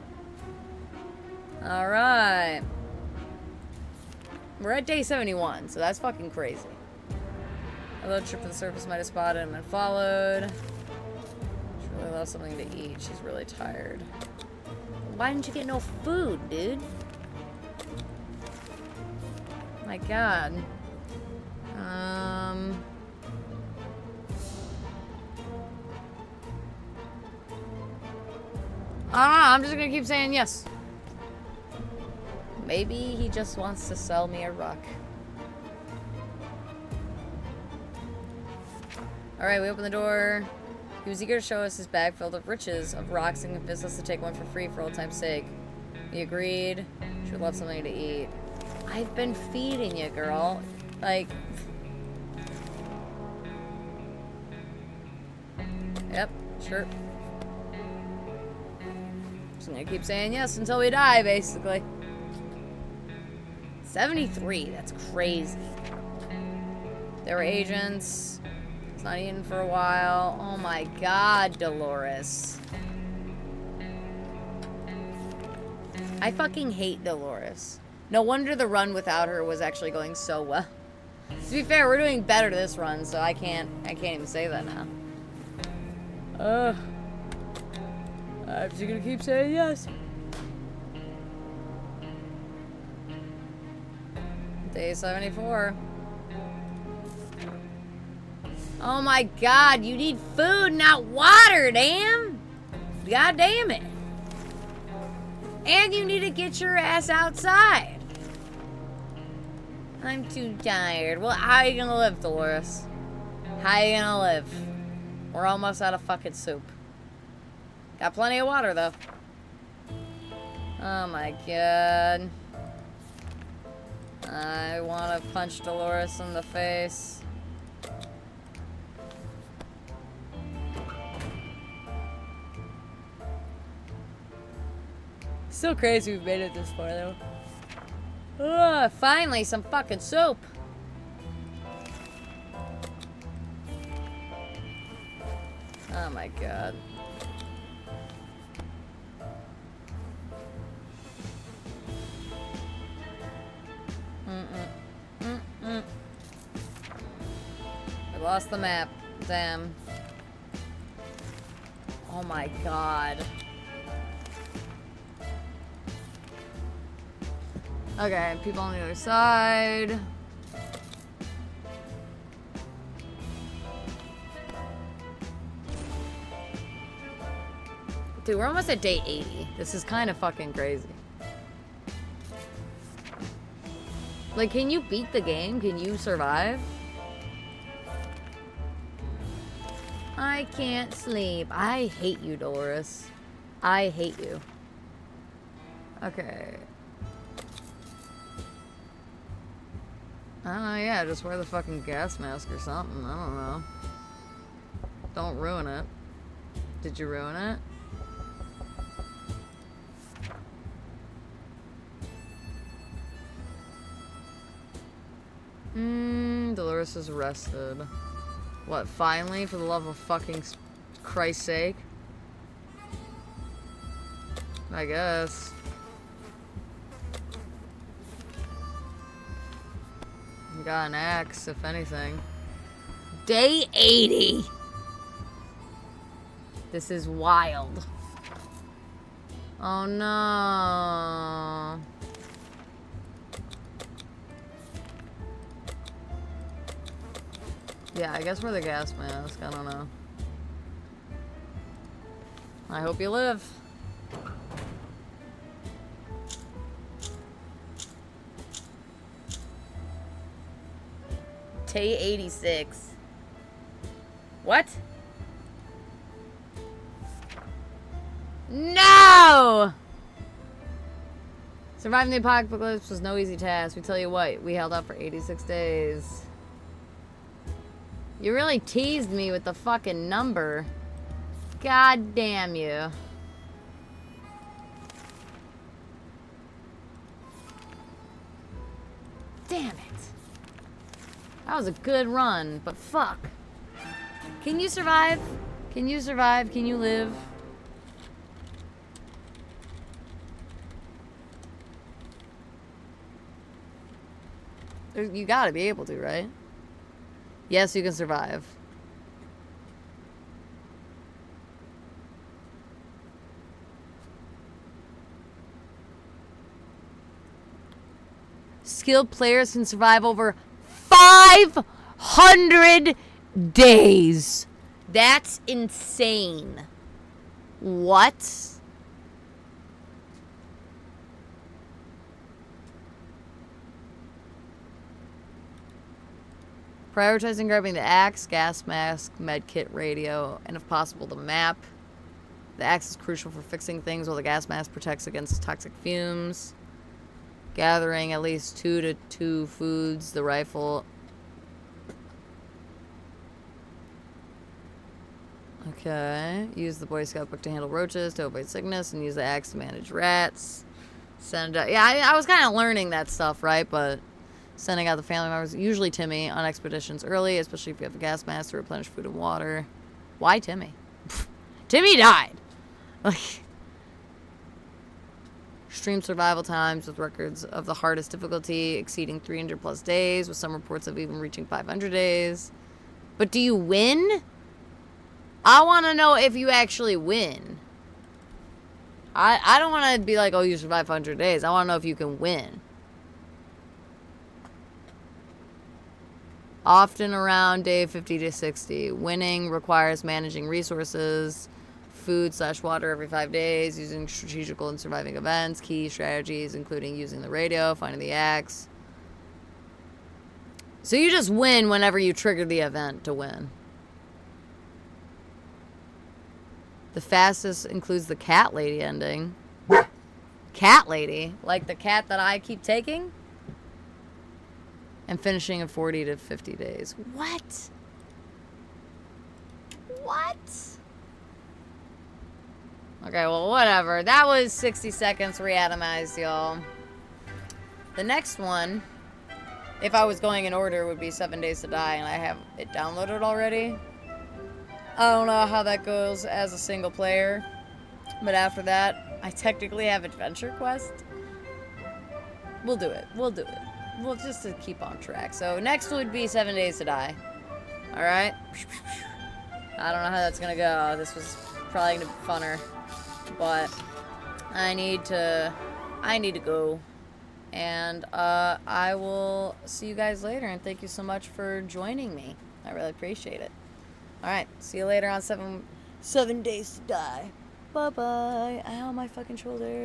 Alright. We're at day 71, so that's fucking crazy. A little trip to the surface might have spotted him and followed. She really loves something to eat. She's really tired. Why didn't you get no food, dude? My god. I don't know, I'm just gonna keep saying yes. Maybe he just wants to sell me a rock. Alright, we open the door. He was eager to show us his bag filled with riches of rocks and convinced us to take one for free for old time's sake. We agreed. She would love something to eat. I've been feeding you, girl. Like... Yep, sure. Just gonna keep saying yes until we die, basically. 73, that's crazy. There were agents. It's not eaten for a while. Oh my god, Dolores. I fucking hate Dolores. No wonder the run without her was actually going so well. To be fair, we're doing better this run, so I can't even say that now. I'm just gonna keep saying yes. Day 74. Oh my god, you need food, not water, damn! God damn it. And you need to get your ass outside. I'm too tired. Well, how are you gonna live, Dolores? How are you gonna live? We're almost out of fucking soup. Got plenty of water, though. Oh my god. I want to punch Dolores in the face. Still crazy we've made it this far, though. Ugh, finally, some fucking soup. Oh my god. lost the map. Damn. Oh my god. Okay, people on the other side. Dude, we're almost at day 80. This is kind of fucking crazy. Like, can you beat the game? Can you survive? I can't sleep. I hate you, Doris. I hate you. Okay. Yeah, just wear the fucking gas mask or something. I don't know. Don't ruin it. Did you ruin it? Dolores is arrested. What, finally? For the love of fucking Christ's sake? I guess. You got an axe, if anything. Day 80! This is wild. Oh no. Yeah, I guess we're the gas mask. I don't know. I hope you live. Day 86. What? No! Surviving the apocalypse was no easy task. We tell you what, we held out for 86 days. You really teased me with the fucking number. God damn you. Damn it. That was a good run, but fuck. Can you survive? Can you survive? Can you live? You gotta be able to, right? Yes, you can survive. Skilled players can survive over 500 days. That's insane. What? Prioritizing grabbing the axe, gas mask, med kit, radio, and if possible, the map. The axe is crucial for fixing things while the gas mask protects against toxic fumes. Gathering at least 2 to 2 foods, the rifle. Okay. Use the Boy Scout book to handle roaches, to avoid sickness, and use the axe to manage rats. Send out. Yeah, I was kind of learning that stuff, right? But sending out the family members, usually Timmy, on expeditions early, especially if you have a gas mask to replenish food and water. Why Timmy? Timmy died! Like, extreme survival times with records of the hardest difficulty exceeding 300 plus days, with some reports of even reaching 500 days. But do you win? I want to know if you actually win. I don't want to be like, oh, you survived 500 days. I want to know if you can win. Often around day 50 to 60. Winning requires managing resources, food/water every 5 days, using strategical and surviving events, key strategies, including using the radio, finding the axe. So you just win whenever you trigger the event to win. The fastest includes the cat lady ending. Cat lady? Like the cat that I keep taking? And finishing in 40 to 50 days. What? What? Okay, well, whatever. That was 60 seconds Reatomized, y'all. The next one, if I was going in order, would be 7 Days to Die, and I have it downloaded already. I don't know how that goes as a single player, but after that, I technically have Adventure Quest. We'll do it. We'll do it. Well, just to keep on track. So next would be 7 Days to Die. Alright? I don't know how that's gonna go. This was probably gonna be funner. But I need to go. And I will see you guys later, and thank you so much for joining me. I really appreciate it. Alright, see you later on 7 Days to Die. Bye-bye. Ow, my fucking shoulder.